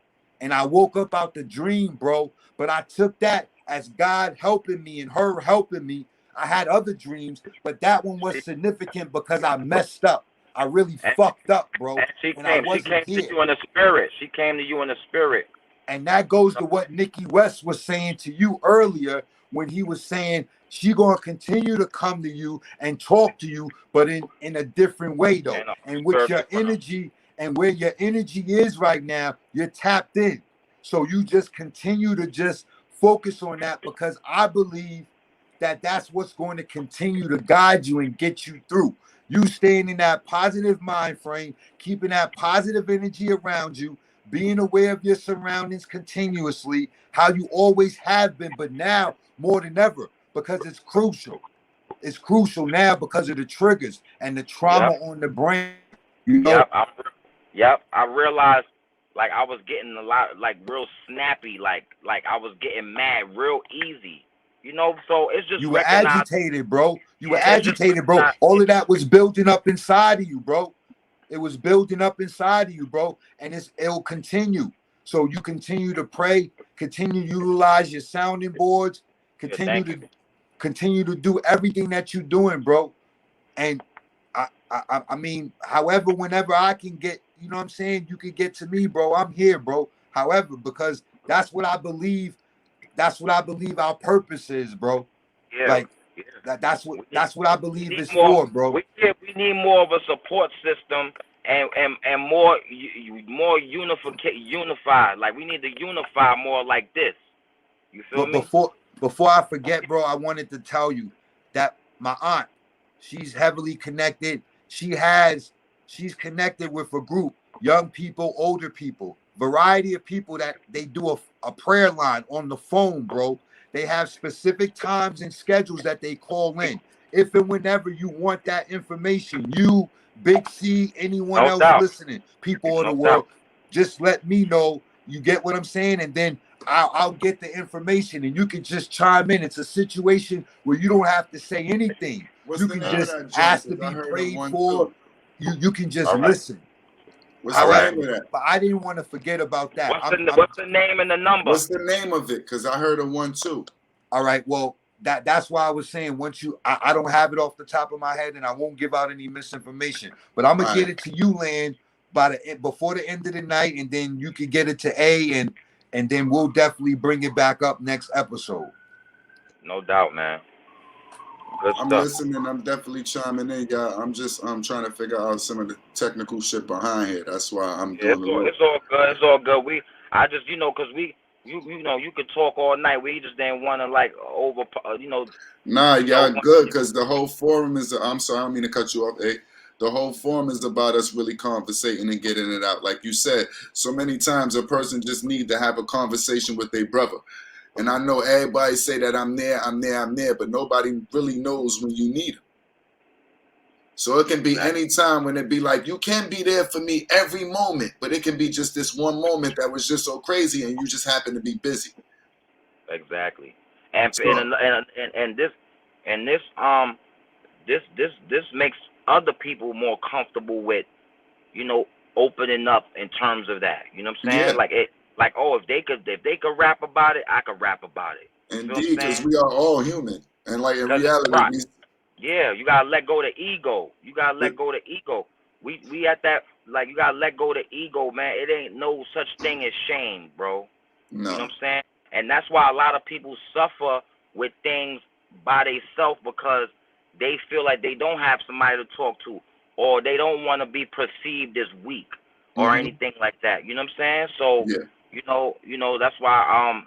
And I woke up out the dream, bro. But I took that as God helping me and her helping me. I had other dreams, but that one was significant because I messed up. I really And, fucked up, bro. and she And I came wasn't to here. you in the spirit. She came to you in the spirit. And that goes to what Nikki West was saying to you earlier when he was saying she gonna continue to come to you and talk to you, but in a different way though. And And with your spiritual realm. energy and where your energy is right now, you're tapped in. So you just continue to just focus on that because I believe that that's what's going to continue to guide you and get you through. You staying in that positive mind frame, keeping that positive energy around you, being aware of your surroundings continuously, how you always have been, but now more than ever, because it's crucial. It's crucial now because of the triggers and the trauma Yep. on the brain. You know, Yep. I realized like I was getting a lot like real snappy, like I was getting mad real easy. You know, so it's just you were recognize. agitated, bro. You were Yeah, it's just agitated, bro. recognize. All of that was building up inside of you, bro. It was building up inside of you, bro, and it'll continue. So you continue to pray, continue to utilize your sounding boards, Yeah, continue thank you. to do everything that you're doing, bro. And I mean, however, whenever I can get, you know what I'm saying, you can get to me, bro. I'm here, bro. However, because that's what I believe. That's what I believe our purpose is, bro. Yeah, Like yeah. that's what We need, I we believe need it's more. for, bro. We need more of a support system and more more unified. Like we need to unify more like this. You feel But me? before I forget, bro, I wanted to tell you that my aunt, she's heavily connected. She's connected with a group, young people, older people, variety of people that they do a prayer line on the phone, bro. They have specific times and schedules that they call in. If and whenever you want that information, you, Big C, anyone No else doubt. listening, people of the No doubt. world, just let me know. You get what I'm saying? And then I'll get the information and you can just chime in. It's a situation where you don't have to say anything. What's You the can name of just that joint? ask to Because I be heard of prayed one for. too. You can just All right. listen. What's All the right. name of that? But I didn't want to forget about that. What's the name and the number? What's the name of it? Because I heard of one too. All right. Well, that's why I was saying once I don't have it off the top of my head and I won't give out any misinformation. But I'm gonna All get right. it to you, Land, before the end of the night, and then you can get it to A and then we'll definitely bring it back up next episode. No doubt, man. Good I'm stuff. listening. I'm definitely chiming in, y'all. I'm trying to figure out some of the technical shit behind here. That's why I'm Yeah, doing a little. it's all good. It's all good. I just, cause you know, you could talk all night. We just didn't want to like Nah, y'all one- good because the whole forum is. I'm sorry, I don't mean to cut you off. Hey, the whole forum is about us really conversating and getting it out. Like you said, so many times a person just need to have a conversation with their brother. And I know everybody say that I'm there, but nobody really knows when you need them. So it can be any time when it be like, you can be there for me every moment, but it can be just this one moment that was just so crazy and you just happen to be busy. Exactly. And So, this makes other people more comfortable with, opening up in terms of that. You know what I'm saying? yeah, If they could rap about it, I could rap about it. You feel what I'm indeed, because saying? we are all human. And like in Because it's reality, right. Yeah, you gotta let go of the ego. You gotta let go of the ego. We at that, like, you gotta let go of the ego, man. It ain't no such thing as shame, bro. no. You know what I'm saying? And that's why a lot of people suffer with things by themselves because they feel like they don't have somebody to talk to, or they don't want to be perceived as weak or anything like that. You know what I'm saying? So, Yeah. that's why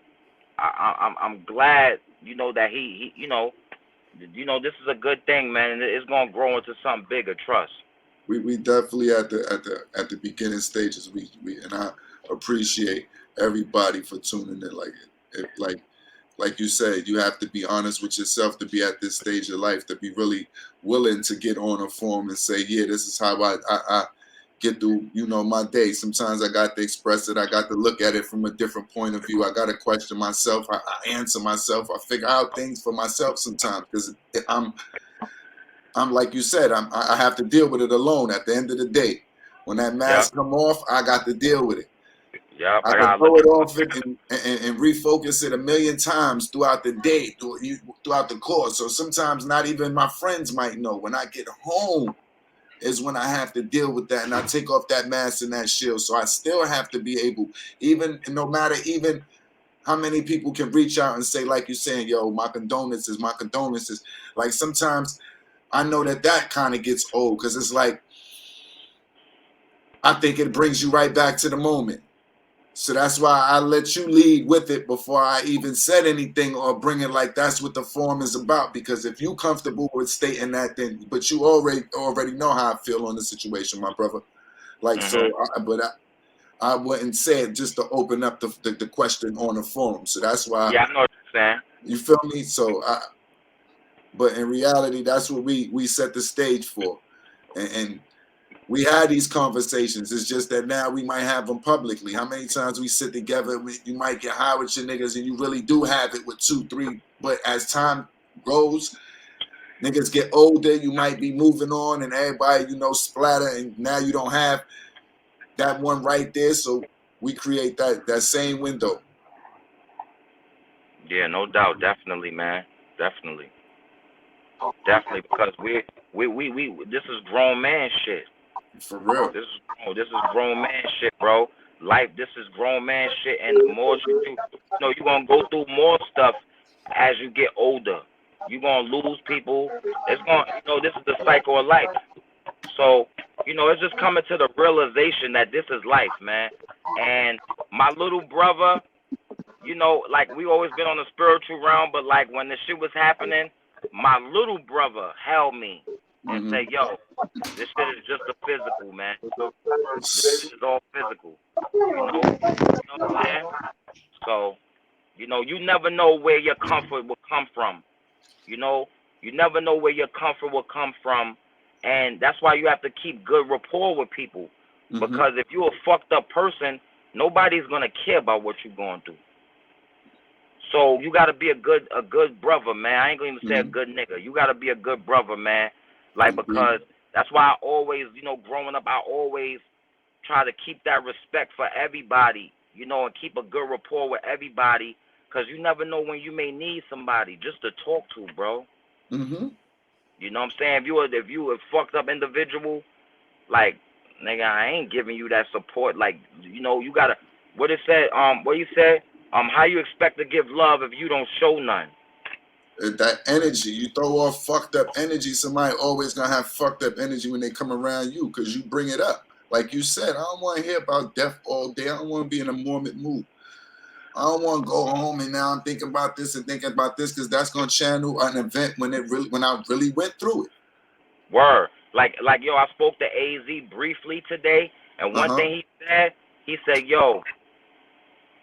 I'm glad, that he this is a good thing, man, and it's gonna grow into something bigger. Trust. We definitely at the beginning stages. We and I appreciate everybody for tuning in. Like you said, you have to be honest with yourself to be at this stage of life, to be really willing to get on a forum and say, yeah, this is how I get through, my day. Sometimes I got to express it. I got to look at it from a different point of view. I got to question myself. I answer myself. I figure out things for myself sometimes because I'm like you said, I have to deal with it alone at the end of the day. When that mask come off, I got to deal with it. Yep, I I can gotta throw look it at off it and refocus it a million times throughout the day, throughout the course. So sometimes not even my friends might know. When I get home is when I have to deal with that, and I take off that mask and that shield. So I still have to be able, even no matter even how many people can reach out and say, like you're saying, yo, my condolences, my condolences. Like sometimes I know that kind of gets old because it's like, I think it brings you right back to the moment. So that's why I let you lead with it before I even said anything or bring it like that's what the forum is about. Because if you comfortable with stating that, then but you already know how I feel on the situation, my brother. Like I wouldn't say it just to open up the question on the forum. So that's why Yeah, I know what you're saying. you feel me. So but in reality, that's what we set the stage for, and we had these conversations. It's just that now we might have them publicly. How many times we sit together, you might get high with your niggas and you really do have it with 2, 3. But as time goes, niggas get older, you might be moving on and everybody, splatter. And now you don't have that one right there. So we create that same window. Yeah, no doubt. Definitely, man. Definitely. Because we this is grown man shit. For real. This is grown man shit, bro. Life, this is grown man shit, and the more you do, you're gonna go through more stuff as you get older. You're gonna lose people. It's gonna, this is the cycle of life. So, it's just coming to the realization that this is life, man. And my little brother, like we always been on the spiritual realm, but like when the shit was happening, my little brother held me and said, "Yo, this shit is just a physical, man. This shit is all physical." You know what I'm saying? So, you never know where your comfort will come from. You never know where your comfort will come from, and that's why you have to keep good rapport with people. Because if you're a fucked up person, nobody's gonna care about what you're going through. So you gotta be a good brother, man. I ain't gonna even say a good nigga. You gotta be a good brother, man. Like, because that's why I always, growing up, I always try to keep that respect for everybody, and keep a good rapport with everybody, because you never know when you may need somebody just to talk to, bro. You know what I'm saying? If you a fucked up individual, like, nigga, I ain't giving you that support. Like, you gotta, what you said, how you expect to give love if you don't show none? That energy, you throw off fucked up energy, somebody always gonna have fucked up energy when they come around you because you bring it up. Like you said, I don't want to hear about death all day. I don't want to be in a morbid mood. I don't want to go home and now I'm thinking about this and thinking about this because that's gonna channel an event when I really went through it. Word. Like yo, I spoke to AZ briefly today, and one thing he said, yo,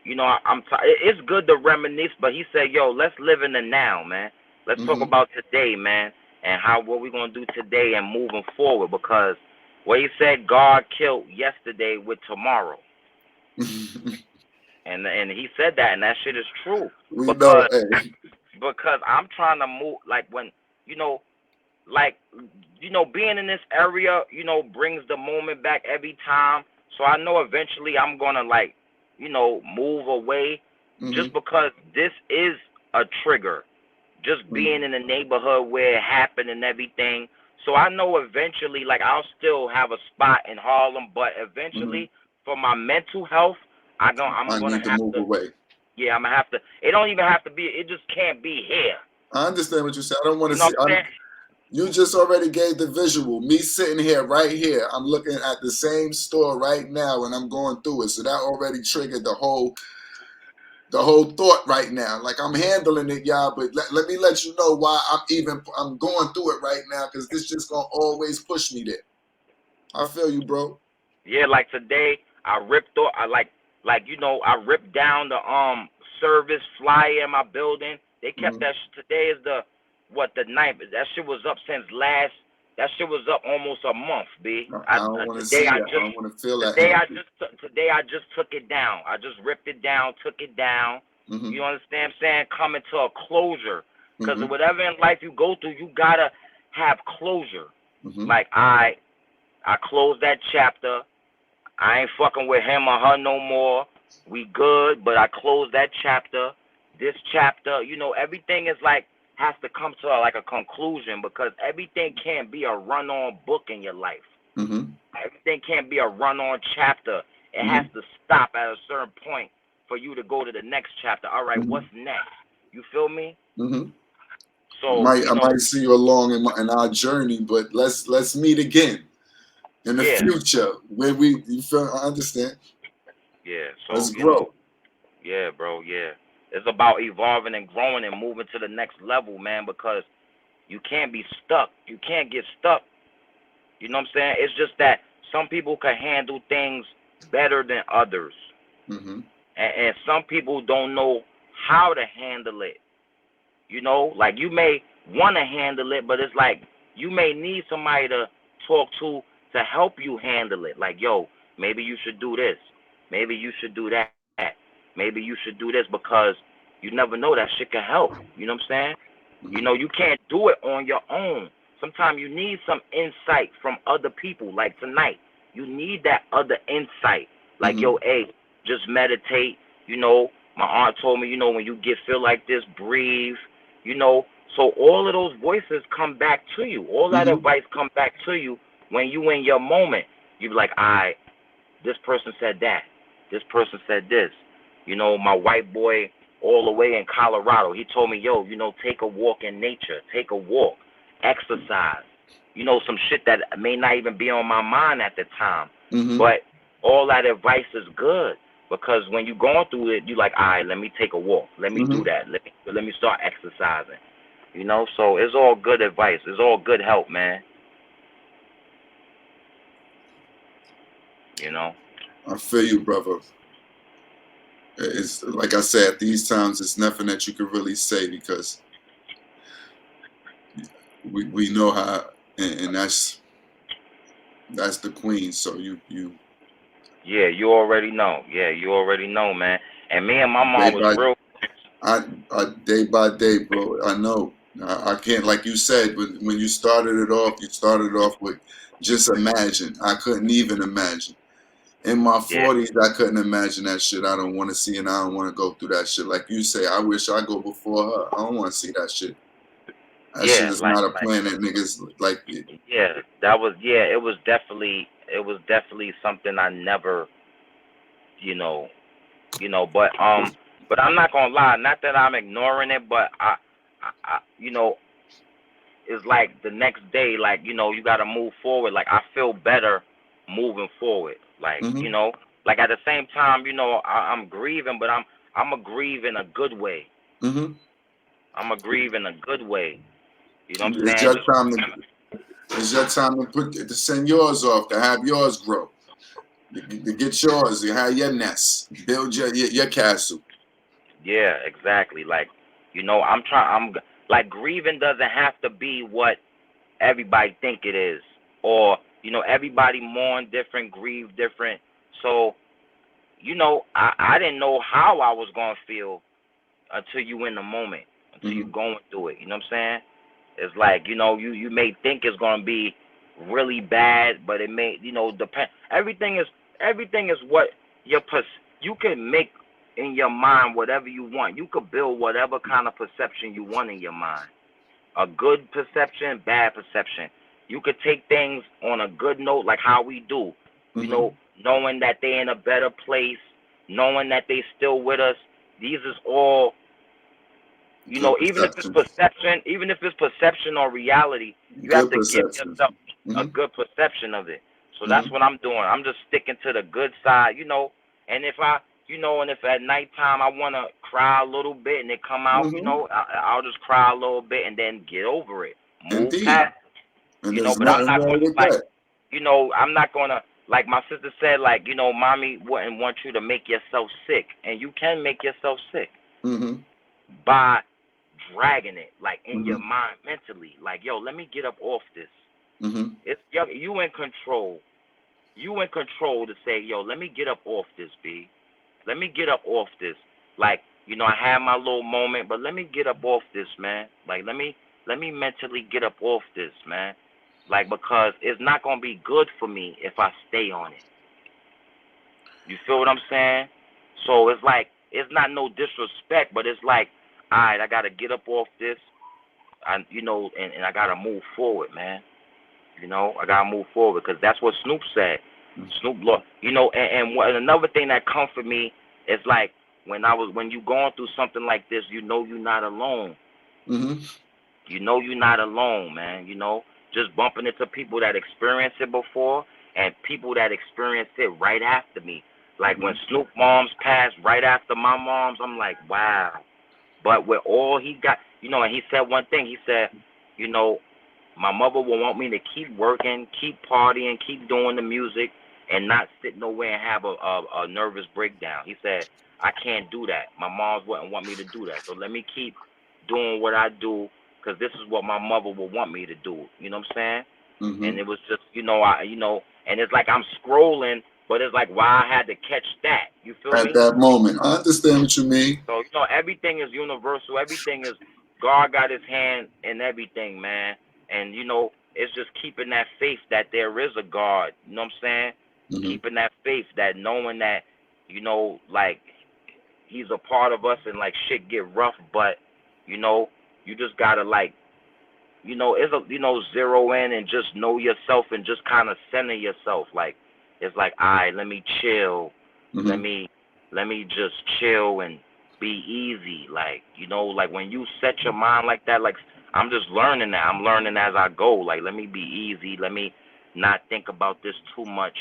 it's good to reminisce, but he said, yo, let's live in the now, man. Let's talk about today, man, and what we gonna do today and moving forward, because what he said, God killed yesterday with tomorrow. and he said that, and that shit is true. Because I'm trying to move, like, when, being in this area, brings the moment back every time. So I know eventually I'm gonna, like, move away, just because this is a trigger. Just being in the neighborhood where it happened and everything. So I know eventually, like, I'll still have a spot in Harlem, but eventually, for my mental health, I'm gonna have to move away. Yeah, I'm gonna have to. It don't even have to be. It just can't be here. I understand what you said. I don't want to see. You just already gave the visual. Me sitting here, right here. I'm looking at the same store right now, and I'm going through it. So that already triggered the whole thought right now. Like, I'm handling it, y'all. But let me let you know why I'm going through it right now, because this just gonna always push me there. I feel you, bro. Yeah, like today, I ripped off. I ripped down the service flyer in my building. They kept that. Today is the 9th. That shit was up since last That shit was up almost a month, B. I don't want to see that. I don't want to feel that. Today I just took it down. I just ripped it down, took it down. Mm-hmm. You understand what I'm saying? Coming to a closure. Because Mm-hmm. whatever in life you go through, you gotta have closure. Mm-hmm. Like I closed that chapter. I ain't fucking with him or her no more. We good, but I closed that chapter. This chapter, you know, everything is like has to come to like a conclusion, because everything can't be a run-on book in your life. Mm-hmm. Everything can't be a run-on chapter. It Mm-hmm. has to stop at a certain point for you to go to the next chapter. All right, Mm-hmm. what's next? You feel me? Mm-hmm. So I might see you along in our journey, but let's meet again in the future when you feel. I understand. Yeah. So let's you grow. know, yeah, bro. Yeah. It's about evolving and growing and moving to the next level, man, because you can't be stuck. You can't get stuck. You know what I'm saying? It's just that some people can handle things better than others. Mm-hmm. And some people don't know how to handle it. You know, like you may want to handle it, but it's like you may need somebody to talk to help you handle it. Like, yo, maybe you should do this. Maybe you should do that. Maybe you should do this, because you never know, that shit can help. You know what I'm saying? Mm-hmm. You know, you can't do it on your own. Sometimes you need some insight from other people. Like tonight, you need that other insight. Like, Mm-hmm. yo, hey, just meditate. You know, my aunt told me, you know, when you feel like this, breathe. You know, so all of those voices come back to you. All that Mm-hmm. advice come back to you when you in your moment. You be like, all right, this person said that. This person said this. You know, my white boy all the way in Colorado, he told me, yo, you know, take a walk in nature. Take a walk. Exercise. You know, some shit that may not even be on my mind at the time. Mm-hmm. But all that advice is good, because when you're going through it, you like, all right, let me take a walk. Let me Mm-hmm. do that. Let me start exercising. You know, so it's all good advice. It's all good help, man. You know? I feel you, brother. It's like I said, at these times, it's nothing that you can really say, because we know how, and that's the queen. So you Yeah, you already know. Yeah, you already know, man. And me and my mom was real. day by day, bro. I know. I can't, like you said, when you started it off with just imagine. I couldn't even imagine. In my 40s, I couldn't imagine that shit. I don't want to see, and I don't want to go through that shit. Like you say, I wish I go before her. I don't want to see that shit. That shit is not a plan that niggas like. Yeah, that was. Yeah, it was definitely something I never, you know, But I'm not gonna lie. Not that I'm ignoring it, but I you know, it's like the next day, like, you know, you gotta move forward. Like, I feel better moving forward. Like, Mm-hmm. you know, like at the same time, you know, I'm grieving, but I'm a grieve in a good way. Mm-hmm. I'm a grieve in a good way. You know what I'm It's saying? your time to send yours off, to have yours grow, to get yours, to have your nest, build your castle. Yeah, exactly. Like, you know, I'm like, grieving doesn't have to be what everybody think it is, or, you know, everybody mourn different, grieve different. So, you know, I didn't know how I was gonna feel until you in the moment, until Mm-hmm. you going through it. You know what I'm saying? It's like, you know, you may think it's gonna be really bad, but it may, you know, depend. Everything is what you can make in your mind whatever you want. You could build whatever kind of perception you want in your mind. A good perception, bad perception. You could take things on a good note, like how we do. You Mm-hmm. know, knowing that they in a better place, knowing that they still with us. These is all, you know, even if it's perception or reality, you have Good to give perception. yourself Mm-hmm. a good perception of it. So Mm-hmm. that's what I'm doing. I'm just sticking to the good side, you know. And if at nighttime I want to cry a little bit and it come out, Mm-hmm. you know, I'll just cry a little bit and then get over it. Move Indeed. past, And you know. there's But I'm nothing not wrong going to, with like, that. you know, I'm not going to, like my sister said, like, you know, mommy wouldn't want you to make yourself sick. And you can make yourself sick Mm-hmm. by dragging it, like, in Mm-hmm. your mind mentally. Like, yo, let me get up off this. It's you in control. You in control to say, yo, let me get up off this, B. Let me get up off this. Like, you know, I had my little moment, but let me get up off this, man. Like, let me mentally get up off this, man. Like, because it's not gonna be good for me if I stay on it. You feel what I'm saying? So it's like, it's not no disrespect, but it's like, all right, I gotta get up off this, and I gotta move forward, man. You know, I gotta move forward because that's what Snoop said. Snoop, and another thing that comfort me is like when you going through something like this, you know you're not alone. You know you're not alone, man. You know, just bumping into people that experienced it before and people that experienced it right after me. Like when Snoop moms passed right after my mom's, I'm like, wow. But with all he got, and he said one thing. He said, my mother will want me to keep working, keep partying, keep doing the music, and not sit nowhere and have a nervous breakdown. He said, I can't do that. My mom wouldn't want me to do that. So let me keep doing what I do because this is what my mother will want me to do. You know what I'm saying? And it was just, and it's like I'm scrolling, but it's like why I had to catch that. You feel me? At that moment. I understand what you mean. So, everything is universal. Everything is, God got his hand in everything, man. And, it's just keeping that faith that there is a God. You know what I'm saying? Keeping that faith, that knowing that, like, he's a part of us and, like, shit get rough. But, you just got to, like, zero in and just know yourself and just kind of center yourself. Like, it's like, all right, let me chill. Let me just chill and be easy. Like, like when you set your mind like that, like, I'm just learning that. I'm learning as I go. Like, let me be easy. Let me not think about this too much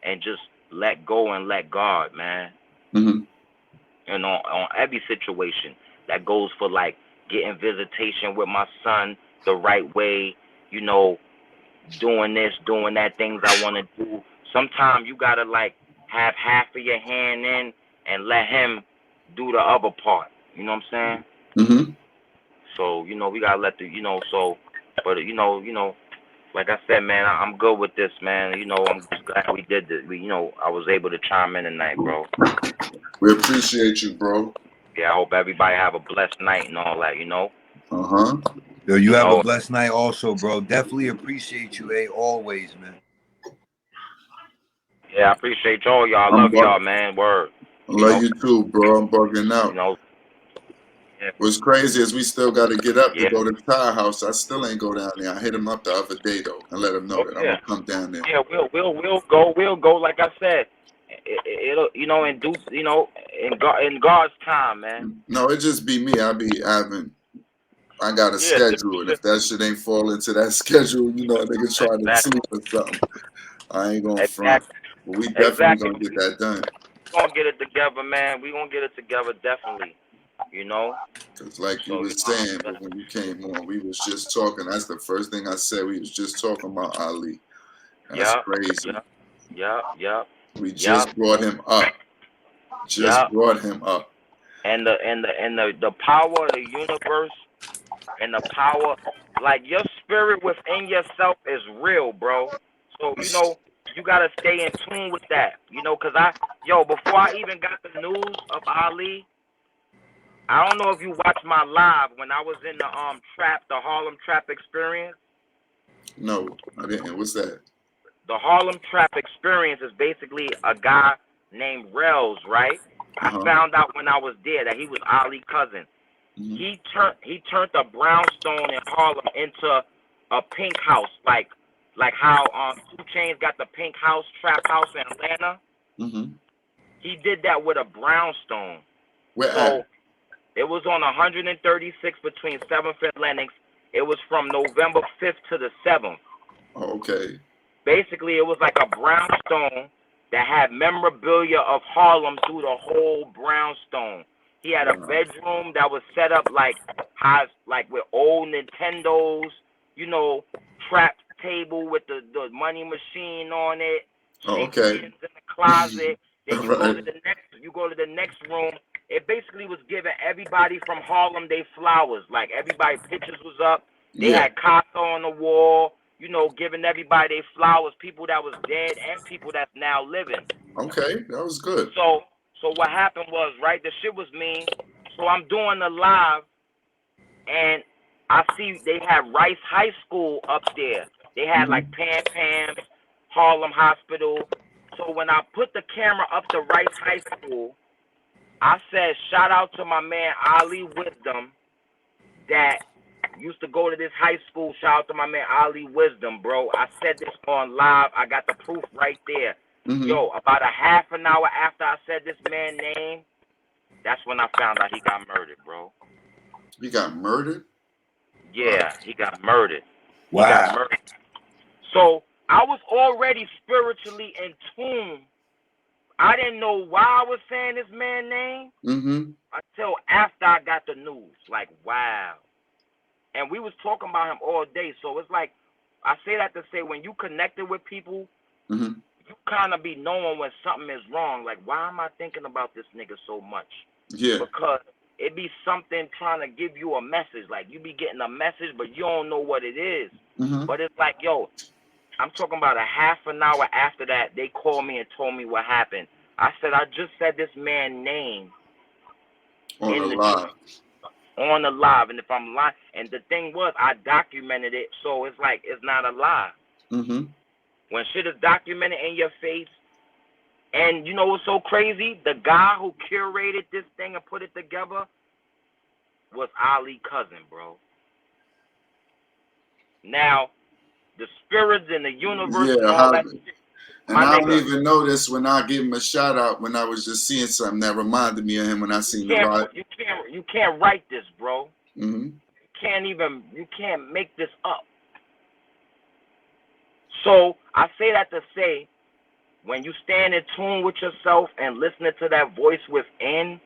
and just let go and let God, man. And on every situation, that goes for, like, getting visitation with my son the right way, doing this, doing that, things I want to do. Sometimes you got to, like, have half of your hand in and let him do the other part. You know what I'm saying? So, we got to let but, like I said, man, I'm good with this, man. I'm just glad we did this. I was able to chime in tonight, bro. We appreciate you, bro. Yeah, I hope everybody have a blessed night and all that, Yo, you have a blessed night also, bro. Definitely appreciate you, always, man. Yeah, I appreciate y'all. I love y'all, man. Word. I love you too, bro. I'm bugging out. Yeah. What's crazy is we still got to get up to go to the Tire House. I still ain't go down there. I hit him up the other day though and let him know that I'm gonna come down there. Yeah, we'll go. Like I said, it'll in due, in God's time, man. No, it just be me. I got a schedule, and if that shit ain't fall into that schedule, a nigga trying to sleep or something. I ain't gonna front. But we definitely gonna get that done. We're gonna get it together, man. We gonna get it together, definitely. Cause like you was saying, but when you came on, we was just talking. That's the first thing I said. We was just talking about Ali. That's crazy. Yeah. We just brought him up. Brought him up. And the power of the universe and the power, like your spirit within yourself is real, bro. So you gotta stay in tune with that. Cause before I even got the news of Ali, I don't know if you watched my live when I was in the the Harlem Trap Experience. No, I didn't. What's that? The Harlem Trap Experience is basically a guy named Rels, right? I found out when I was there that he was Ali's cousin. He turned a brownstone in Harlem into a pink house, like how 2 Chainz got the pink house, trap house in Atlanta. He did that with a brownstone. Where it was on 136 between 7th and Lenox. It was from November 5th to the 7th. Oh, okay. Basically, it was like a brownstone that had memorabilia of Harlem through the whole brownstone. He had a bedroom that was set up like with old Nintendos, trap table with the money machine on it. Okay. In the closet. Then you go to the next room. It basically was giving everybody from Harlem their flowers. Like everybody pictures was up. They had Casa on the wall. you know, giving everybody their flowers, people that was dead and people that's now living. Okay, that was good. So what happened was, right, the shit was mean. So I'm doing the live, and I see they had Rice High School up there. They had like Pam Pam's, Harlem Hospital. So when I put the camera up to Rice High School, I said, shout out to my man Ali Wisdom that used to go to this high school. Shout out to my man Ali Wisdom, bro. I said this on live. I got the proof right there. Yo, about a half an hour after I said this man's name, that's when I found out he got murdered, bro. He got murdered? Yeah, he got murdered. Wow. He got murdered. So I was already spiritually in tune. I didn't know why I was saying this man's name until after I got the news. Like, wow. And we was talking about him all day. So it's like, I say that to say, when you connected with people, you kind of be knowing when something is wrong. Like, why am I thinking about this nigga so much? Yeah. Because it be something trying to give you a message. Like, you be getting a message, but you don't know what it is. But it's like, yo, I'm talking about a half an hour after that, they called me and told me what happened. I said, I just said this man's name On the live. On the live. And if I'm lying, and the thing was, I documented it, so it's like, it's not a lie. When shit is documented in your face, and you know what's so crazy? The guy who curated this thing and put it together was Ali's cousin, bro. Now, the spirits in the universe and all that shit. And I don't even know this when I give him a shout out when I was just seeing something that reminded me of him when I seen the ride. You can't write this, bro. You can't make this up. So I say that to say, when you stand in tune with yourself and listening to that voice within,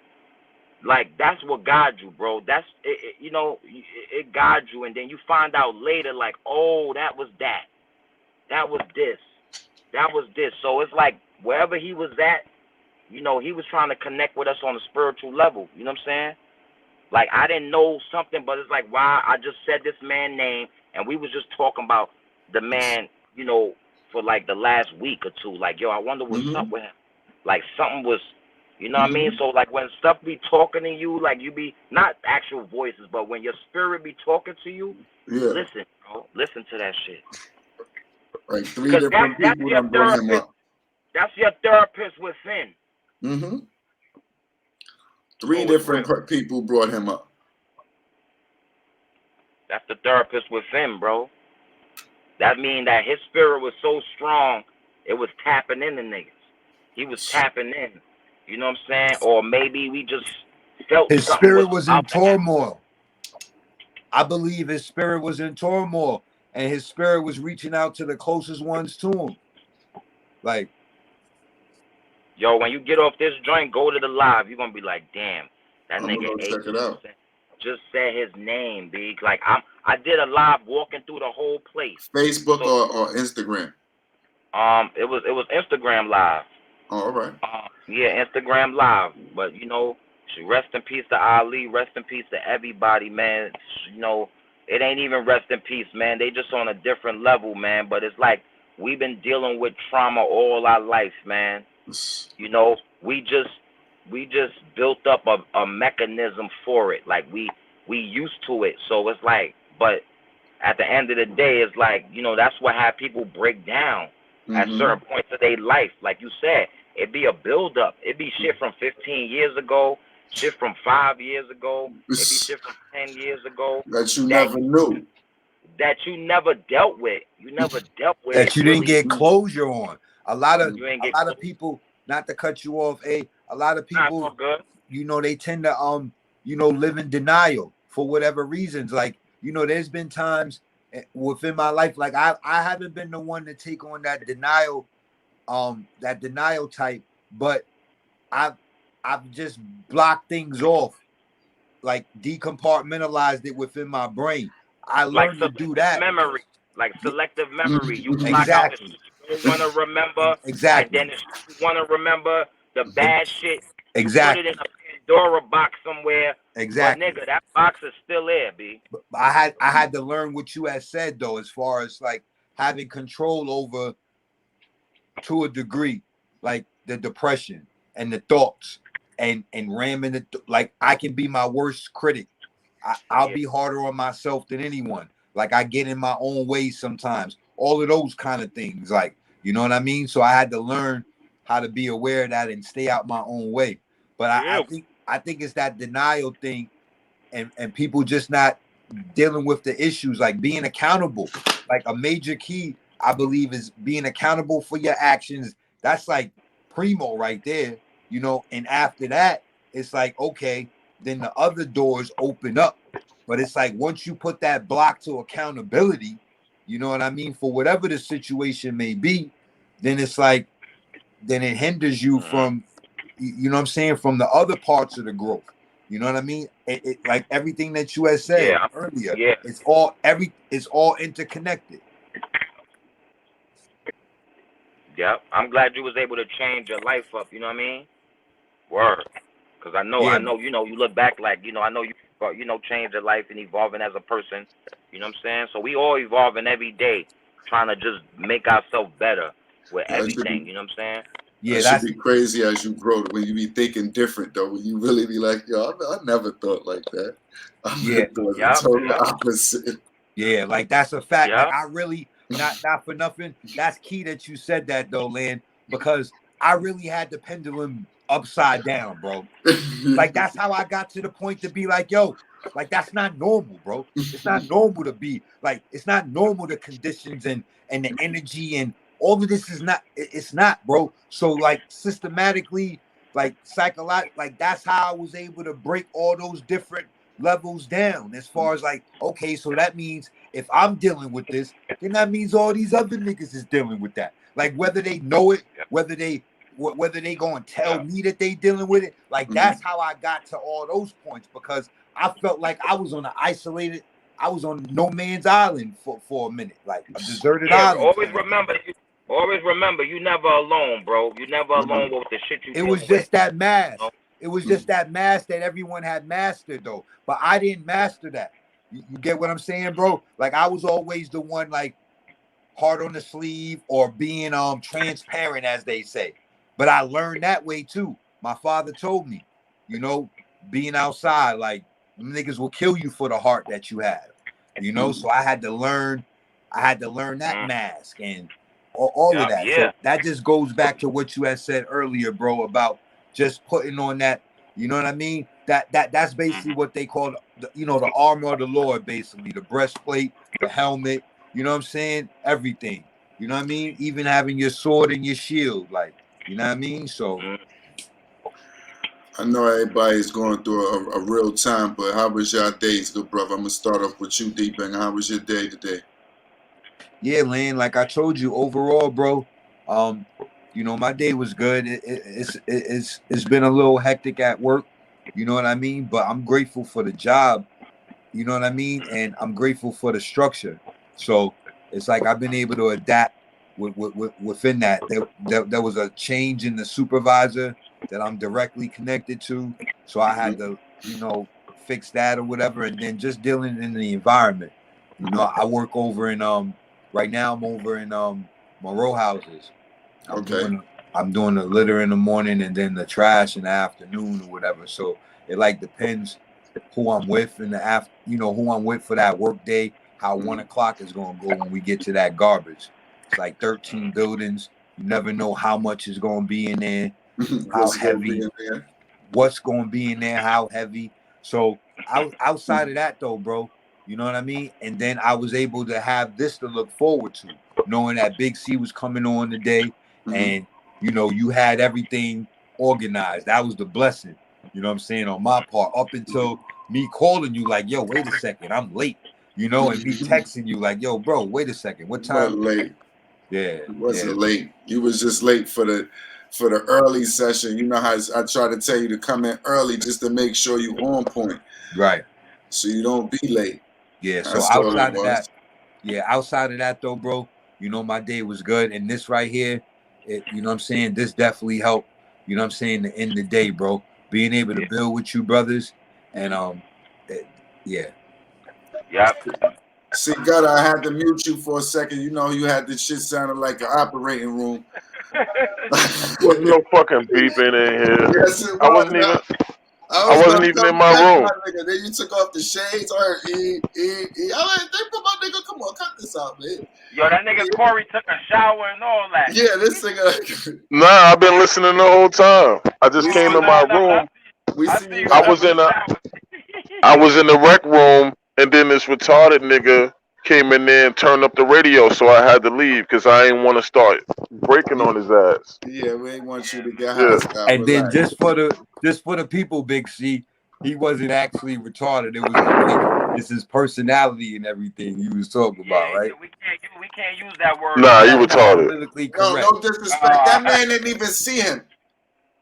like, that's what guides you, bro. That's it, you know, it guides you, and then you find out later, like, oh, that was that. That was this. That was this. So it's like wherever he was at, you know, he was trying to connect with us on a spiritual level. You know what I'm saying? Like, I didn't know something, but it's like, wow, I just said this man's name, and we was just talking about the man, you know, for like the last week or two. Like, yo, I wonder what's up with him. Like, something was, you know what I mean? So, like, when stuff be talking to you, like, you be, not actual voices, but when your spirit be talking to you, listen, bro. Listen to that shit. Like 3 different people that brought him up. That's your therapist within. 3 different people brought him up. That's the therapist within, bro. That means that his spirit was so strong, it was tapping in the niggas. He was tapping in. You know what I'm saying? Or maybe we just felt his spirit was in turmoil. I believe his spirit was in turmoil, and his spirit was reaching out to the closest ones to him. Like, yo, when you get off this joint, go to the live. You're gonna be like, damn, that nigga check it out. Just said his name, big. Like, I did a live walking through the whole place. Facebook or Instagram? It was Instagram live. Oh, all right. Yeah, Instagram live. But you know, rest in peace to Ali. Rest in peace to everybody, man. You know, it ain't even rest in peace, man. They just on a different level, man. But it's like we've been dealing with trauma all our life, man. You know, we just built up a mechanism for it. Like we used to it. So it's like, but at the end of the day, it's like, you know, that's what have people break down at certain points of their life. Like you said, it be a build up. It be shit from 15 years ago, shit from 5 years ago, it be shit from 10 years ago. That you never knew. That you never dealt with. You never dealt with that it. you didn't get closure on. A lot of closure. People, not to cut you off, a lot of people, you know, they tend to you know, live in denial for whatever reasons. Like, you know, there's been times within my life, like I haven't been the one to take on that denial type, but I've just blocked things off, like decompartmentalized it within my brain. I learned to do that. Memory, like selective memory. You block out the shit you don't want to remember. Exactly. And then if you want to remember the bad shit, exactly. You put it in a Pandora box somewhere. Exactly. But nigga, that box is still there, B. I had to learn what you had said though, as far as like having control over, to a degree, like the depression and the thoughts and ramming it. Like I can be my worst critic. I'll be harder on myself than anyone. Like I get in my own way sometimes. All of those kind of things. Like, you know what I mean? So I had to learn how to be aware of that and stay out my own way. But I think it's that denial thing, and people just not dealing with the issues, like being accountable. Like a major key, I believe, is being accountable for your actions. That's like primo right there, you know. And after that, it's like, okay, then the other doors open up. But it's like once you put that block to accountability, you know what I mean, for whatever the situation may be, then it's like, then it hinders you from, you know what I'm saying, from the other parts of the growth. You know what I mean? Like everything that you had said earlier, it's all interconnected. Yeah, I'm glad you was able to change your life up. You know what I mean? Word. Because I know, you know, you look back like, you know, I know you know, change your life and evolving as a person. You know what I'm saying? So we all evolving every day, trying to just make ourselves better with everything. You know what I'm saying? Yeah, that should be crazy as you grow, when you be thinking different though. When you really be like, yo, I never thought like that. I thought the total opposite. Yeah, like that's a fact. Like I really, not for nothing. That's key that you said that though, Lan, because I really had the pendulum upside down, bro. Like that's how I got to the point to be like, yo, like that's not normal, bro. It's not normal to be like, it's not normal, the conditions and the energy and all of this is not, it's not, bro. So like systematically, like psychologically, like that's how I was able to break all those different levels down, as far as like, okay, so that means if I'm dealing with this, then that means all these other niggas is dealing with that. Like whether they know it, whether they gonna tell me that they dealing with it, like that's how I got to all those points, because I felt like I was on I was on no man's island for a minute, like a deserted island. Always remember, you never alone, bro. You never alone with the shit you. It was just that mask. It was just that mask that everyone had mastered though, but I didn't master that. You get what I'm saying, bro? Like I was always the one like hard on the sleeve or being transparent, as they say. But I learned that way too. My father told me, you know, being outside, like them niggas will kill you for the heart that you have. You know, so I had to learn that mask and all of that. So that just goes back to what you had said earlier, bro, about just putting on that, you know what I mean? That's basically what they call, you know, the armor of the Lord, basically the breastplate, the helmet, you know what I'm saying? Everything, you know what I mean? Even having your sword and your shield, like, you know what I mean? So I know everybody's going through a real time, but how was your days, good brother? I'm gonna start off with you, Dbanger. How was your day today? Yeah, Lane, like I told you, overall, bro, you know, my day was good. It's been a little hectic at work, you know what I mean? But I'm grateful for the job, you know what I mean? And I'm grateful for the structure. So it's like I've been able to adapt within that. There was a change in the supervisor that I'm directly connected to. So I had to, you know, fix that or whatever. And then just dealing in the environment. You know, I work over in right now I'm over in my row houses. I'm doing the litter in the morning and then the trash in the afternoon or whatever. So it like depends who I'm with in the after, you know, who I'm with for that work day, how 1 o'clock is gonna go when we get to that garbage. It's like 13 buildings. You never know how much is gonna be in there, how heavy, what's gonna be in there, how heavy. So outside of that though, bro, you know what I mean? And then I was able to have this to look forward to, knowing that Big C was coming on today, and you know, you had everything organized. That was the blessing, you know what I'm saying, on my part, up until me calling you like, yo, wait a second, I'm late, you know, and me texting you like, yo, bro, wait a second, what time? Late. Yeah, you wasn't late. You was just late for the early session. You know how I try to tell you to come in early just to make sure you on point, right? So you don't be late. Yeah. So outside of that though, bro, you know, my day was good. And this right here, you know what I'm saying? This definitely helped, you know what I'm saying, to end the day, bro. Being able to build with you brothers. And yeah. Yep. See, Gutter, I had to mute you for a second. You know, you had this shit sounding like an operating room. Wasn't no fucking beeping in here. Yes, it I was. wasn't even. I I was wasn't gonna even come in my catch room. my nigga. Then you took off the shades. I heard e. I'm like, they put my nigga. Come on, cut this out, man. Yo, that nigga Cory took a shower and all that. Yeah, this nigga. Nah, I've been listening the whole time. I just We came see, in my No. room. we I see see you you I got. was took a in a. shower. I was in the rec room, and then this retarded nigga came in there and turned up the radio, so I had to leave because I ain't want to start breaking on his ass. Yeah, we ain't want you to get Yeah. hostile. And then Relax. just for the people, Big C, he wasn't actually retarded. It was it's his personality and everything he was talking about, right? We can't use that word Nah, on you here. That's not retarded. politically No, correct. no disrespect. That man didn't even see him.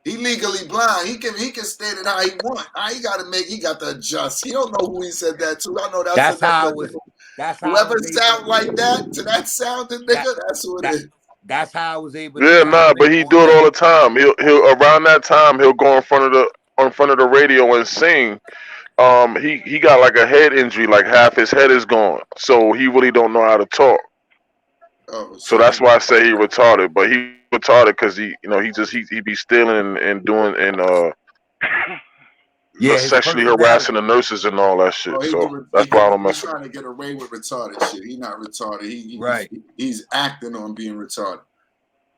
He legally blind. He can state it how he want. He got to adjust. He don't know who he said that to. I know That's how I another was. nigga. That's how I Whoever was able sound like to. that to that sounding That nigga, that's who it that is. that's how I was able to Yeah, nah, but calculate he on do it all him. the time. He'll around that time he'll go in front of the radio and sing. He got like a head injury, like half his head is gone, so he really don't know how to talk. Oh, So so that's why I say he retarded. But he retarded because he be stealing and doing and Yeah, his sexually personality. harassing the nurses and all that shit. he So do that's why I don't he's mess with trying to get away with retarded shit. He not retarded. Right. He's acting on being retarded. him.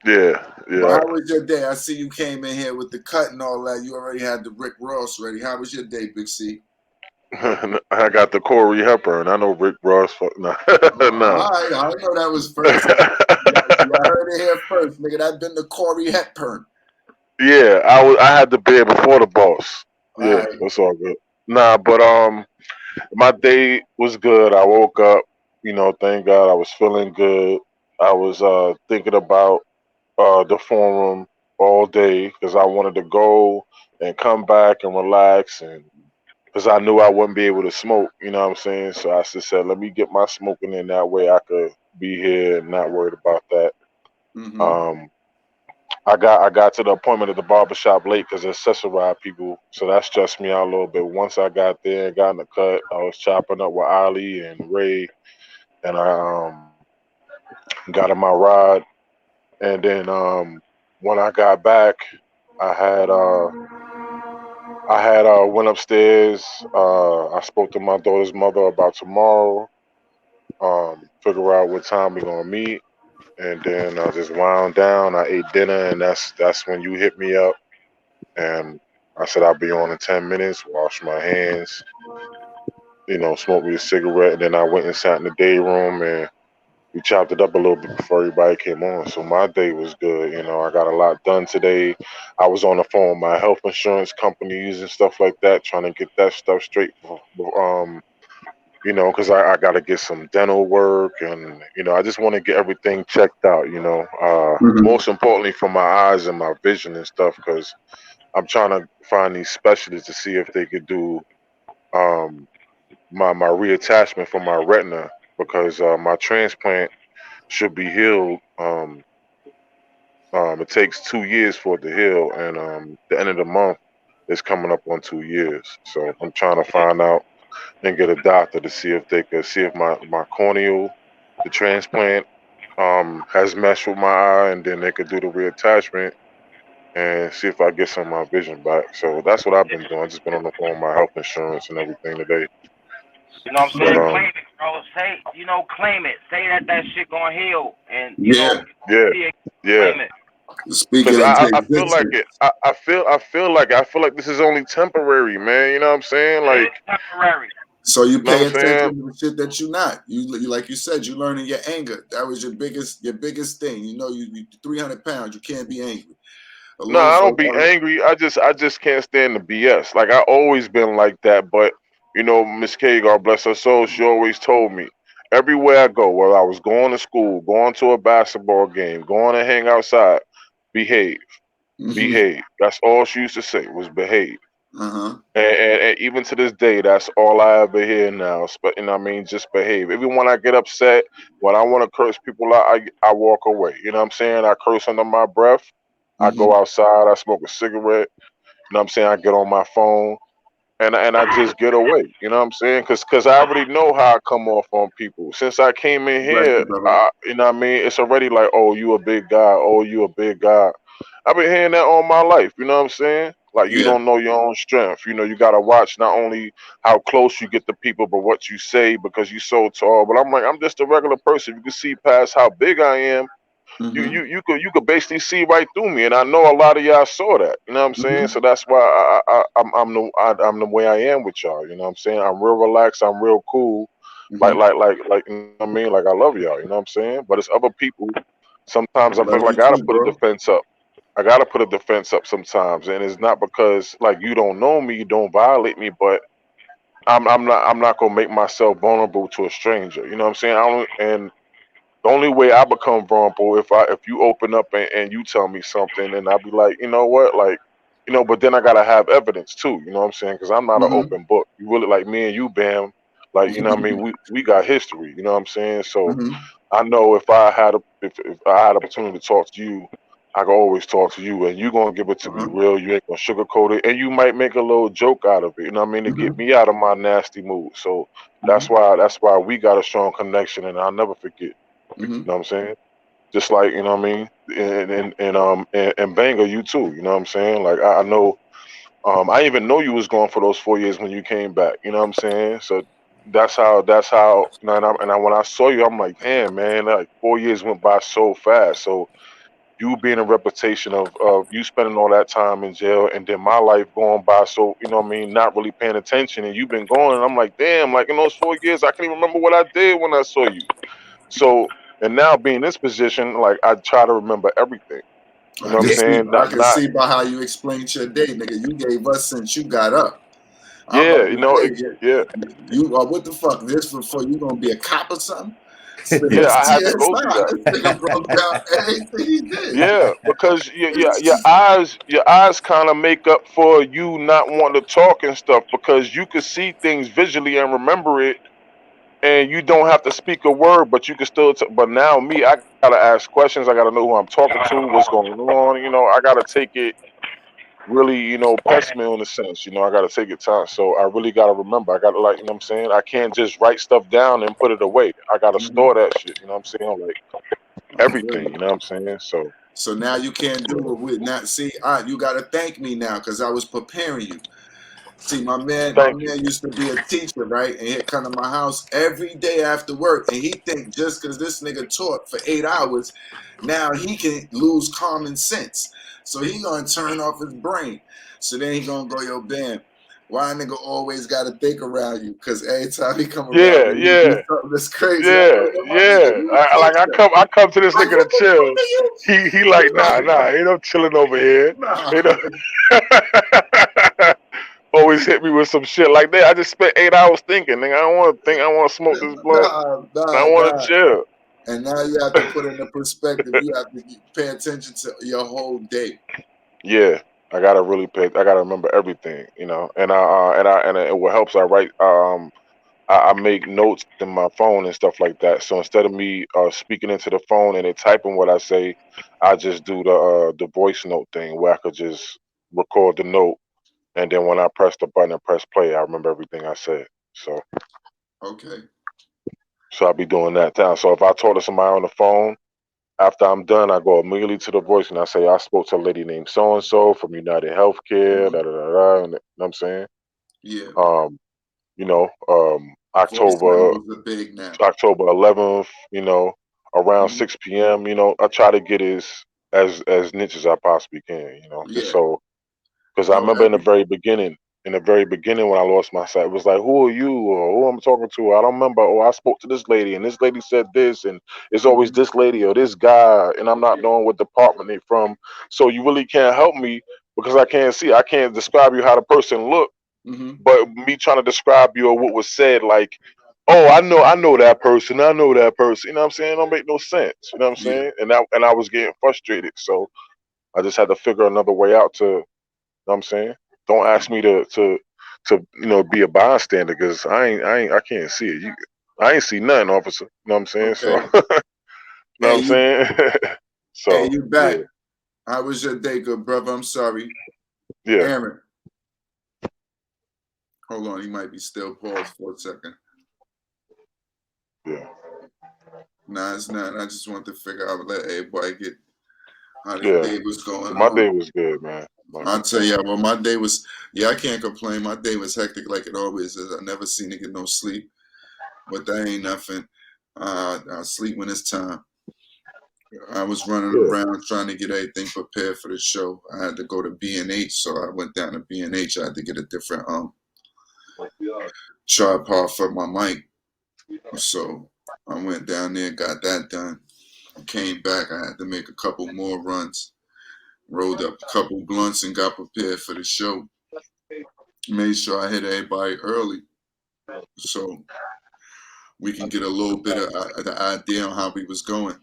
But Yeah. how was your day? I see you came in here with the cut and all that. You already had the Rick Ross ready. How was your day, Big C? I got the Cory Hepburn. I know Rick Ross. Nah. All Nah. right, I know that was first. You heard it here first, nigga. That been the Cory Hepburn. Yeah, I had the beer before the boss. All Yeah, right. that's all good. Nah, but my day was good. I woke up, thank God I was feeling good. I was thinking about the forum all day because I wanted to go and come back and relax and because I knew I wouldn't be able to smoke, you know what I'm saying? So I just said, let me get my smoking in that way I could be here and not worried about that. Mm-hmm. Um, I got to the appointment at the barbershop late because it's accessorized people, so that stressed me out a little bit. Once I got there and got in the cut, I was chopping up with Ali and Ray, and I got in my ride. And then when I got back, I had uh, went upstairs. I spoke to my daughter's mother about tomorrow. Figure out what time we're gonna meet, and then I just wound down. I ate dinner, and that's when you hit me up. And I said I'll be on in 10 minutes. Wash my hands, smoke me a cigarette, and then I went and sat in the day room and we chopped it up a little bit before everybody came on. So my day was good. I got a lot done today. I was on the phone with my health insurance companies and stuff like that, trying to get that stuff straight. Because I got to get some dental work and, I just want to get everything checked out, Mm-hmm. most importantly for my eyes and my vision and stuff, because I'm trying to find these specialists to see if they could do um, my reattachment for my retina because my transplant should be healed. It takes 2 years for it to heal, and the end of the month is coming up on 2 years. So I'm trying to find out and get a doctor to see if they could see if my corneal, the transplant, has meshed with my eye, and then they could do the reattachment and see if I get some of my vision back. So that's what I've been doing. Just been on the phone with my health insurance and everything today. You know what I'm But saying? Claim it, bro. Claim it. Say that shit gonna heal, and Yeah. yeah, see it, yeah. claim it. Speak Cause it into I feel like existence. it. I feel like this is only temporary, man. You know what I'm saying? It is Like, temporary. So you you know pay what I'm saying? attention to the shit that you not. You like you said, you learning your anger. That was your biggest thing. You 300 pounds. You can't be angry. A No, little, I don't be angry. I just can't stand the BS. Like I always been like that. But Miss K, God bless her soul, she always told me everywhere I go, whether I was going to school, going to a basketball game, going to hang outside, behave, behave. That's all she used to say was behave. Uh-huh. And even to this day, that's all I ever hear now. But just behave. Even when I get upset, when I want to curse people out, I walk away. You know what I'm saying? I curse under my breath. I Mm-hmm. go outside. I smoke a cigarette. You know what I'm saying? I get on my phone and I just get away. You know what I'm saying? Cause I already know how I come off on people. Since I came in Bless you, here, brother. you know what I mean? It's already like, oh, you a big guy. Oh, you a big guy. I've been hearing that all my life. You know what I'm saying? Like you Yeah. don't know your own strength. You know you gotta watch not only how close you get to people, but what you say because you so tall. But I'm like, I'm just a regular person. You can see past how big I am. You Mm-hmm. you you could basically see right through me, and I know a lot of y'all saw that. You know what I'm saying? Mm-hmm. So that's why I'm the way I am with y'all. You know what I'm saying? I'm real relaxed. I'm real cool. Mm-hmm. You know what I mean? Like I love y'all. You know what I'm saying? But it's other people. Sometimes I feel Love like you I gotta too, put a bro. defense up. I gotta put a defense up sometimes, and it's not because like you don't know me, you don't violate me, but I'm not gonna make myself vulnerable to a stranger. You know what I'm saying? I don't, and the only way I become vulnerable if you open up and you tell me something, and I'll be like, you know what, like, you know, but then I gotta have evidence too. You know what I'm saying? Because I'm not an Mm-hmm. open book. You really like me and you, Bam. Like, you know what I mean? We got history. You know what I'm saying? So Mm-hmm. I know if I had opportunity to talk to you, I can always talk to you, and you gonna give it to me Uh-huh. real. You ain't gonna sugarcoat it, and you might make a little joke out of it. You know what I mean? To get Mm-hmm. me out of my nasty mood. So Mm-hmm. that's why we got a strong connection, and I'll never forget. Mm-hmm. You know what I'm saying? Just like, you know what I mean, and Banger, you too. You know what I'm saying? Like I know, I didn't even know you was gone for those 4 years when you came back. You know what I'm saying? So that's how you know. And when I saw you, I'm like, damn, man, like 4 years went by so fast. So you being a reputation of you spending all that time in jail, and then my life going by, so you know what I mean, not really paying attention, and you've been going, and I'm like, damn, like in those 4 years, I can't even remember what I did when I saw you. So, and now being in this position, like I try to remember everything. You know what I'm saying? I Not, can not, see by how you explained your day, nigga. You gave us since you got up. I'm yeah, about you to know, say, yeah, you what the fuck? This before you gonna be a cop or something? yeah. It's I had to go through TSI. that. This nigga broke down everything he did. Yeah, because your eyes kind of make up for you not wanting to talk and stuff because you could see things visually and remember it, and you don't have to speak a word, but you can still. But now me, I gotta ask questions. I gotta know who I'm talking to, what's going on. You know, I gotta take it really, personal in a sense. You know, I got to take it time. So I really got to remember. I got to, like, you know what I'm saying? I can't just write stuff down and put it away. I got to Mhm. store that shit. You know what I'm saying? Like I feel everything. you. You know what I'm saying? So So now you can't do yeah. it with not see. You got to thank me now because I was preparing you. See, my Thank you. man used to be a teacher, right? And he'd come to my house every day after work, and he think just because this nigga taught for 8 hours, now he can lose common sense. So he gonna turn off his brain. So then he gonna go, yo, Bam, why a nigga always gotta think around you? Cause every time he come around Yeah, me, he do yeah, something that's crazy. I'm yeah, like, yo, my nigga, yeah. you a Like I teacher. come, I come to this Like, nigga to what the fuck chill. are you? He like, nah, ain't no chilling over here. You Nah, know. Always hit me with some shit like that. I just spent 8 hours thinking, nigga. I don't want to think. I want to smoke this blunt. I want to nah. chill. And now you have to put into perspective. You have to pay attention to your whole day. Yeah, I gotta really pay. I gotta remember everything, and what helps, I write. I make notes in my phone and stuff like that. So instead of me speaking into the phone and it typing what I say, I just do the voice note thing where I could just record the note, and then when I press the button and press play, I remember everything I said. Okay. So I'll be doing that now. So if I talk to somebody on the phone, after I'm done, I go immediately to the voice and I say, I spoke to a lady named so and so from United Healthcare, Hmm. da da da da. And, you know what I'm saying? Yeah. Um, Voice October memos are big now. October 11th, around Hmm. 6 p.m. I try to get as niche as I possibly can, just Yeah. so because I No, remember in the very beginning when I lost my sight, it was like, who are you or who I'm talking to? I don't remember. Oh, I spoke to this lady and this lady said this, and it's always hmm this lady or this guy, and I'm not knowing what department they from. So you really can't help me because I can't see. I can't describe you how the person looked, hmm but me trying to describe you or what was said, like, oh, I know that person. I know that person. You know what I'm saying? It don't make no sense. You know what I'm Yeah. saying? And I was getting frustrated. So I just had to figure another way out to, you know what I'm saying? Don't ask me to be a bystander because I can't see it. I ain't see nothing, officer. You know what I'm saying? So Okay. you know what Hey, I'm you. saying? Hey, So you yeah, back? How was your day, good brother? I'm sorry, yeah. Aaron. Hold on, he might be still paused for a second. Yeah. Nah, it's not. I just want to figure out, let everybody get how their Yeah. day was going My day on. was good, man. I'll tell you, well, my day was, I can't complain. My day was hectic like it always is. I never seen to get no sleep, but that ain't nothing. I sleep when it's time. I was running Yeah. around trying to get everything prepared for the show. I had to go to B&H, so I went down to B&H. I had to get a different tripod for my mic. So I went down there, got that done. I came back. I had to make a couple more runs. Rolled up a couple blunts and got prepared for the show. Made sure I hit everybody early so we can get a little bit of the idea on how we was going.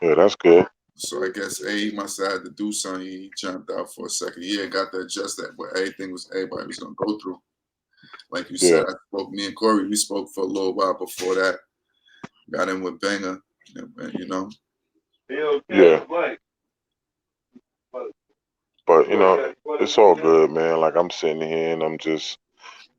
Yeah, that's good. So I guess he must have had to do something. He jumped out for a second. Yeah, got to adjust that, but everybody was gonna go through. Like you said, Yeah. me and Cory, we spoke for a little while before that. Got in with Banger, you know. Yeah. But it's all good, man. Like I'm sitting here and I'm just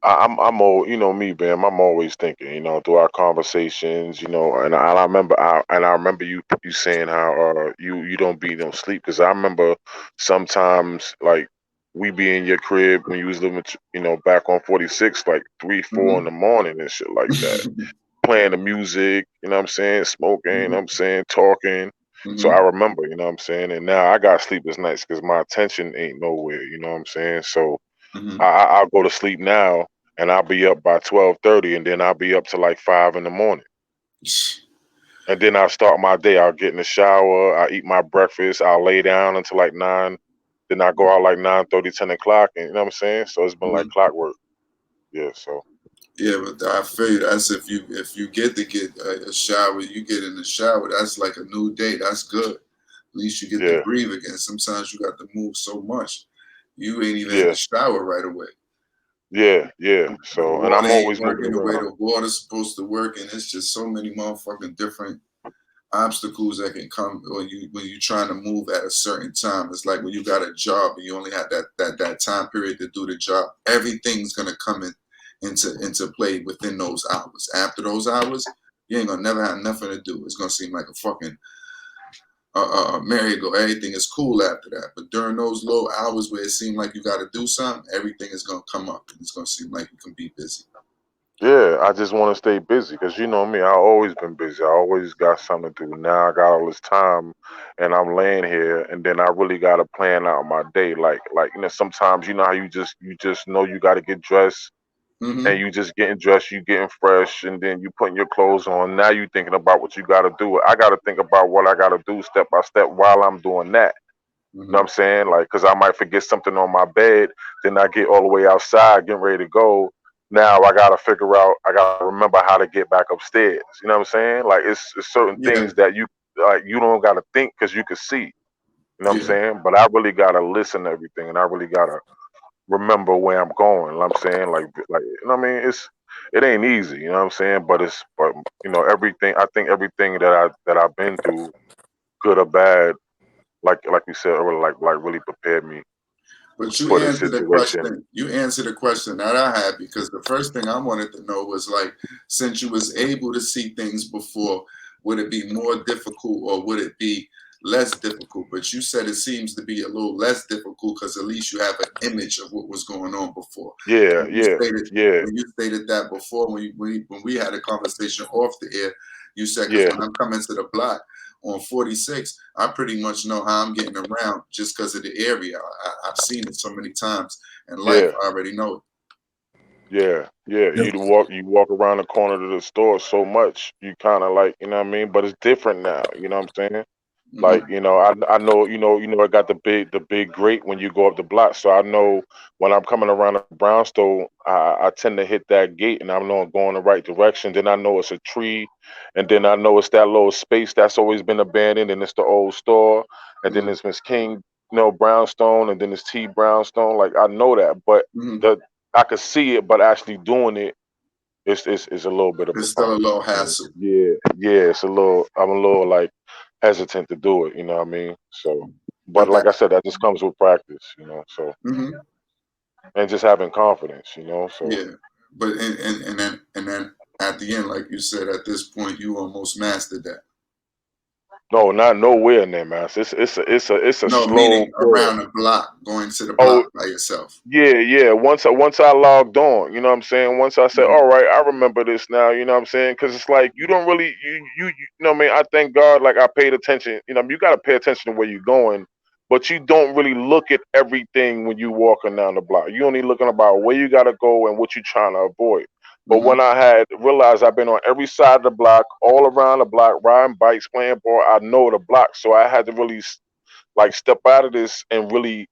I'm all, me, Bam. I'm always thinking, through our conversations, and I remember you saying how you don't be no sleep because I remember sometimes like we be in your crib when you was living, back on 46, like 3, 4 in the morning and shit like that, playing the music, you know what I'm saying, smoking, you know what I'm saying, talking. So I remember, you know what I'm saying, and now I got sleepless nights because my attention ain't nowhere, you know what I'm saying. So I'll go to sleep now and I'll be up by 12:30 and then I'll be up to like 5 in the morning. And then I'll start my day. I'll get in the shower, I'll eat my breakfast, I'll lay down until like 9. Then I go out like 9:30, 10 o'clock, and you know what I'm saying? So it's been like clockwork. Yeah, so Yeah, but I feel you. That's if you get to get a shower, you get in the shower. That's like a new day. That's good. At least you get to yeah, breathe again. Sometimes you got to move so much, you ain't even hit yeah, the shower right away. yeah. The So and water I'm ain't always moving working the way around. the water's supposed to work, and it's just so many motherfucking different obstacles that can come when you trying to move at a certain time. It's like when you got a job and you only had that time period to do the job. Everything's gonna come into play within those hours. After those hours, you ain't gonna never have nothing to do. It's gonna seem like a fucking merry-go. Everything is cool after that. But during those low hours where it seems like you got to do something, everything is gonna come up and it's gonna seem like you can be busy. Yeah, I just want to stay busy because you know me, I always been busy. I always got something to do. Now I got all this time, and I'm laying here, and then I really got to plan out my day. Like sometimes you know how you just know you got to get dressed, and you just getting dressed, you getting fresh, and then you putting your clothes on. Now you thinking about what you got to do. I got to think about what I got to do step by step while I'm doing that. You know what I'm saying? Like, cause I might forget something on my bed, then I get all the way outside, getting ready to go. Now I gotta figure out, I gotta remember how to get back upstairs. You know what I'm saying? Like, it's certain Yeah, things that you don't gotta think because you can see. You know what I'm yeah. saying? But I really gotta listen to everything, and I really gotta remember where I'm going. You know what I'm saying? Like you know what I mean? It ain't easy. You know what I'm saying? But everything. I think everything that I've been through, good or bad, like you said earlier, like really prepared me But you for this answered the situation. question. You answered the question that I had because the first thing I wanted to know was like, since you was able to see things before, would it be more difficult or would it be less difficult? But you said it seems to be a little less difficult because at least you have an image of what was going on before. Yeah, When you yeah, stated yeah, when you stated that before, when we had a conversation off the air, you said because yeah, when I'm coming to the block on 46, I pretty much know how I'm getting around just because of the area. I've seen it so many times in life. yeah, I already know yeah. it. You walk around the corner to the store so much, you kind of like, you know what I mean. But it's different now. You know what I'm saying? Like, I know, I got the big grate when you go up the block. So I know when I'm coming around the brownstone, I tend to hit that gate and I know I'm going the right direction. Then I know it's a tree, and then I know it's that little space that's always been abandoned, and it's the old store, and then Mhm, it's Miss King, brownstone, and then it's T brownstone. Like I know that, but mhm. the I could see it, but actually doing it is a little bit of a It's still a problem. little And hassle. yeah, I'm a little like hesitant to do it, you know what I mean? So, but But like that, I said, that just comes with practice, you know. So mhm. and just having confidence, you know. So Yeah, but and then at the end, like you said, at this point, you almost mastered that. no, not nowhere near, man. It's a No, slow meaning build. around the block, going to the Oh, block by yourself. yeah. Once I logged on, you know what I'm saying? Once I said, Hmm. all right, I remember this now, you know what I'm saying? Because it's like you don't really you know what I mean? I thank God like I paid attention. You know, you gotta pay attention to where you're going, but you don't really look at everything when you walking down the block. You only looking about where you gotta go and what you're trying to avoid. But Hmm. when I had realized I've been on every side of the block, all around the block, riding bikes, playing ball, I know the block. So I had to really like step out of this and really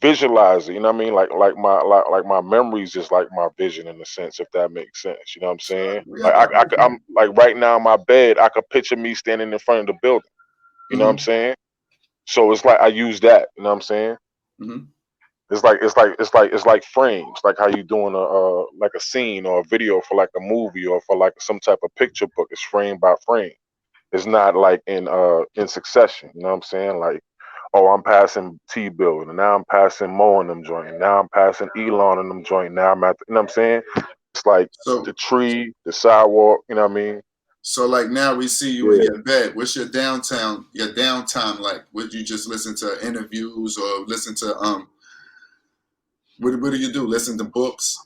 visualize it. You know what I mean? Like my memories is like my vision in a sense, if that makes sense. You know what I'm saying? Yeah, that makes sense. I'm like right now in my bed, I could picture me standing in front of the building. You know what I'm Hmm. saying? So it's like I use that. You know what I'm saying? Hmm. It's like frames, like how you doing a like a scene or a video for like a movie or for like some type of picture book. It's frame by frame. It's not like in succession. You know what I'm saying? Like, oh, I'm passing T Bill, and now I'm passing Mo and them joint, and now I'm passing Elon and them joint. Now I'm at you know what I'm saying? It's like the So, tree, the sidewalk, you know what I mean? so like now we see you in Yeah. your bed. What's your downtime like? Would you just listen to interviews or listen to what do you do? Listen to books?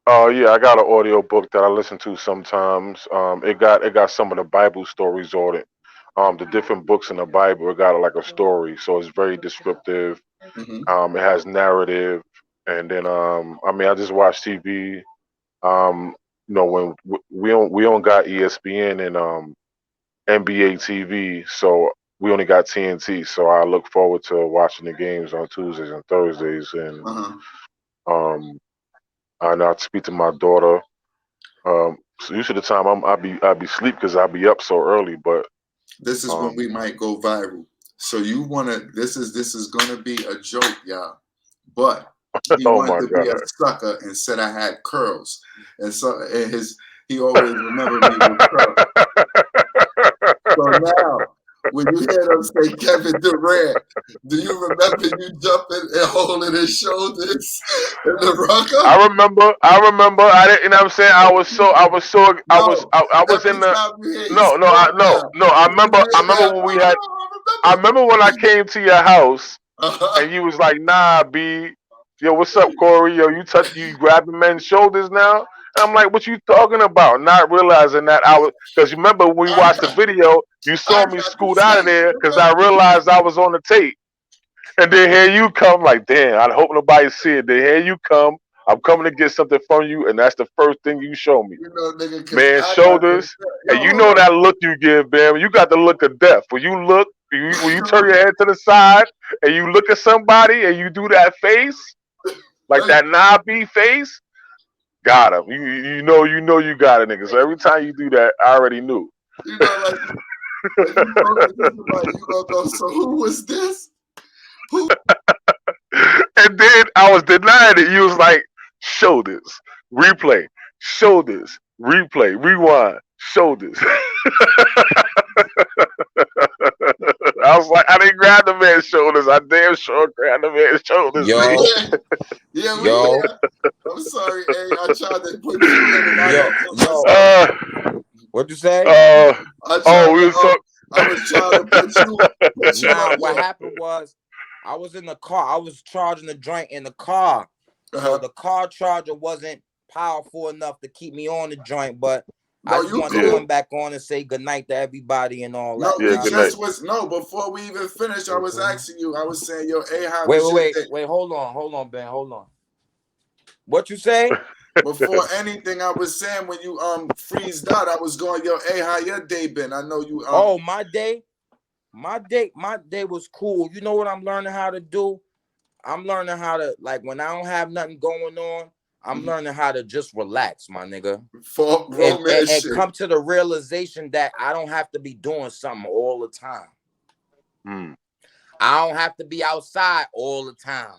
Oh yeah, I got an audio book that I listen to sometimes. It got some of the Bible stories on it. The different books in the Bible, it got like a story, so it's very descriptive. Hmm. It has narrative, and then I mean, I just watch TV. Um, when we don't got ESPN and NBA TV, so we only got TNT. So I look forward to watching the games on Tuesdays and Thursdays, Uh-huh. um, and I speak to my daughter. So usually the time I be sleep because I be up so early, but This is when um, we might go viral. So you wanna this is gonna be a joke, y'all. But he oh wanted my to be a sucker and said I had curls. And so and he always remembered me with curls. So now when you hear them say Kevin Durant, do you remember you jumping and holding his shoulders in the rocker? I remember. I didn't. You know what I'm saying? No. I was Every in the. time you hear he No, no, smart now. no. I When you remember. I hear remember that, when we had. I oh, remember when I came to your house I remember. and you was like, "Nah, B, yo, what's up, Corey? Yo, you grabbing men's shoulders now?" And I'm like, "What you talking about?" Not realizing that I was because you remember when we I watched the got video, you I saw me got the scoot out of tape. there because I Remember? realized I was on the tape. And then here you come, like, damn, I hope nobody see it. Then here you come. I'm coming to get something from you, and that's the first thing you show me. You know, nigga, because Man, I got the shoulders. yo, And you hold know up. that look you give, man. You got the look of death. When you turn your head to the side and you look at somebody and you do that face, like Like, that knobby face, got him. You know you got it, nigga. So every time you do that, I already knew. you know, like when you go to this somebody, you gonna go, so who was this? Who And then I was denying it. You was like, shoulders, replay, shoulders, replay, rewind, shoulders. I was like, I didn't grab the man's shoulders. I damn sure grabbed the man's shoulders, B. Yo, yeah, yeah, yo, I'm sorry, hey, I tried to put you in and I yo, didn't put yo. myself. Uh, What's you say? uh, I oh, tried we to was so. I was trying to put you Nah, up what there. happened was I was in the car. I was charging the joint in the car. So Uh-huh. the car charger wasn't powerful enough to keep me on the joint, but I No, just you wanted to Yeah, come cool. back on and say goodnight to everybody and all No, that. You yeah, know we what I good night. mean? just was no. Before we even finished, I was Okay. asking you. I was saying, yo, hey, how Wait, was wait, your wait, day? wait. Hold on, Ben. Hold on. What you say? Before anything, I was saying when you freezed out, I was going, yo, hey, how your day been? I know you Oh, my day was cool. You know what I'm learning how to do? I'm learning how to, like, when I don't have nothing going on, I'm learning how to just relax, my nigga. for And, grown man and, and shit. come to the realization that I don't have to be doing something all the time. Mm, I don't have to be outside all the time.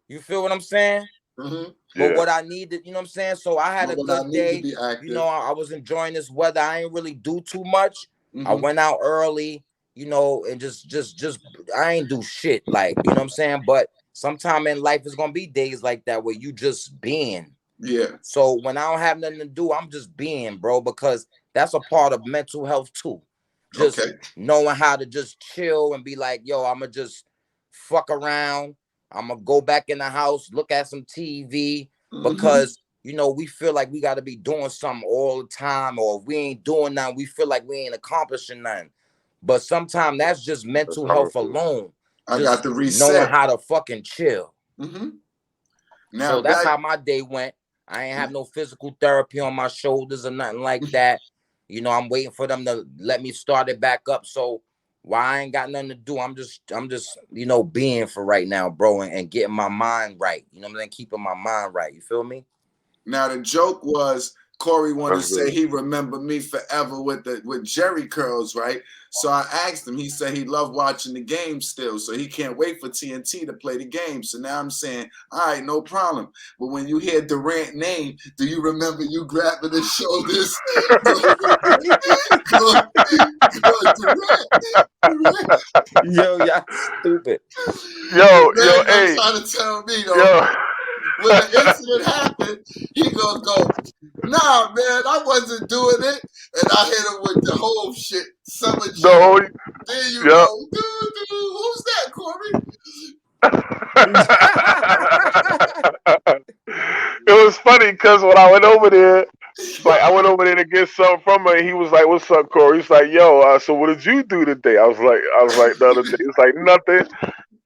You feel what I'm saying? Mm-hmm. But yeah. what I needed, you know what I'm saying? So I had a But when I good need to day. be You know, active. I was enjoying this weather. I ain't really do too much. I Mm-hmm. went out early, you know, and just I ain't do shit. Like, you know what I'm saying? But sometime in life is gonna be days like that where you just being. Yeah. So when I don't have nothing to do, I'm just being, bro, because that's a part of mental health too. Just knowing how to just chill and be like, yo, I'ma just fuck around. I'ma go back in the house, look at some TV, because you know, we feel like we gotta be doing something all the time, or if we ain't doing nothing, we feel like we ain't accomplishing nothing. But sometimes that's just mental health alone. I just got to reset. Knowing how to fucking chill. Now, so that's how my day went. I ain't have no physical therapy on my shoulders or nothing like that. You know, I'm waiting for them to let me start it back up. So while I ain't got nothing to do, I'm just, you know, being for right now, bro, and getting my mind right. You know what I'm saying? Keeping my mind right. You feel me? Now the joke was Cory wanted to say he remembered me forever with Jerry curls, right? So I asked him. He said he loved watching the game still, so he can't wait for TNT to play the game. So now I'm saying, all right, no problem. But when you hear Durant name, do you remember you grabbing his shoulders? Durant. Yo, y'all stupid. Yo, hey. Trying to tell me though. When the incident happened, he gonna go, nah, man, I wasn't doing it. And I hit him with the whole shit. Summer Jam. There you go. Dude, who's that, Cory? It was funny because when I went over there, like I went over there to get something from her, and he was like, "What's up, Cory?" He's like, "Yo, so what did you do today?" I was like, the other day. It's like nothing.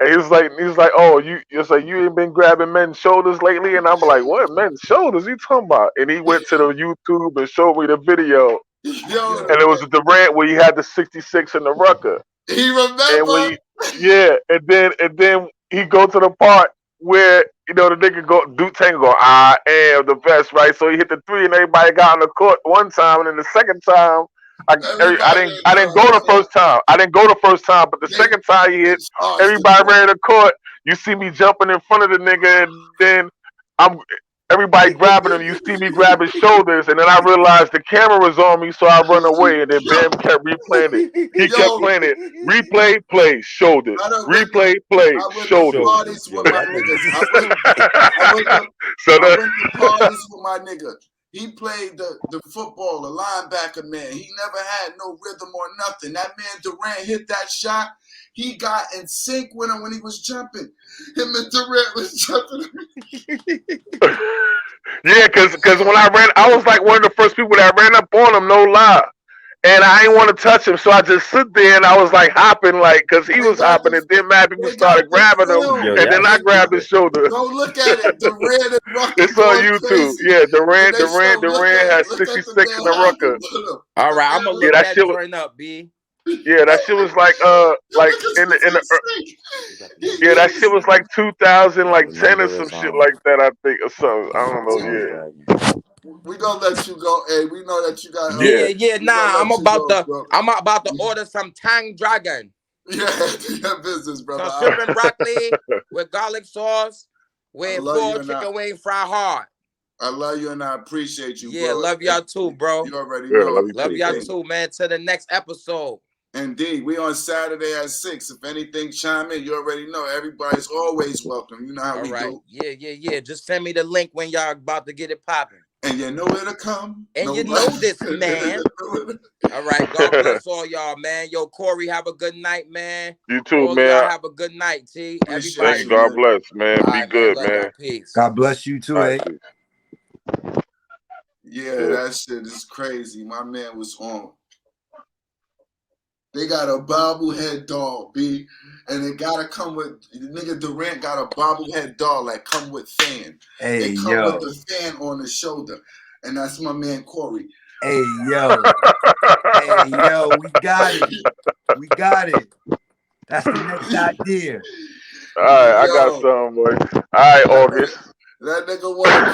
And he's like, "Oh, it's like you ain't been grabbing men's shoulders lately?" And I'm like, "What men's shoulders? He talking about?" And he went to the YouTube and showed me the video. And it was the Durant where he had the 66 in the rucker. He remember? And and then he go to the part where, you know, the nigga Duke Tango go, I am the best, right? So he hit the three and everybody got on the court one time, and then the second time I didn't go the first time. I didn't go the first time, but the second time he hit, everybody ran the court. You see me jumping in front of the nigga, and then everybody grabbing him. You see me grab his shoulders, and then I realized the camera was on me, so I run away, and then Bam kept replaying it. He kept playing it. Replay, play, shoulders. Replay, play, shoulders. I went to parties with my nigga. He played the football, the linebacker, man. He never had no rhythm or nothing. That man Durant hit that shot. He got in sync with him when he was jumping. Him and Durant was jumping. Yeah, because when I ran, I was like one of the first people that ran up on him, no lie. And I didn't want to touch him, so I just stood there and I was like hopping, like, because he was hopping, and then mad people started grabbing him, and then I grabbed his shoulder. Go look at it, Durant and Rucker. It's on YouTube. Crazy. Yeah, Durant had 66 in the rucker. All right, I'm gonna look that joint up, B. Yeah, that shit was like in the yeah, that shit was like 2010 or some shit like that, I think, or something. I don't know. Yeah. We gonna let you go. Hey, we know that you got. Nah. I'm about to order some Tang Dragon. Yeah, your business, brother. Some shrimp and broccoli with garlic sauce with 4 chicken wing fried hard. I love you and I appreciate you. Yeah, bro. Love y'all too, bro. You already know. Love y'all too, man. To the next episode. Indeed, we on Saturday at 6. If anything, chime in. You already know. Everybody's always welcome. You know how we do. Yeah. Just send me the link when y'all about to get it popping. And you know it'll come. And you know this, man. All right, God bless all y'all, man. Yo, Cory, have a good night, man. You too, all man. Y'all have a good night, T. Everybody. God bless, man. Be right, good, man. Peace. God bless you too, eh? Yeah, that shit is crazy. My man was on. They got a bobblehead doll, B, and it gotta come with nigga Durant got a bobblehead doll that come with fan. Hey, they come with the fan on the shoulder, and that's my man Cory. Hey yo, we got it. That's the next idea. All right, I got some, boy. All right, August. That nigga want to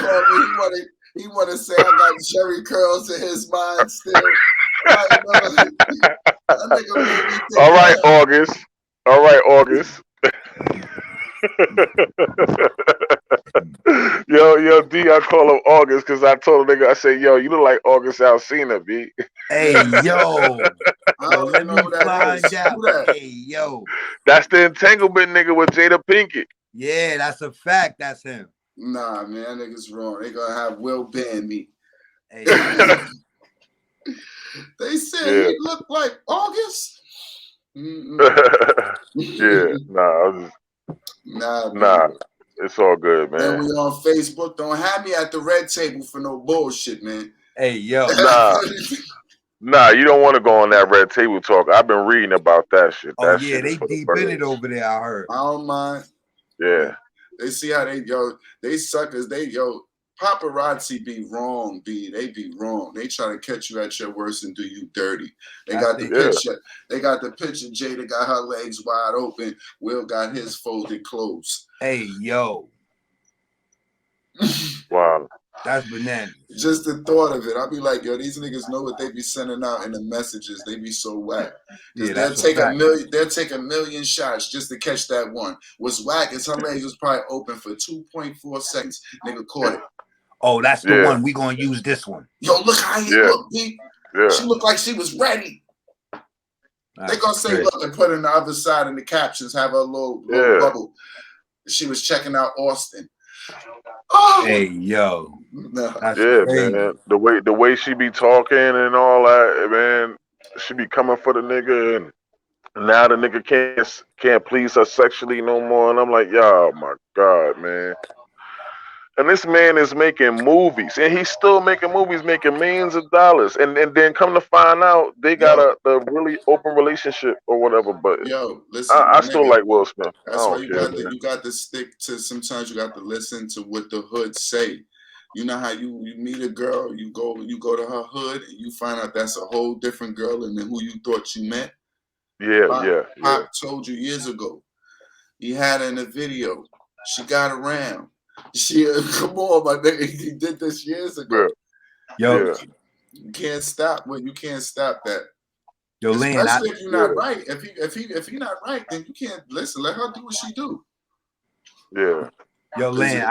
call me. He want to say I got Jerry curls in his mind still. All right, August. Yo, D, I call him August because I told a nigga, I said, yo, you look like August Alsina, B. Hey, yo. Let me find out. Hey, yo. That's the entanglement nigga with Jada Pinkett. Yeah, that's a fact. That's him. Nah, man, niggas wrong. They gonna have Will ban me. Hey, They said Yeah. he looked like August. Yeah, nah, it's all good, man. And we on Facebook. Don't have me at the red table for no bullshit, man. hey, yo. Nah, you don't want to go on that red table talk. I've been reading about that shit. Oh That yeah, shit they is for the deep in birds. it over there. I heard. I don't mind. Yeah. They see how they suckers. Paparazzi be wrong, B. They be wrong. They try to catch you at your worst and do you dirty. They got the picture. They got the picture. Jada got her legs wide open. Will got his folded clothes. Hey, yo. Wow. That's bananas. Just the thought of it. I'll be like, yo, these niggas know what they be sending out in the messages. They be so whack. Yeah, they'll take a million shots just to catch that one. What's whack is her legs was probably open for 2.4 seconds. Nigga caught it. Oh, that's the one. We gonna use this one. Yo, look how he look, B. Yeah. She looked like she was ready. They gonna say, look, and put it on the other side in the captions, have a little bubble. She was checking out Austin. Oh. Hey, yo. That's crazy. Man. The way she be talking and all that, man, she be coming for the nigga, and now the nigga can't please her sexually no more. And I'm like, oh my God, man. And this man is making movies, and he's still making movies, making millions of dollars. And then come to find out, they got a really open relationship or whatever. But yo, listen, I still like Will Smith. That's why you got to stick to. Sometimes you got to listen to what the hood say. You know how you meet a girl, you go to her hood, and you find out that's a whole different girl than who you thought you met. Pop told you years ago. He had her in a video. She got around. Come on, my nigga. He did this years ago. Yo, you can't stop. Well, you can't stop that. Yo, especially if you're not right. If you're not right, then you can't listen. Let her do what she do. Yeah. Yo, Lane,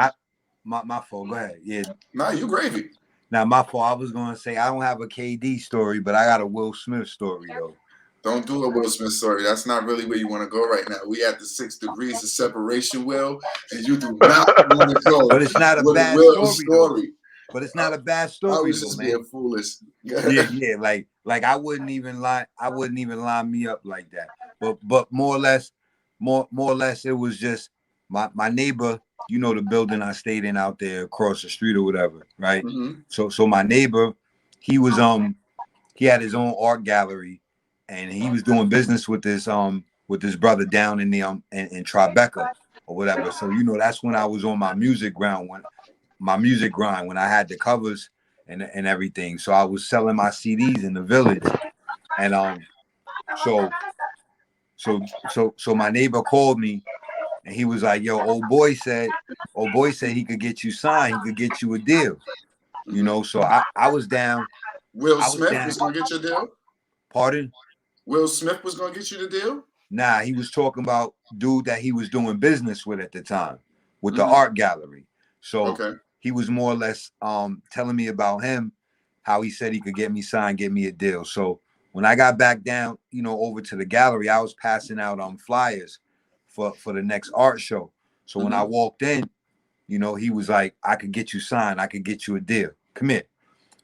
my fault. Go ahead. Yeah. Nah, you gravy. Now, my fault. I was gonna say I don't have a KD story, but I got a Will Smith story though. Don't do a Will Smith story. That's not really where you want to go right now. We at the 6 degrees of separation, Will, and you do not want to go. But it's not a bad story. But it's not a bad story. I was just being foolish. yeah. Like I wouldn't even line me up like that. But more or less, it was just my neighbor. You know the building I stayed in out there across the street or whatever, right? Mm-hmm. So my neighbor, he was he had his own art gallery. And he was doing business with this brother down in the in Tribeca or whatever. So that's when I was on my music grind when I had the covers and everything. So I was selling my CDs in the village, and so my neighbor called me, and he was like, "Yo, old boy said he could get you signed, he could get you a deal." So I was down. Will Smith was gonna get you a deal. Pardon? Will Smith was gonna get you the deal? Nah, he was talking about dude that he was doing business with at the time, with the art gallery. So he was more or less telling me about him, how he said he could get me signed, get me a deal. So when I got back down, over to the gallery, I was passing out flyers for the next art show. So when I walked in, he was like, "I could get you signed, I could get you a deal. Come here."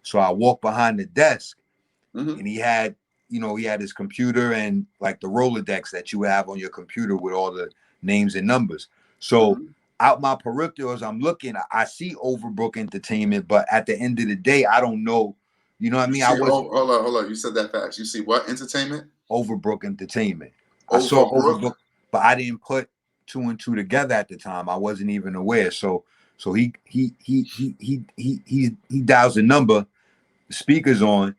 So I walked behind the desk, and he had his computer and like the Rolodex that you have on your computer with all the names and numbers. So out my peripherals, I'm looking, I see Overbrook Entertainment, but at the end of the day, I don't know. You know what I mean? Hold on. You said that fast. You see what entertainment? Overbrook Entertainment. I saw Overbrook, but I didn't put 2 and 2 together at the time. I wasn't even aware. So he dials the number, the speaker's on.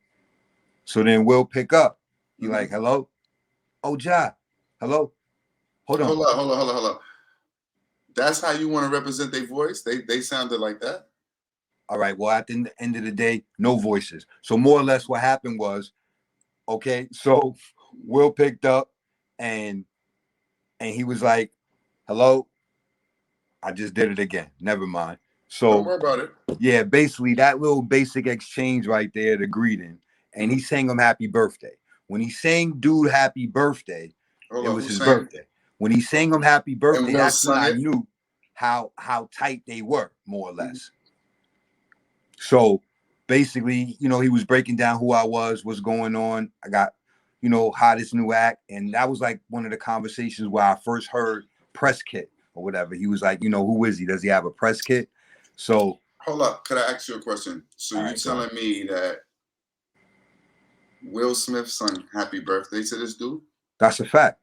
So then we'll pick up. He like, "Hello? Oh, Ja. Hello? Hold on. That's how you want to represent their voice? They sounded like that? All right. Well, at the end of the day, no voices. So more or less what happened was, okay, so Will picked up and he was like, "Hello?" I just did it again. Never mind. So don't worry about it. Yeah, basically that little basic exchange right there, the greeting. And he sang him happy birthday. When he sang dude happy birthday, it was his birthday. When he sang him happy birthday, that's when I knew how tight they were, more or less. So basically, you know, he was breaking down who I was, what's going on. I got, you know, how this new act. And that was like one of the conversations where I first heard press kit or whatever. He was like, you know, who is he? Does he have a press kit? So hold up, could I ask you a question? So you telling me that Will Smith sung happy birthday to this dude? That's a fact.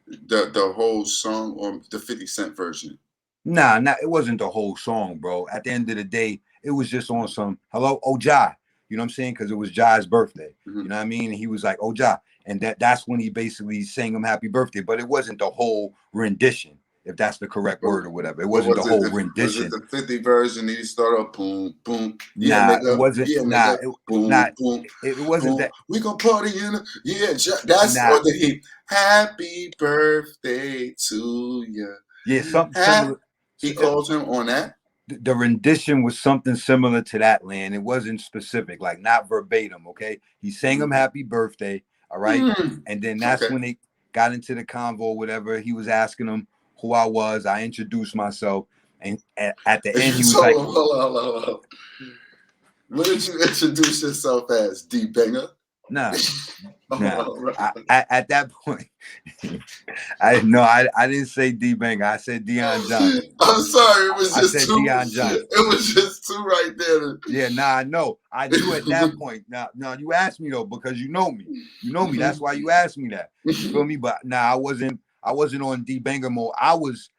The whole song or the 50 Cent version? Nah, it wasn't the whole song, bro. At the end of the day, it was just on some hello, oh Jai. You know what I'm saying? Because it was Jai's birthday. You know what I mean? And he was like, oh Jai. And that's when he basically sang him happy birthday. But it wasn't the whole rendition, if that's the correct word or whatever. It wasn't the whole rendition. Was it the 50 version? He started off boom, boom. Yeah, nigga. It wasn't. Yeah, nah, nigga. Boom, boom. It wasn't boom. that. We gonna party in that's or the he happy birthday to you. Yeah, something similar. He called him on that. The rendition was something similar to that, Land. It wasn't specific, like not verbatim. Okay, he sang him happy birthday. All right, and then that's when they got into the convo. Whatever, he was asking him who I was. I introduced myself, and at the end he was like, hold on. What did you introduce yourself as? Dbanger? Nah. At that point, I didn't say Dbanger. I said Deion Johnson. I'm sorry, it was just I said two. Deion Johnson. It was just two right there. Yeah, I know. I knew at that point. Now, you asked me though because you know me. You know me. That's why you asked me that. You feel me? But I wasn't on Dbanger mode. I was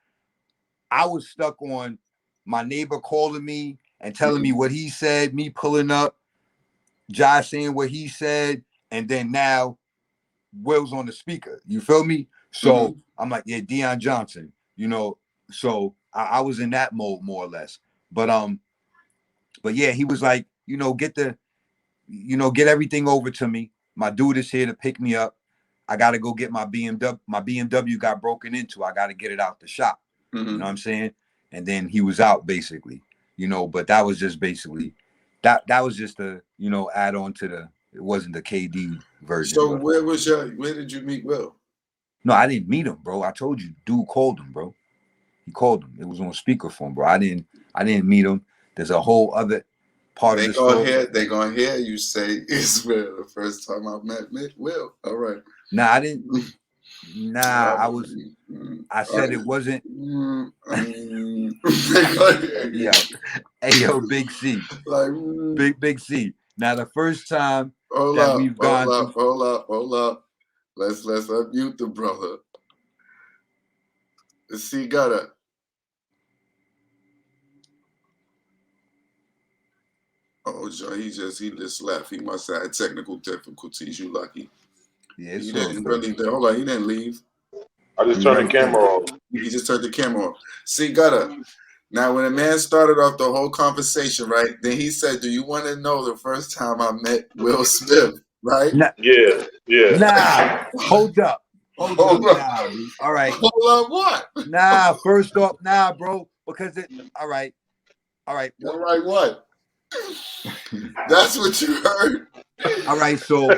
stuck on my neighbor calling me and telling me what he said, me pulling up, Josh saying what he said, and then now Will's on the speaker. You feel me? So I'm like, yeah, Deion Johnson, you know. So I was in that mode more or less. But yeah, he was like, you know, get everything over to me. My dude is here to pick me up. I gotta go get my BMW. My BMW got broken into. I gotta get it out the shop. You know what I'm saying? And then he was out basically, you know, but that was just basically that was just a, you know, add on to the, it wasn't the KD version. So where did you meet Will? No, I didn't meet him, bro. I told you, dude called him, bro. He called him. It was on speakerphone, bro. I didn't meet him. There's a whole other part of the story. They gonna hear you say it's Will. The first time I met Will. All right. Nah, I didn't. Nah, I said it wasn't. Yeah. Hey, yo, Big C. Like Big C. Now the first time hold up. Let's unmute the brother. C got it. Oh, John, he just left. He must have had technical difficulties. You lucky. Yeah, he didn't really. Hold on, he didn't leave. I just turned the camera off. He just turned the camera off. See, gutter. Now, when a man started off the whole conversation, right? Then he said, "Do you want to know the first time I met Will Smith?" Right? Yeah. Nah, hold up. Hold up. Nah, dude. All right. Hold up, what? Nah, first off, nah, bro. Because all right. All right, what? That's what you heard. All right, so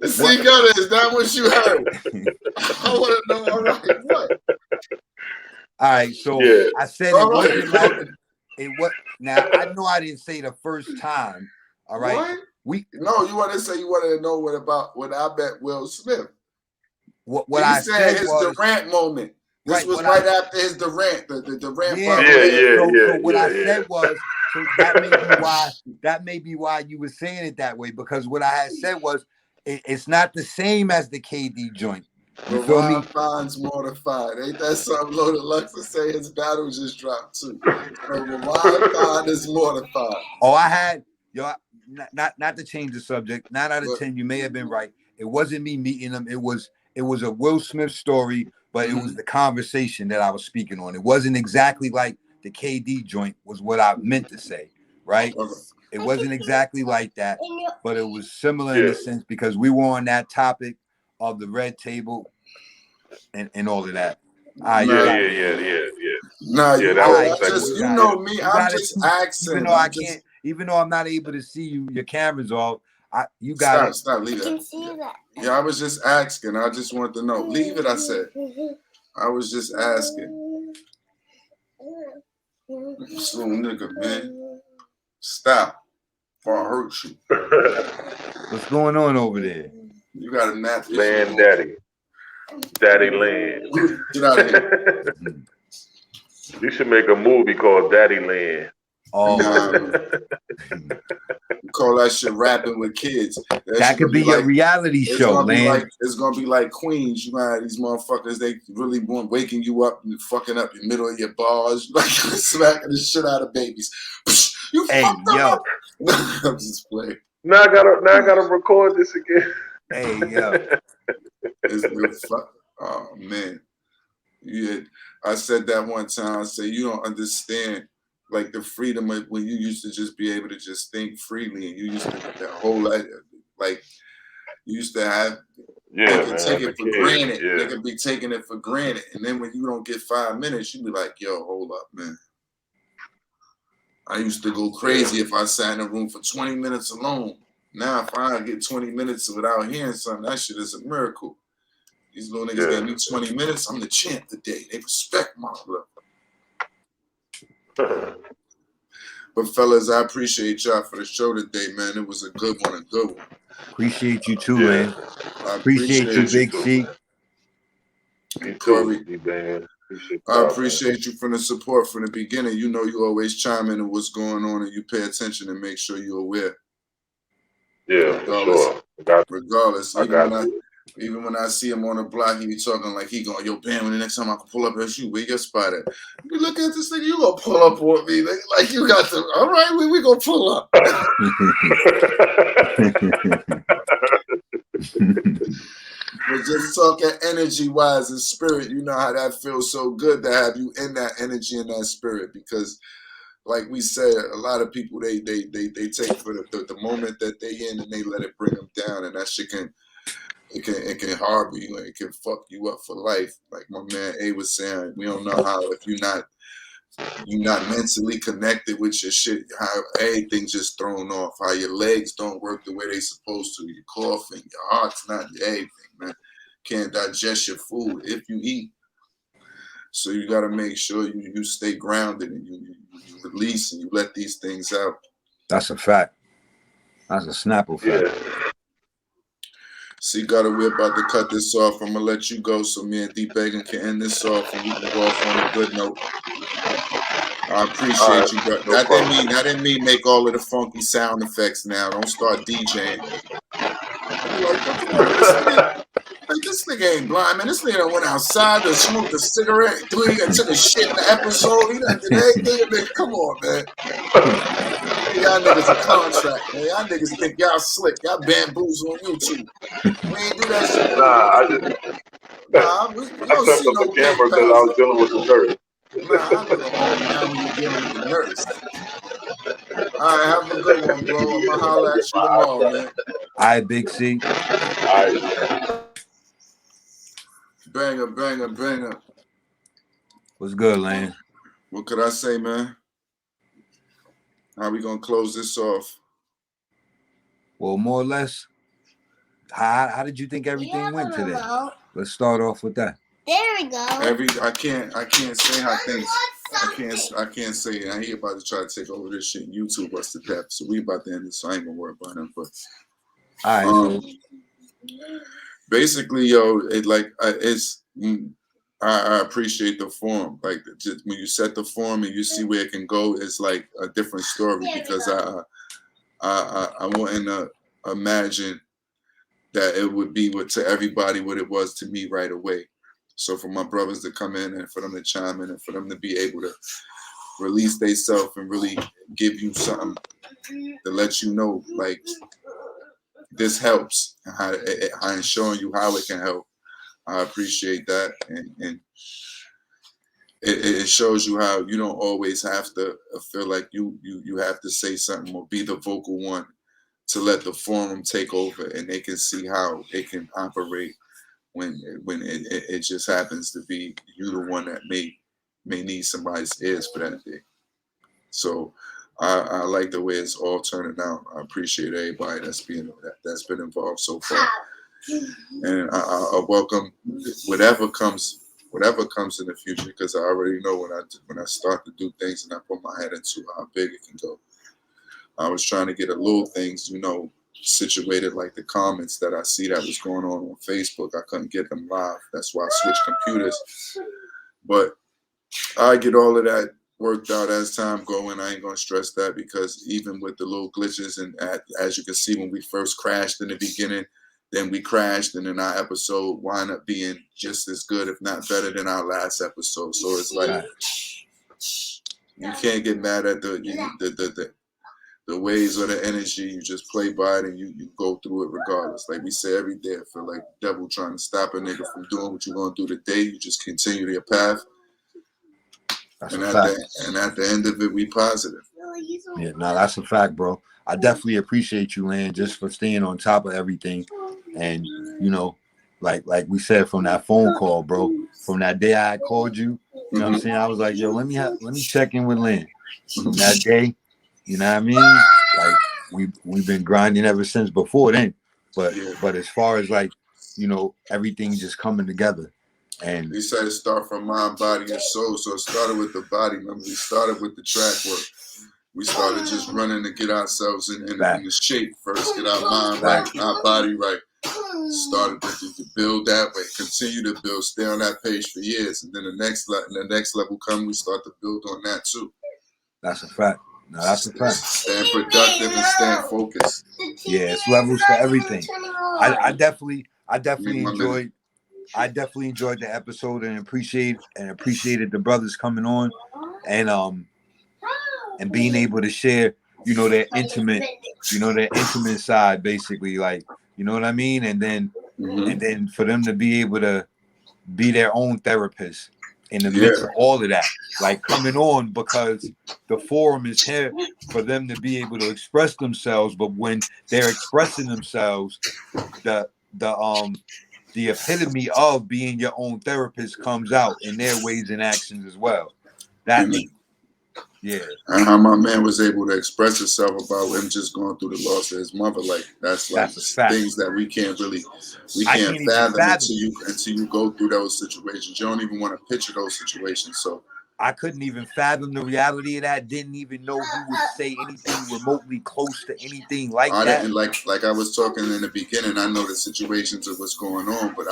see, gutter, is that what you heard? I want to know. All right, what? All right, so yeah. I said it wasn't like it was. Now I know I didn't say the first time. All right, what? You want to say you wanted to know when I met Will Smith. What I said his was Durant moment. This was right after his Durant, the Durant. So what I said was, so that may be why you were saying it that way, because what I had said was it's not the same as the KD joint. You feel me? Finds mortified. Ain't that something Low Deluxe to say? His battle just dropped too. So Fine is mortified. Oh, I had not to change the subject. 9 out of 10, you may have been right. It wasn't me meeting him. It was a Will Smith story, but it was the conversation that I was speaking on. It wasn't exactly like the KD joint was what I meant to say, right? It wasn't exactly like that, but it was similar in a sense because we were on that topic of the red table and all of that. Nah, you know me. I'm just asking. Even though I'm not able to see you, your camera's off. You got it. Stop. Leave that. Yeah, I was just asking. I just wanted to know. Leave it. I said. I was just asking. This little nigga, man. Stop. Or I'll hurt you. What's going on over there? You got a nap. Land Daddy. Daddy Land. Get out of here. You should make a movie called Daddy Land. Oh, call that shit rapping with kids. That could be a reality show, man. It's gonna be like Queens. You got these motherfuckers. They really want waking you up and fucking up your middle of your bars, like smacking the shit out of babies. You fucked up. I'm just playing. Now I gotta record this again. Hey, yo. It's real fuck. Oh man. Yeah, I said that one time. I said you don't understand like the freedom of when you used to just be able to just think freely, and you used to that whole like you used to have take it for granted. They could be taking it for granted, and then when you don't get 5 minutes, you be like, "Yo, hold up, man." I used to go crazy if I sat in a room for 20 minutes alone. Now, if I get 20 minutes without hearing something, that shit is a miracle. These little niggas gave me 20 minutes. I'm the champ today. They respect my blood. But fellas, I appreciate y'all for the show today, man. It was a good one, Appreciate you too, man. I appreciate you, Big C. Cory, I appreciate you from the support from the beginning. You know you always chime in on what's going on and you pay attention and make sure you're aware. Yeah, regardless. Even when I see him on the block, he be talking like he going, yo, Bam, when the next time I can pull up at you, where your spot at? You look at this thing, you gonna pull up on me. Like you got to, all right, we gonna pull up. But just talking energy-wise and spirit, you know how that feels so good to have you in that energy and that spirit. Because like we said, a lot of people, they take for the moment that they in and they let it bring them down. And that shit can harbor you and it can fuck you up for life. Like my man A was saying, we don't know how if you're not mentally connected with your shit, how everything just thrown off, how your legs don't work the way they supposed to, your coughing, your heart's not everything, man. Can't digest your food if you eat. So you got to make sure you stay grounded and you release and you let these things out. That's a fact. That's a Snapple fact. Yeah. See, we're about to cut this off. I'm going to let you go so me and Dbanger can end this off and we can go off on a good note. I appreciate you, bro. That didn't mean make all of the funky sound effects now. Don't start DJing. Like, this nigga ain't blind, man. This nigga done went outside to smoke a cigarette. He done took a shit in the episode. He done did everything. Come on, man. Y'all niggas a contract, man. Y'all niggas think y'all slick. Y'all bamboozle on YouTube. We ain't do that shit. We don't see no camera because I was dealing with the nurse. Nah, I'm gonna hold down when you're dealing with the nurse. All right, have a good one, bro. I'm gonna holler at you tomorrow, man. All right, Big C. All right. Banger. What's good, Lane? What could I say, man? How we gonna close this off? Well, more or less, how did you think everything went today? Let's start off with that. There we go. I can't say how things. I can't say it. He about to try to take over this shit. YouTube us to death. So we about to end this. So I ain't gonna worry about him. But all right. Basically, yo, I appreciate the form. Like just when you set the form and you see where it can go, it's like a different story because I wouldn't imagine that it would be to everybody what it was to me right away. So for my brothers to come in and for them to chime in and for them to be able to release themselves and really give you something to let you know, like, this helps and showing you how it can help. I appreciate that. And it shows you how you don't always have to feel like you have to say something or be the vocal one to let the forum take over and they can see how it can operate when it just happens to be you the one that may need somebody's ears for that day. So I like the way it's all turning out. I appreciate everybody that's been involved so far, and I welcome whatever comes whatever comes in the future, because I already know when I start to do things and I put my head into how big it can go. I was trying to get a little things, you know, situated, like the comments that I see that was going on Facebook. I couldn't get them live. That's why I switched computers. But I get all of that worked out as time going. I ain't gonna stress that, because even with the little glitches, and as you can see, when we first crashed in the beginning, then we crashed, and then our episode wound up being just as good, if not better, than our last episode. So it's like you can't get mad at the waves or the energy. You just play by it and you go through it regardless. Like we say every day, I feel like the devil trying to stop a nigga from doing what you're gonna do today. You just continue your path. And at the end of it, we positive. Yeah, no, that's a fact, bro. I definitely appreciate you, Land, just for staying on top of everything. And you know, like we said from that phone call, bro, from that day I called you, you know what I'm saying? I was like, yo, let me check in with Land. From that day, you know what I mean? Like we've been grinding ever since before then. But as far as like, you know, everything just coming together. And we said it start from mind, body, and soul. So it started with the body. Remember, we started with the track work. We started just running to get ourselves in the shape first, get our mind right, our body right. Started to build that way, continue to build, stay on that page for years, and then the next level come, we start to build on that too. That's a fact. No, that's a fact. Staying productive and staying focused. Yeah, it's levels for everything. I definitely enjoyed. I definitely enjoyed the episode and appreciated the brothers coming on and being able to share, you know, their intimate side, basically, like, you know what I mean? And then for them to be able to be their own therapist in the midst of all of that, like coming on because the forum is here for them to be able to express themselves. But when they're expressing themselves, the epitome of being your own therapist comes out in their ways and actions as well. And how my man was able to express himself about him just going through the loss of his mother, like that's things that we can't fathom until you go through those situations. You don't even want to picture those situations. So I couldn't even fathom the reality of that. Didn't even know who would say anything remotely close to anything like that. And like I was talking in the beginning, I know the situations of what's going on, but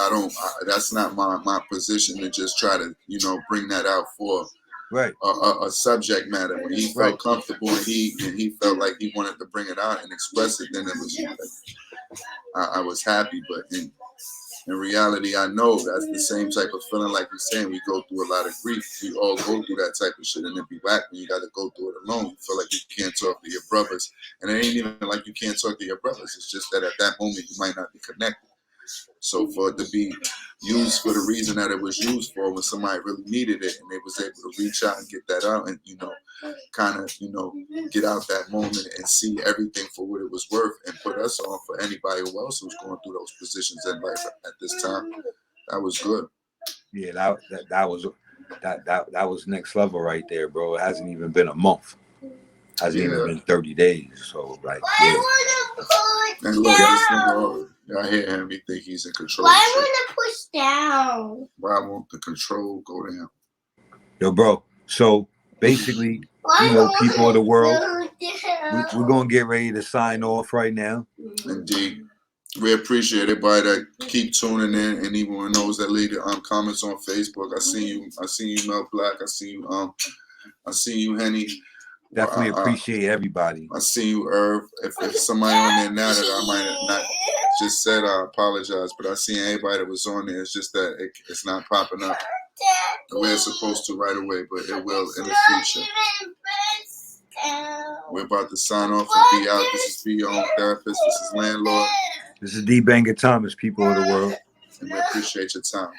that's not my position to just try to, you know, bring that out for a subject matter. When he felt comfortable and he felt like he wanted to bring it out and express it, then it was like, I was happy. But in reality, I know that's the same type of feeling, like you're saying. We go through a lot of grief. We all go through that type of shit, and it'd be whack when you got to go through it alone. You feel like you can't talk to your brothers, and it ain't even like you can't talk to your brothers. It's just that at that moment you might not be connected. So for it to be used for the reason that it was used for, when somebody really needed it, and they was able to reach out and get that out, and you know, kind of, you know, get out that moment and see everything for what it was worth, and put us on for anybody else who's going through those positions in life at this time. That was good. Yeah, that was next level right there, bro. It hasn't even been a month. Hasn't even been 30 days. So like, and look, this nigga, I hear him. He think he's in control. Why I want to push down? Why won't the control go down? Yo, bro. So basically, you know, people of the world, we're gonna get ready to sign off right now. Indeed. We appreciate everybody that keep tuning in, and even those that leave comments on Facebook. I see you, Mel Black. I see you, Henny. Definitely appreciate everybody. I see you, Irv. If somebody on there now that I might have not just said, I apologize, but I see everybody that was on there. It's just that it's not popping up the way it's supposed to right away, but it will in the future. We're about to sign off and be out. This is Be Your Own Therapist. This is Landlord. This is Dbanger Thomas, people of the world. And we appreciate your time.